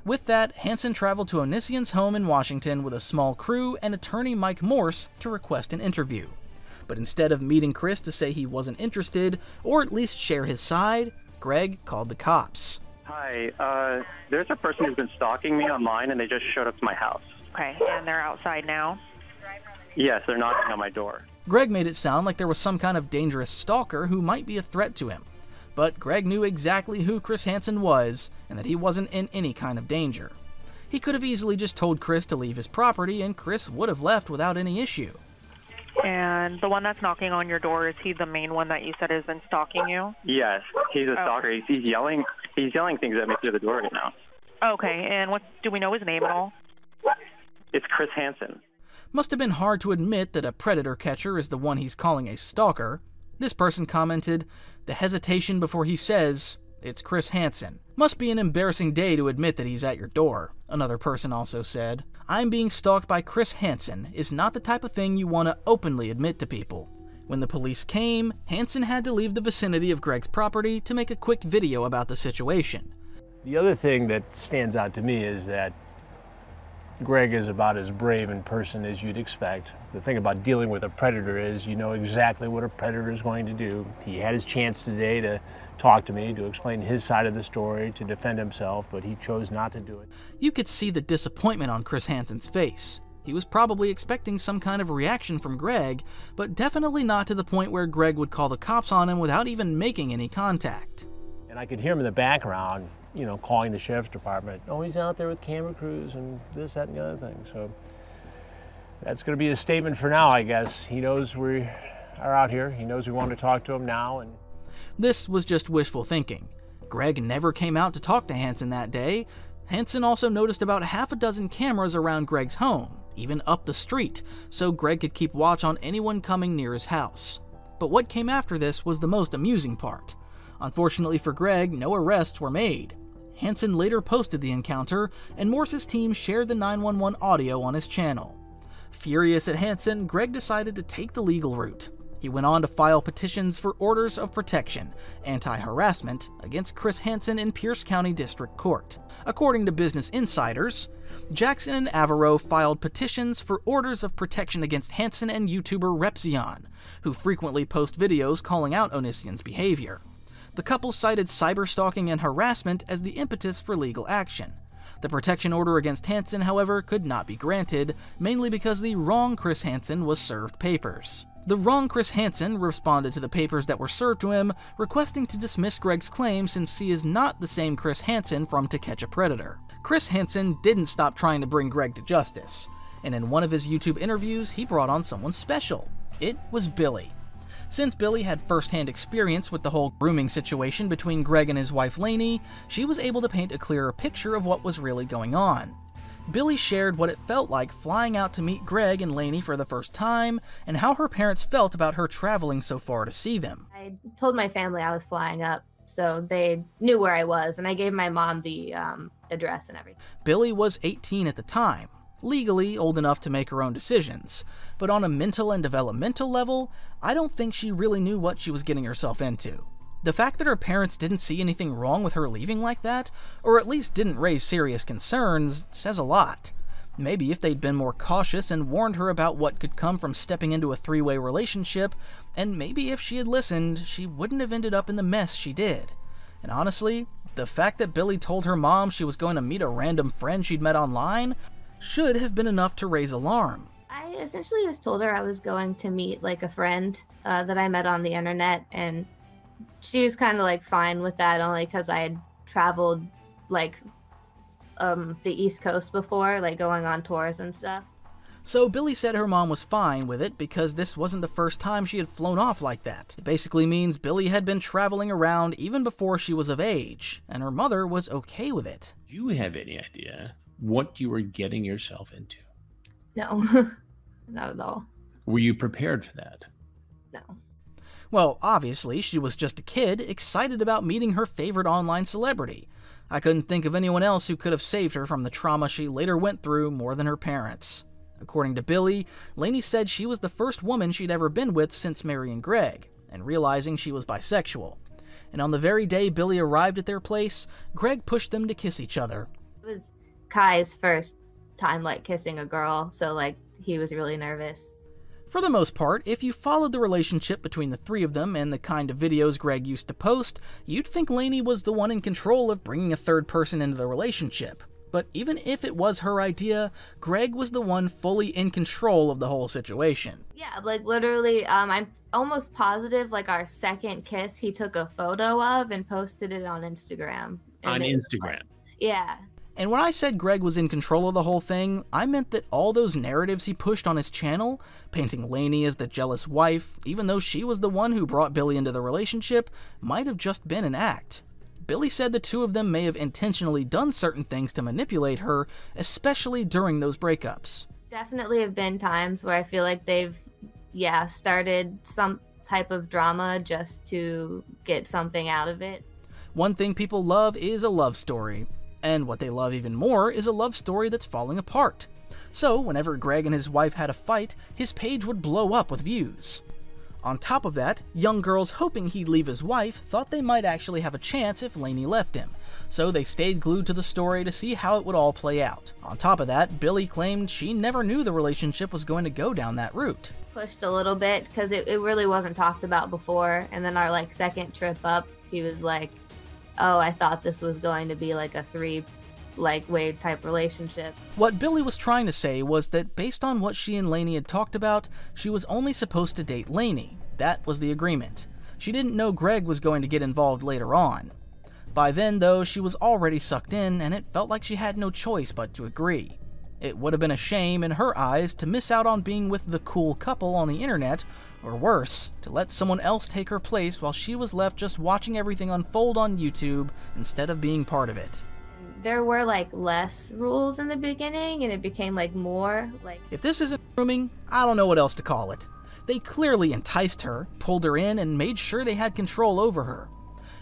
With that, Hansen traveled to Onision's home in Washington with a small crew and attorney Mike Morse to request an interview. But instead of meeting Chris to say he wasn't interested, or at least share his side, Greg called the cops.
Hi, there's a person who's been stalking me online and they just showed up to my house.
Okay, and they're outside now?
Yes, they're knocking on my door.
Greg made it sound like there was some kind of dangerous stalker who might be a threat to him. But Greg knew exactly who Chris Hansen was, and that he wasn't in any kind of danger. He could have easily just told Chris to leave his property, and Chris would have left without any issue.
And the one that's knocking on your door, is he the main one that you said has been stalking you?
Yes, he's a stalker. He's yelling things at me through the door right now.
Okay, and what do we know his name at all?
It's Chris Hansen.
Must have been hard to admit that a predator catcher is the one he's calling a stalker. This person commented, the hesitation before he says, it's Chris Hansen. Must be an embarrassing day to admit that he's at your door. Another person also said, I'm being stalked by Chris Hansen is not the type of thing you want to openly admit to people. When the police came, Hansen had to leave the vicinity of Greg's property to make a quick video about the situation.
The other thing that stands out to me is that Greg is about as brave in person as you'd expect. The thing about dealing with a predator is you know exactly what a predator is going to do. He had his chance today to talk to me, to explain his side of the story, to defend himself, but he chose not to do it.
You could see the disappointment on Chris Hansen's face. He was probably expecting some kind of reaction from Greg, but definitely not to the point where Greg would call the cops on him without even making any contact.
And I could hear him in the background, you know, calling the sheriff's department. Oh, he's out there with camera crews and this, that, and the other thing. So that's going to be a statement for now, I guess. He knows we are out here. He knows we want to talk to him now. And
this was just wishful thinking. Greg never came out to talk to Hansen that day. Hansen also noticed about half a dozen cameras around Greg's home, even up the street, so Greg could keep watch on anyone coming near his house. But what came after this was the most amusing part. Unfortunately for Greg, no arrests were made. Hansen later posted the encounter, and Morse's team shared the 911 audio on his channel. Furious at Hansen, Greg decided to take the legal route. He went on to file petitions for orders of protection, anti-harassment, against Chris Hansen in Pierce County District Court. According to Business Insiders, Jackson and Averill filed petitions for orders of protection against Hansen and YouTuber Repzion, who frequently post videos calling out Onision's behavior. The couple cited cyberstalking and harassment as the impetus for legal action. The protection order against Hansen, however, could not be granted, mainly because the wrong Chris Hansen was served papers. The wrong Chris Hansen responded to the papers that were served to him, requesting to dismiss Greg's claim since he is not the same Chris Hansen from To Catch a Predator. Chris Hansen didn't stop trying to bring Greg to justice, and in one of his YouTube interviews, he brought on someone special. It was Billie. Since Billie had first-hand experience with the whole grooming situation between Greg and his wife Lainey, she was able to paint a clearer picture of what was really going on. Billie shared what it felt like flying out to meet Greg and Lainey for the first time, and how her parents felt about her traveling so far to see them.
I told my family I was flying up, so they knew where I was, and I gave my mom the address and everything.
Billie was 18 at the time, legally old enough to make her own decisions, but on a mental and developmental level, I don't think she really knew what she was getting herself into. The fact that her parents didn't see anything wrong with her leaving like that, or at least didn't raise serious concerns, says a lot. Maybe if they'd been more cautious and warned her about what could come from stepping into a three-way relationship, and maybe if she had listened, she wouldn't have ended up in the mess she did. And honestly, the fact that Billie told her mom she was going to meet a random friend she'd met online should have been enough to raise alarm.
I essentially just told her I was going to meet like a friend that I met on the internet, and she was kind of like fine with that, only because I had traveled like the East Coast before, like going on tours and stuff.
So Billie said her mom was fine with it because this wasn't the first time she had flown off like that. It basically means Billie had been traveling around even before she was of age, and her mother was okay with it.
Do you have any idea what you were getting yourself into?
No, not at all.
Were you prepared for that?
No.
Well, obviously, she was just a kid, excited about meeting her favorite online celebrity. I couldn't think of anyone else who could have saved her from the trauma she later went through more than her parents. According to Billie, Lainey said she was the first woman she'd ever been with since marrying Greg, and realizing she was bisexual. And on the very day Billie arrived at their place, Greg pushed them to kiss each other.
It was Kai's first time like kissing a girl, so like he was really nervous.
For the most part, if you followed the relationship between the three of them and the kind of videos Greg used to post, you'd think Lainey was the one in control of bringing a third person into the relationship. But even if it was her idea, Greg was the one fully in control of the whole situation.
Yeah, like literally, I'm almost positive like our second kiss he took a photo of and posted it on Instagram.
On Instagram?
Yeah.
And when I said Greg was in control of the whole thing, I meant that all those narratives he pushed on his channel, painting Lainey as the jealous wife, even though she was the one who brought Billie into the relationship, might have just been an act. Billie said the two of them may have intentionally done certain things to manipulate her, especially during those breakups.
Definitely have been times where I feel like they've, started some type of drama just to get something out of it.
One thing people love is a love story. And what they love even more is a love story that's falling apart. So, whenever Greg and his wife had a fight, his page would blow up with views. On top of that, young girls hoping he'd leave his wife thought they might actually have a chance if Lainey left him, so they stayed glued to the story to see how it would all play out. On top of that, Billie claimed she never knew the relationship was going to go down that route.
Pushed a little bit, because it really wasn't talked about before, and then our like second trip up, he was like, oh, I thought this was going to be like a way type relationship.
What Billie was trying to say was that based on what she and Lainey had talked about, she was only supposed to date Lainey. That was the agreement. She didn't know Greg was going to get involved later on. By then, though, she was already sucked in, and it felt like she had no choice but to agree. It would have been a shame in her eyes to miss out on being with the cool couple on the internet, or worse, to let someone else take her place while she was left just watching everything unfold on YouTube instead of being part of it.
There were like less rules in the beginning, and it became like more like...
If this isn't grooming, I don't know what else to call it. They clearly enticed her, pulled her in, and made sure they had control over her.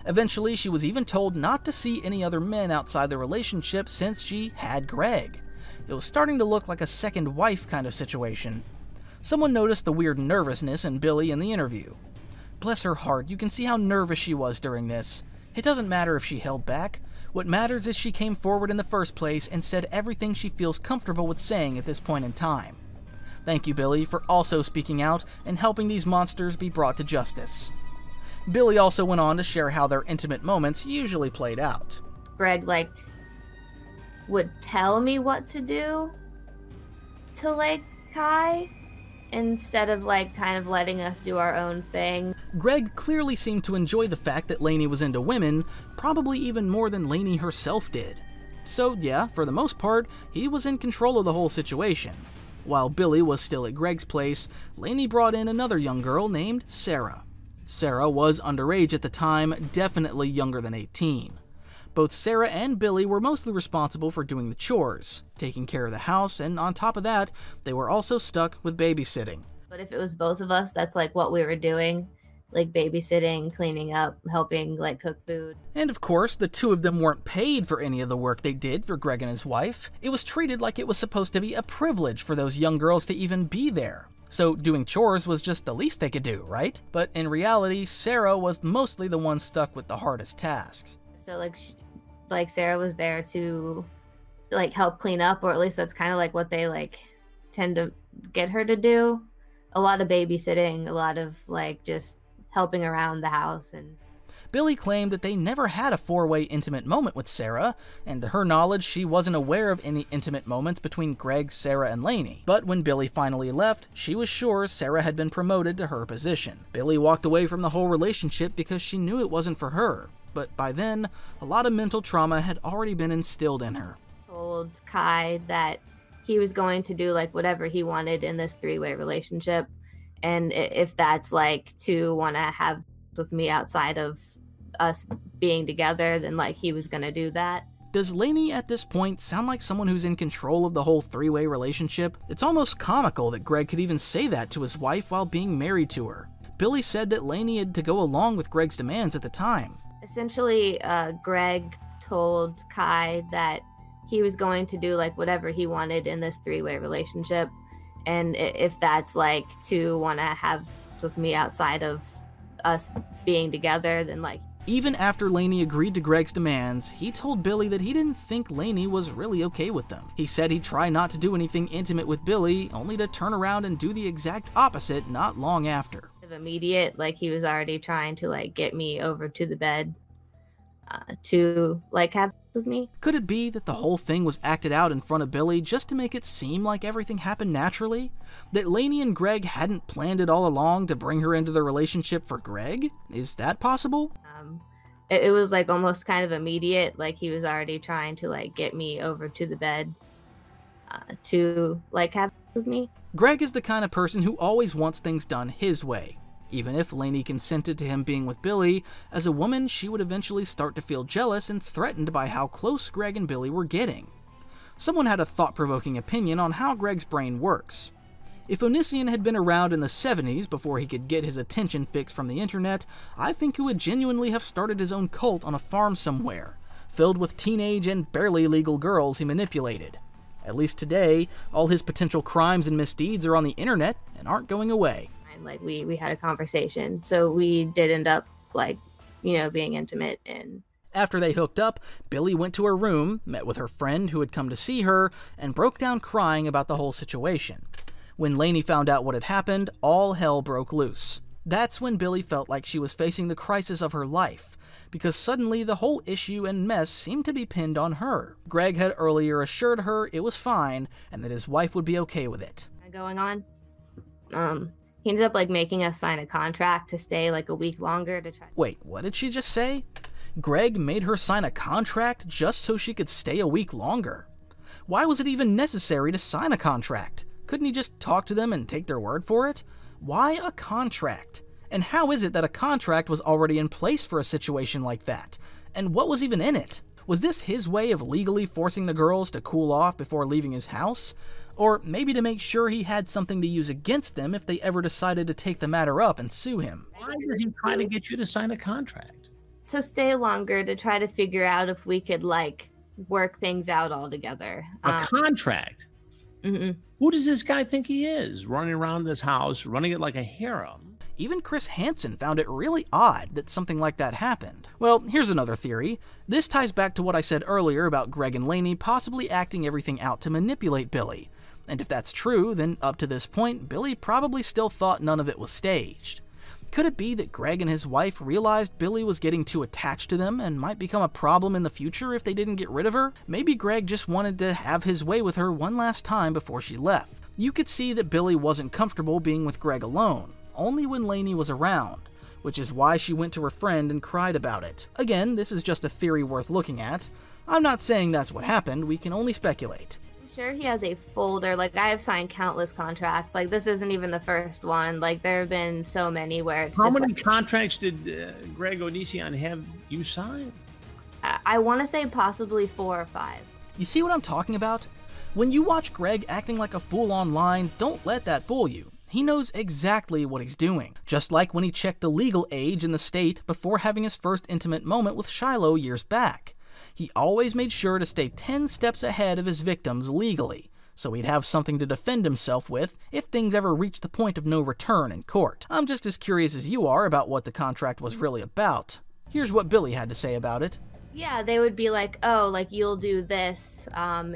Eventually, she was even told not to see any other men outside the relationship since she had Greg. It was starting to look like a second wife kind of situation. Someone noticed the weird nervousness in Billie in the interview. Bless her heart, you can see how nervous she was during this. It doesn't matter if she held back. What matters is she came forward in the first place and said everything she feels comfortable with saying at this point in time. Thank you, Billie, for also speaking out and helping these monsters be brought to justice. Billie also went on to share how their intimate moments usually played out.
Greg, like, would tell me what to do to, like, Kai, instead of, like, kind of letting us do our own thing.
Greg clearly seemed to enjoy the fact that Lainey was into women, probably even more than Lainey herself did. So yeah, for the most part, he was in control of the whole situation. While Billie was still at Greg's place, Lainey brought in another young girl named Sarah. Sarah was underage at the time, definitely younger than 18. Both Sarah and Billie were mostly responsible for doing the chores, taking care of the house, and on top of that, they were also stuck with babysitting.
But if it was both of us, that's like what we were doing. Like babysitting, cleaning up, helping like cook food.
And of course, the two of them weren't paid for any of the work they did for Greg and his wife. It was treated like it was supposed to be a privilege for those young girls to even be there. So doing chores was just the least they could do, right? But in reality, Sarah was mostly the one stuck with the hardest tasks.
So like Sarah was there to like help clean up, or at least that's kind of like what they like tend to get her to do. A lot of babysitting, a lot of like just helping around the house. And
Billie claimed that they never had a four-way intimate moment with Sarah, and to her knowledge, she wasn't aware of any intimate moments between Greg, Sarah, and Lainey. But when Billie finally left, she was sure Sarah had been promoted to her position. Billie walked away from the whole relationship because she knew it wasn't for her, but by then, a lot of mental trauma had already been instilled in her.
Told Kai that he was going to do like whatever he wanted in this three-way relationship, and if that's like to want to have with me outside of us being together, then like he was gonna do that.
Does Lainey at this point sound like someone who's in control of the whole three-way relationship? It's almost comical that Greg could even say that to his wife while being married to her. Billie said that Lainey had to go along with Greg's demands at the time.
Essentially, Greg told Kai that he was going to do like whatever he wanted in this three-way relationship, and if that's like to want to have with me outside of us being together, then like.
Even after Lainey agreed to Greg's demands, he told Billie that he didn't think Lainey was really okay with them. He said he'd try not to do anything intimate with Billie, only to turn around and do the exact opposite not long after.
Immediate, like he was already trying to like get me over to the bed to like have with me.
Could it be that the whole thing was acted out in front of Billie just to make it seem like everything happened naturally? That Lainey and Greg hadn't planned it all along to bring her into the relationship for Greg? Is that possible?
It was like almost kind of immediate, like he was already trying to like get me over to the bed to like have with me.
Greg is the kind of person who always wants things done his way. Even if Lainey consented to him being with Billie, as a woman she would eventually start to feel jealous and threatened by how close Greg and Billie were getting. Someone had a thought-provoking opinion on how Greg's brain works. If Onision had been around in the 70s before he could get his attention fix from the internet, I think he would genuinely have started his own cult on a farm somewhere, filled with teenage and barely legal girls he manipulated. At least today, all his potential crimes and misdeeds are on the internet and aren't going away.
Like we had a conversation, so we did end up like, you know, being intimate. And
after they hooked up, Billie went to her room, met with her friend who had come to see her, and broke down crying about the whole situation. When Lainey found out what had happened, all hell broke loose. That's when Billie felt like she was facing the crisis of her life, because suddenly the whole issue and mess seemed to be pinned on her. Greg had earlier assured her it was fine, and that his wife would be okay with it.
Going on, he ended up like making us sign a contract to stay like a week longer to try.
Wait, what did she just say? Greg made her sign a contract just so she could stay a week longer? Why was it even necessary to sign a contract? Couldn't he just talk to them and take their word for it? Why a contract? And how is it that a contract was already in place for a situation like that? And what was even in it? Was this his way of legally forcing the girls to cool off before leaving his house? Or maybe to make sure he had something to use against them if they ever decided to take the matter up and sue him?
Why does he try to get you to sign a contract?
To stay longer, to try to figure out if we could like work things out all together.
A contract?
Mm-hmm.
Who does this guy think he is, running around this house, running it like a harem?
Even Chris Hansen found it really odd that something like that happened. Well, here's another theory. This ties back to what I said earlier about Greg and Lainey possibly acting everything out to manipulate Billie. And if that's true, then up to this point, Billie probably still thought none of it was staged. Could it be that Greg and his wife realized Billie was getting too attached to them and might become a problem in the future if they didn't get rid of her? Maybe Greg just wanted to have his way with her one last time before she left. You could see that Billie wasn't comfortable being with Greg alone, only when Lainey was around, which is why she went to her friend and cried about it. Again, this is just a theory worth looking at. I'm not saying that's what happened, we can only speculate.
Sure, he has a folder. Like, I have signed countless contracts. Like, this isn't even the first one. Like, there have been so many where it's
How
just
many
like,
contracts did Greg Onision have you sign?
I want to say possibly 4 or 5.
You see what I'm talking about? When you watch Greg acting like a fool online, don't let that fool you. He knows exactly what he's doing. Just like when he checked the legal age in the state before having his first intimate moment with Shiloh years back. He always made sure to stay 10 steps ahead of his victims legally, so he'd have something to defend himself with if things ever reached the point of no return in court. I'm just as curious as you are about what the contract was really about. Here's what Billie had to say about it.
Yeah, they would be like, oh, like you'll do this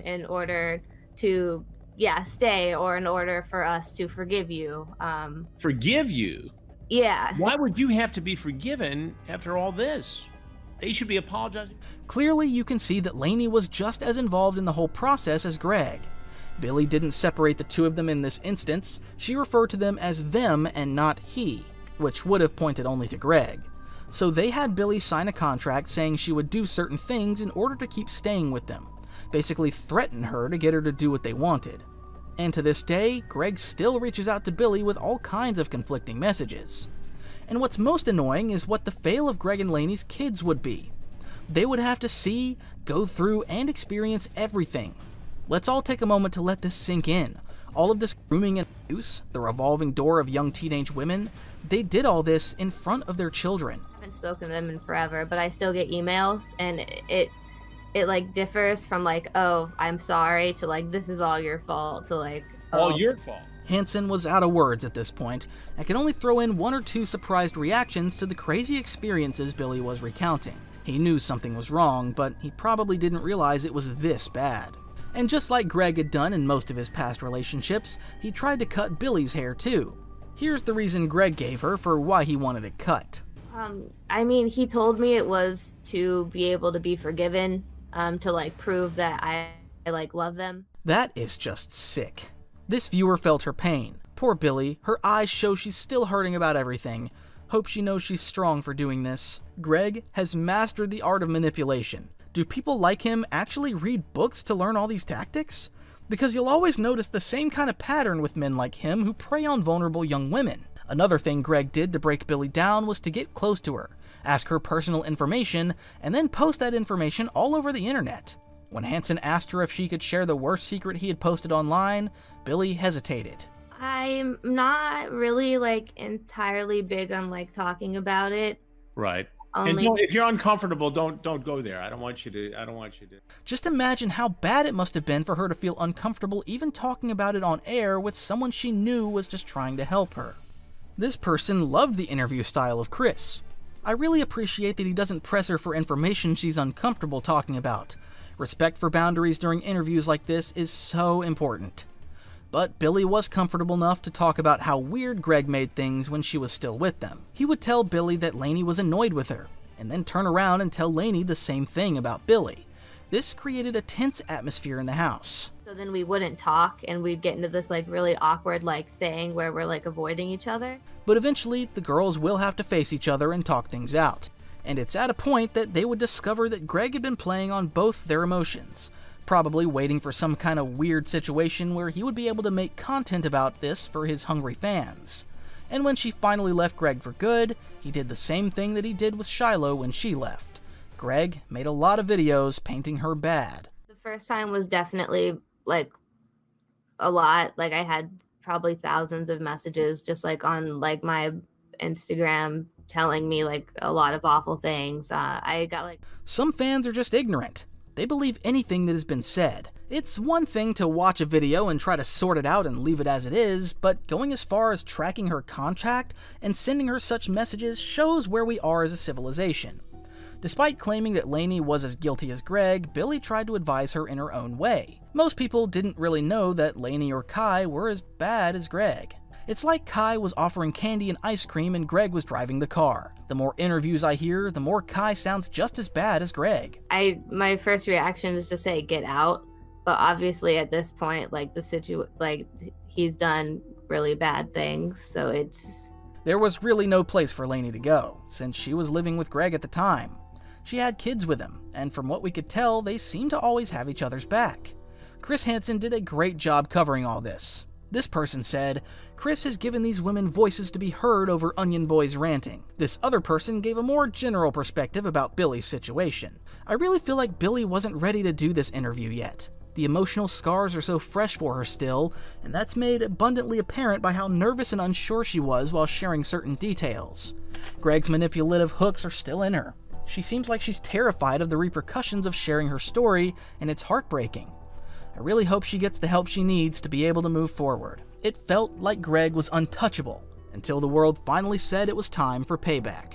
in order to, yeah, stay, or in order for us to forgive you.
Forgive you?
Yeah.
Why would you have to be forgiven after all this? They should be apologizing.
Clearly, you can see that Lainey was just as involved in the whole process as Greg. Billie didn't separate the two of them in this instance. She referred to them as them and not he, which would have pointed only to Greg. So they had Billie sign a contract saying she would do certain things in order to keep staying with them, basically threaten her to get her to do what they wanted. And to this day, Greg still reaches out to Billie with all kinds of conflicting messages. And what's most annoying is what the fate of Greg and Lainey's kids would be. They would have to see, go through, and experience everything. Let's all take a moment to let this sink in. All of this grooming and abuse, the revolving door of young teenage women, they did all this in front of their children.
I haven't spoken to them in forever, but I still get emails, and it like differs from like, oh, I'm sorry, to like, this is all your fault, to like, oh.
All your fault.
Hansen was out of words at this point, and could only throw in one or two surprised reactions to the crazy experiences Billie was recounting. He knew something was wrong, but he probably didn't realize it was this bad. And just like Greg had done in most of his past relationships, he tried to cut Billie's hair too. Here's the reason Greg gave her for why he wanted it cut.
I mean, he told me it was to be able to be forgiven, to like prove that I like love them.
That is just sick. This viewer felt her pain. Poor Billie, her eyes show she's still hurting about everything. Hope she knows she's strong for doing this. Greg has mastered the art of manipulation. Do people like him actually read books to learn all these tactics? Because you'll always notice the same kind of pattern with men like him who prey on vulnerable young women. Another thing Greg did to break Billie down was to get close to her, ask her personal information, and then post that information all over the internet. When Hansen asked her if she could share the worst secret he had posted online, Billie hesitated.
I'm not really like entirely big on like talking about it.
Right.
Only...
And if you're uncomfortable, don't go there. I don't want you to.
Just imagine how bad it must have been for her to feel uncomfortable even talking about it on air with someone she knew was just trying to help her. This person loved the interview style of Chris. I really appreciate that he doesn't press her for information she's uncomfortable talking about. Respect for boundaries during interviews like this is so important. But Billie was comfortable enough to talk about how weird Greg made things when she was still with them. He would tell Billie that Lainey was annoyed with her, and then turn around and tell Lainey the same thing about Billie. This created a tense atmosphere in the house.
So then we wouldn't talk, and we'd get into this like really awkward like thing where we're like avoiding each other.
But eventually, the girls will have to face each other and talk things out. And it's at a point that they would discover that Greg had been playing on both their emotions, probably waiting for some kind of weird situation where he would be able to make content about this for his hungry fans. And when she finally left Greg for good, he did the same thing that he did with Shiloh when she left. Greg made a lot of videos painting her bad.
The first time was definitely like a lot. Like I had probably thousands of messages just like on like my Instagram telling me like a lot of awful things. I got like...
Some fans are just ignorant. They believe anything that has been said. It's one thing to watch a video and try to sort it out and leave it as it is, but going as far as tracking her contact and sending her such messages shows where we are as a civilization. Despite claiming that Lainey was as guilty as Greg, Billie tried to advise her in her own way. Most people didn't really know that Lainey or Kai were as bad as Greg. It's like Kai was offering candy and ice cream and Greg was driving the car. The more interviews I hear, the more Kai sounds just as bad as Greg.
My first reaction is to say get out, but obviously at this point, like he's done really bad things, so it's...
There was really no place for Lainey to go, since she was living with Greg at the time. She had kids with him, and from what we could tell, they seemed to always have each other's back. Chris Hansen did a great job covering all this. This person said, Chris has given these women voices to be heard over Onion Boy's ranting. This other person gave a more general perspective about Billie's situation. I really feel like Billie wasn't ready to do this interview yet. The emotional scars are so fresh for her still, and that's made abundantly apparent by how nervous and unsure she was while sharing certain details. Greg's manipulative hooks are still in her. She seems like she's terrified of the repercussions of sharing her story, and it's heartbreaking. I really hope she gets the help she needs to be able to move forward. It felt like Greg was untouchable, until the world finally said it was time for payback.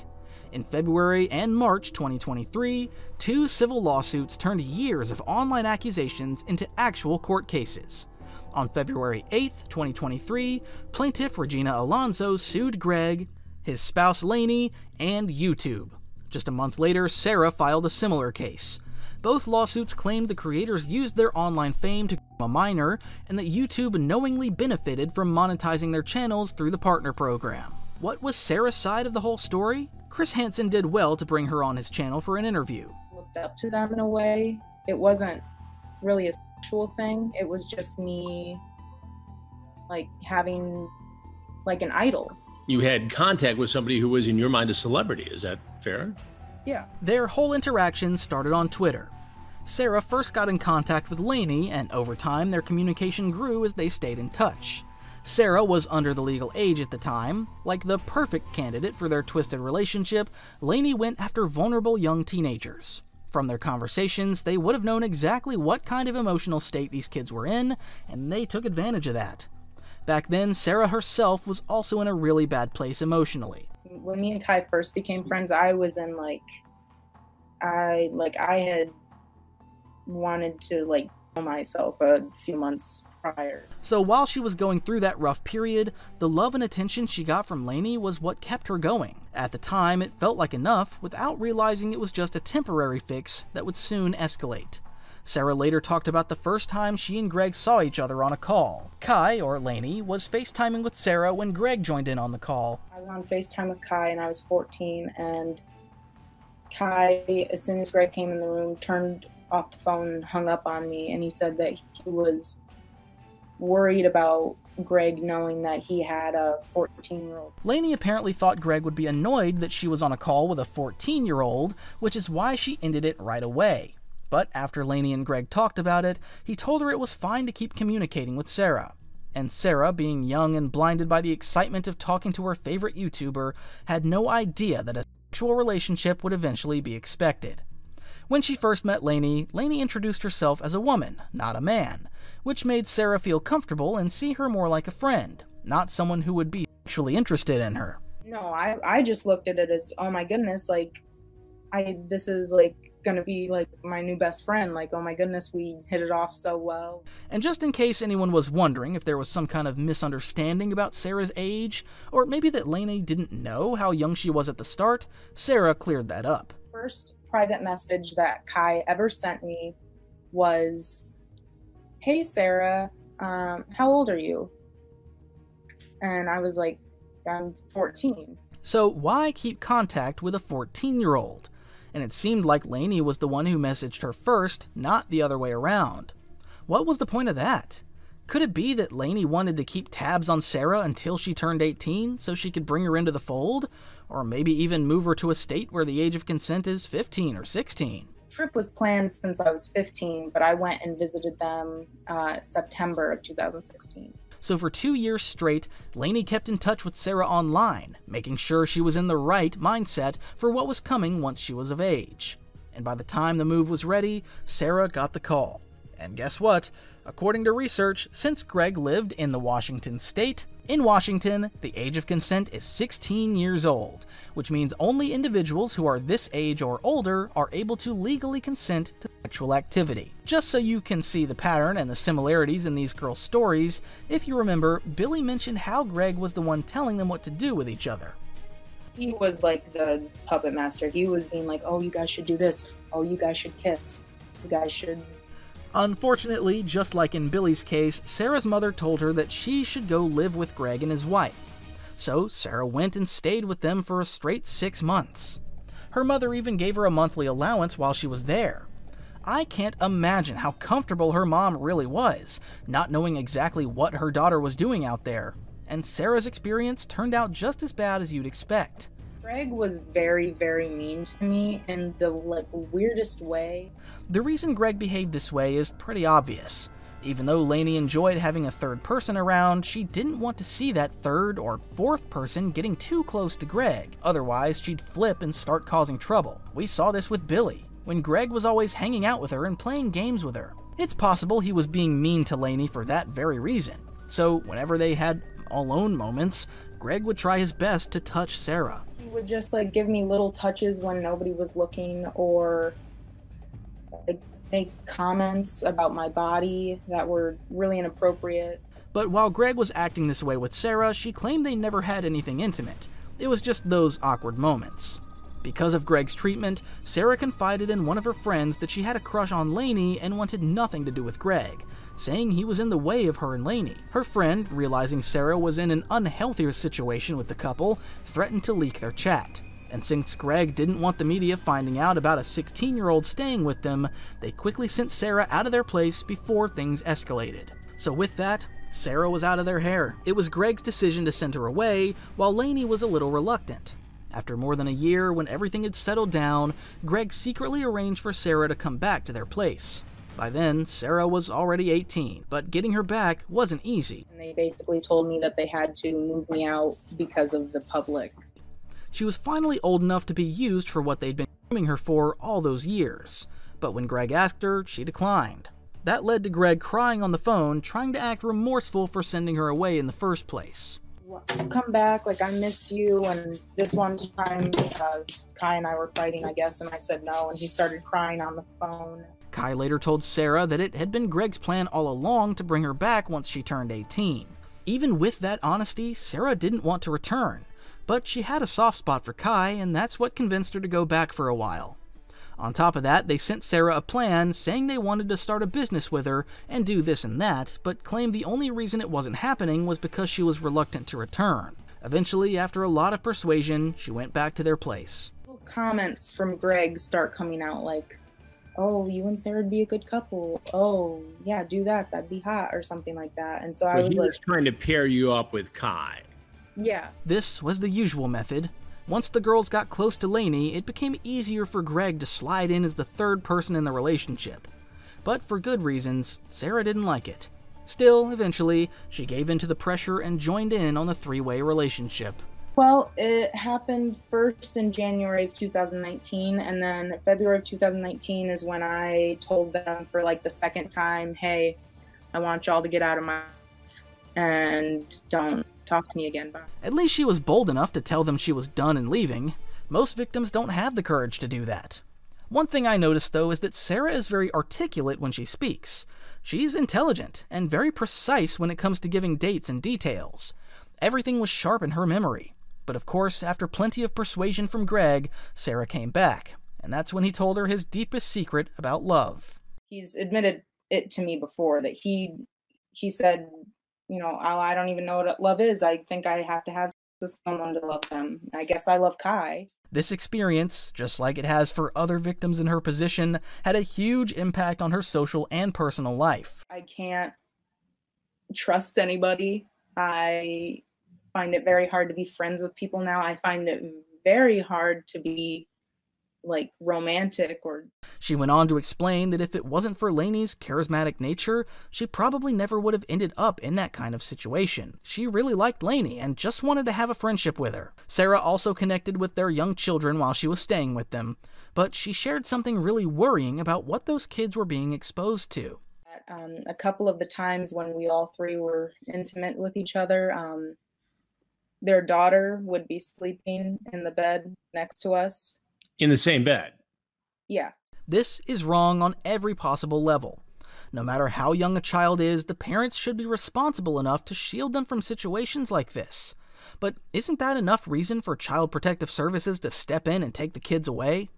In February and March 2023, 2 civil lawsuits turned years of online accusations into actual court cases. On February 8, 2023, plaintiff Regina Alonso sued Greg, his spouse Lainey, and YouTube. Just a month later, Sarah filed a similar case. Both lawsuits claimed the creators used their online fame to groom a minor, and that YouTube knowingly benefited from monetizing their channels through the partner program. What was Sarah's side of the whole story? Chris Hansen did well to bring her on his channel for an interview.
Looked up to them in a way. It wasn't really a sexual thing. It was just me, like, having, like, an idol.
You had contact with somebody who was, in your mind, a celebrity. Is that fair?
Yeah.
Their whole interaction started on Twitter. Sarah first got in contact with Lainey, and over time their communication grew as they stayed in touch. Sarah was under the legal age at the time. Like the perfect candidate for their twisted relationship, Lainey went after vulnerable young teenagers. From their conversations, they would have known exactly what kind of emotional state these kids were in, and they took advantage of that. Back then, Sarah herself was also in a really bad place emotionally.
When me and Kai first became friends, I was in, I had wanted to, kill myself a few months prior.
So while she was going through that rough period, the love and attention she got from Lainey was what kept her going. At the time, it felt like enough, without realizing it was just a temporary fix that would soon escalate. Sarah later talked about the first time she and Greg saw each other on a call. Kai, or Lainey, was FaceTiming with Sarah when Greg joined in on the call.
I was on FaceTime with Kai and I was 14, and Kai, as soon as Greg came in the room, turned off the phone and hung up on me, and he said that he was worried about Greg knowing that he had a 14-year-old.
Lainey apparently thought Greg would be annoyed that she was on a call with a 14-year-old, which is why she ended it right away. But after Lainey and Greg talked about it, he told her it was fine to keep communicating with Sarah. And Sarah, being young and blinded by the excitement of talking to her favorite YouTuber, had no idea that a sexual relationship would eventually be expected. When she first met Lainey, Lainey introduced herself as a woman, not a man, which made Sarah feel comfortable and see her more like a friend, not someone who would be sexually interested in her.
No, I just looked at it as, oh my goodness, this is gonna be my new best friend. Oh my goodness, we hit it off so well.
And just in case anyone was wondering if there was some kind of misunderstanding about Sarah's age, or maybe that Lainey didn't know how young she was at the start, Sarah cleared that up.
First private message that Kai ever sent me was, "Hey Sarah, how old are you?" And I was like, "I'm 14.
So why keep contact with a 14-year-old? And it seemed like Lainey was the one who messaged her first, not the other way around. What was the point of that? Could it be that Lainey wanted to keep tabs on Sarah until she turned 18 so she could bring her into the fold? Or maybe even move her to a state where the age of consent is 15 or 16?
Trip was planned since I was 15, but I went and visited them September of 2016.
So for 2 years straight, Lainey kept in touch with Sarah online, making sure she was in the right mindset for what was coming once she was of age. And by the time the move was ready, Sarah got the call. And guess what? According to research, since Greg lived in the Washington state, in Washington, the age of consent is 16 years old, which means only individuals who are this age or older are able to legally consent to sexual activity. Just so you can see the pattern and the similarities in these girls' stories, if you remember, Billie mentioned how Greg was the one telling them what to do with each other.
He was like the puppet master. He was being like, "Oh, you guys should do this. Oh, you guys should kiss. You guys should..."
Unfortunately, just like in Billie's case, Sarah's mother told her that she should go live with Greg and his wife. So Sarah went and stayed with them for a straight 6 months. Her mother even gave her a monthly allowance while she was there. I can't imagine how comfortable her mom really was, not knowing exactly what her daughter was doing out there. And Sarah's experience turned out just as bad as you'd expect.
Greg was very, very mean to me in the weirdest way.
The reason Greg behaved this way is pretty obvious. Even though Lainey enjoyed having a third person around, she didn't want to see that third or fourth person getting too close to Greg. Otherwise, she'd flip and start causing trouble. We saw this with Billie, when Greg was always hanging out with her and playing games with her. It's possible he was being mean to Lainey for that very reason. So whenever they had alone moments, Greg would try his best to touch Sarah.
He would just like give me little touches when nobody was looking, or like make comments about my body that were really inappropriate.
But while Greg was acting this way with Sarah, she claimed they never had anything intimate. It was just those awkward moments. Because of Greg's treatment, Sarah confided in one of her friends that she had a crush on Lainey and wanted nothing to do with Greg, saying he was in the way of her and Lainey. Her friend, realizing Sarah was in an unhealthier situation with the couple, threatened to leak their chat. And since Greg didn't want the media finding out about a 16-year-old staying with them, they quickly sent Sarah out of their place before things escalated. So with that, Sarah was out of their hair. It was Greg's decision to send her away, while Lainey was a little reluctant. After more than a year, when everything had settled down, Greg secretly arranged for Sarah to come back to their place. By then, Sarah was already 18, but getting her back wasn't easy.
And they basically told me that they had to move me out because of the public.
She was finally old enough to be used for what they'd been grooming her for all those years. But when Greg asked her, she declined. That led to Greg crying on the phone, trying to act remorseful for sending her away in the first place.
Come back, like I miss you. And this one time, Kai and I were fighting, I guess, and I said no, and he started crying on the phone.
Kai later told Sarah that it had been Greg's plan all along to bring her back once she turned 18. Even with that honesty, Sarah didn't want to return. But she had a soft spot for Kai, and that's what convinced her to go back for a while. On top of that, they sent Sarah a plan saying they wanted to start a business with her and do this and that, but claimed the only reason it wasn't happening was because she was reluctant to return. Eventually, after a lot of persuasion, she went back to their place.
Comments from Greg start coming out like, oh, you and Sarah would be a good couple. Oh, yeah, do that. That'd be hot, or something like that. And so I was
he
like,
was trying to pair you up with Kai.
Yeah.
This was the usual method. Once the girls got close to Lainey, it became easier for Greg to slide in as the third person in the relationship. But for good reasons, Sarah didn't like it. Still, eventually, she gave in to the pressure and joined in on the three-way relationship.
Well, it happened first in January of 2019, and then February of 2019 is when I told them for like the second time, hey, I want y'all to get out of my life and don't talk to me again. Bye.
At least she was bold enough to tell them she was done and leaving. Most victims don't have the courage to do that. One thing I noticed, though, is that Sarah is very articulate when she speaks. She's intelligent and very precise when it comes to giving dates and details. Everything was sharp in her memory. But of course, after plenty of persuasion from Greg, Sarah came back. And that's when he told her his deepest secret about love.
He's admitted it to me before, that he said, you know, I don't even know what love is. I think I have to have someone to love them. I guess I love Kai.
This experience, just like it has for other victims in her position, had a huge impact on her social and personal life.
I can't trust anybody. I find it very hard to be friends with people now. I find it very hard to be like romantic or...
She went on to explain that if it wasn't for Lainey's charismatic nature, she probably never would have ended up in that kind of situation. She really liked Lainey and just wanted to have a friendship with her. Sarah also connected with their young children while she was staying with them, but she shared something really worrying about what those kids were being exposed to.
A couple of the times when we all three were intimate with each other, their daughter would be sleeping in the bed next to us.
In the same bed?
Yeah.
This is wrong on every possible level. No matter how young a child is, the parents should be responsible enough to shield them from situations like this. But isn't that enough reason for Child Protective Services to step in and take the kids away?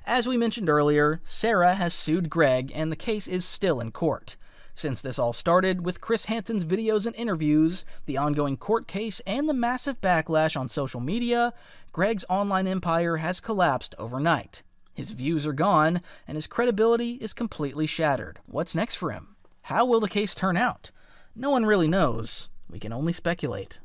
As we mentioned earlier, Sarah has sued Greg, and the case is still in court. Since this all started, with Chris Hansen's videos and interviews, the ongoing court case, and the massive backlash on social media, Greg's online empire has collapsed overnight. His views are gone, and his credibility is completely shattered. What's next for him? How will the case turn out? No one really knows. We can only speculate.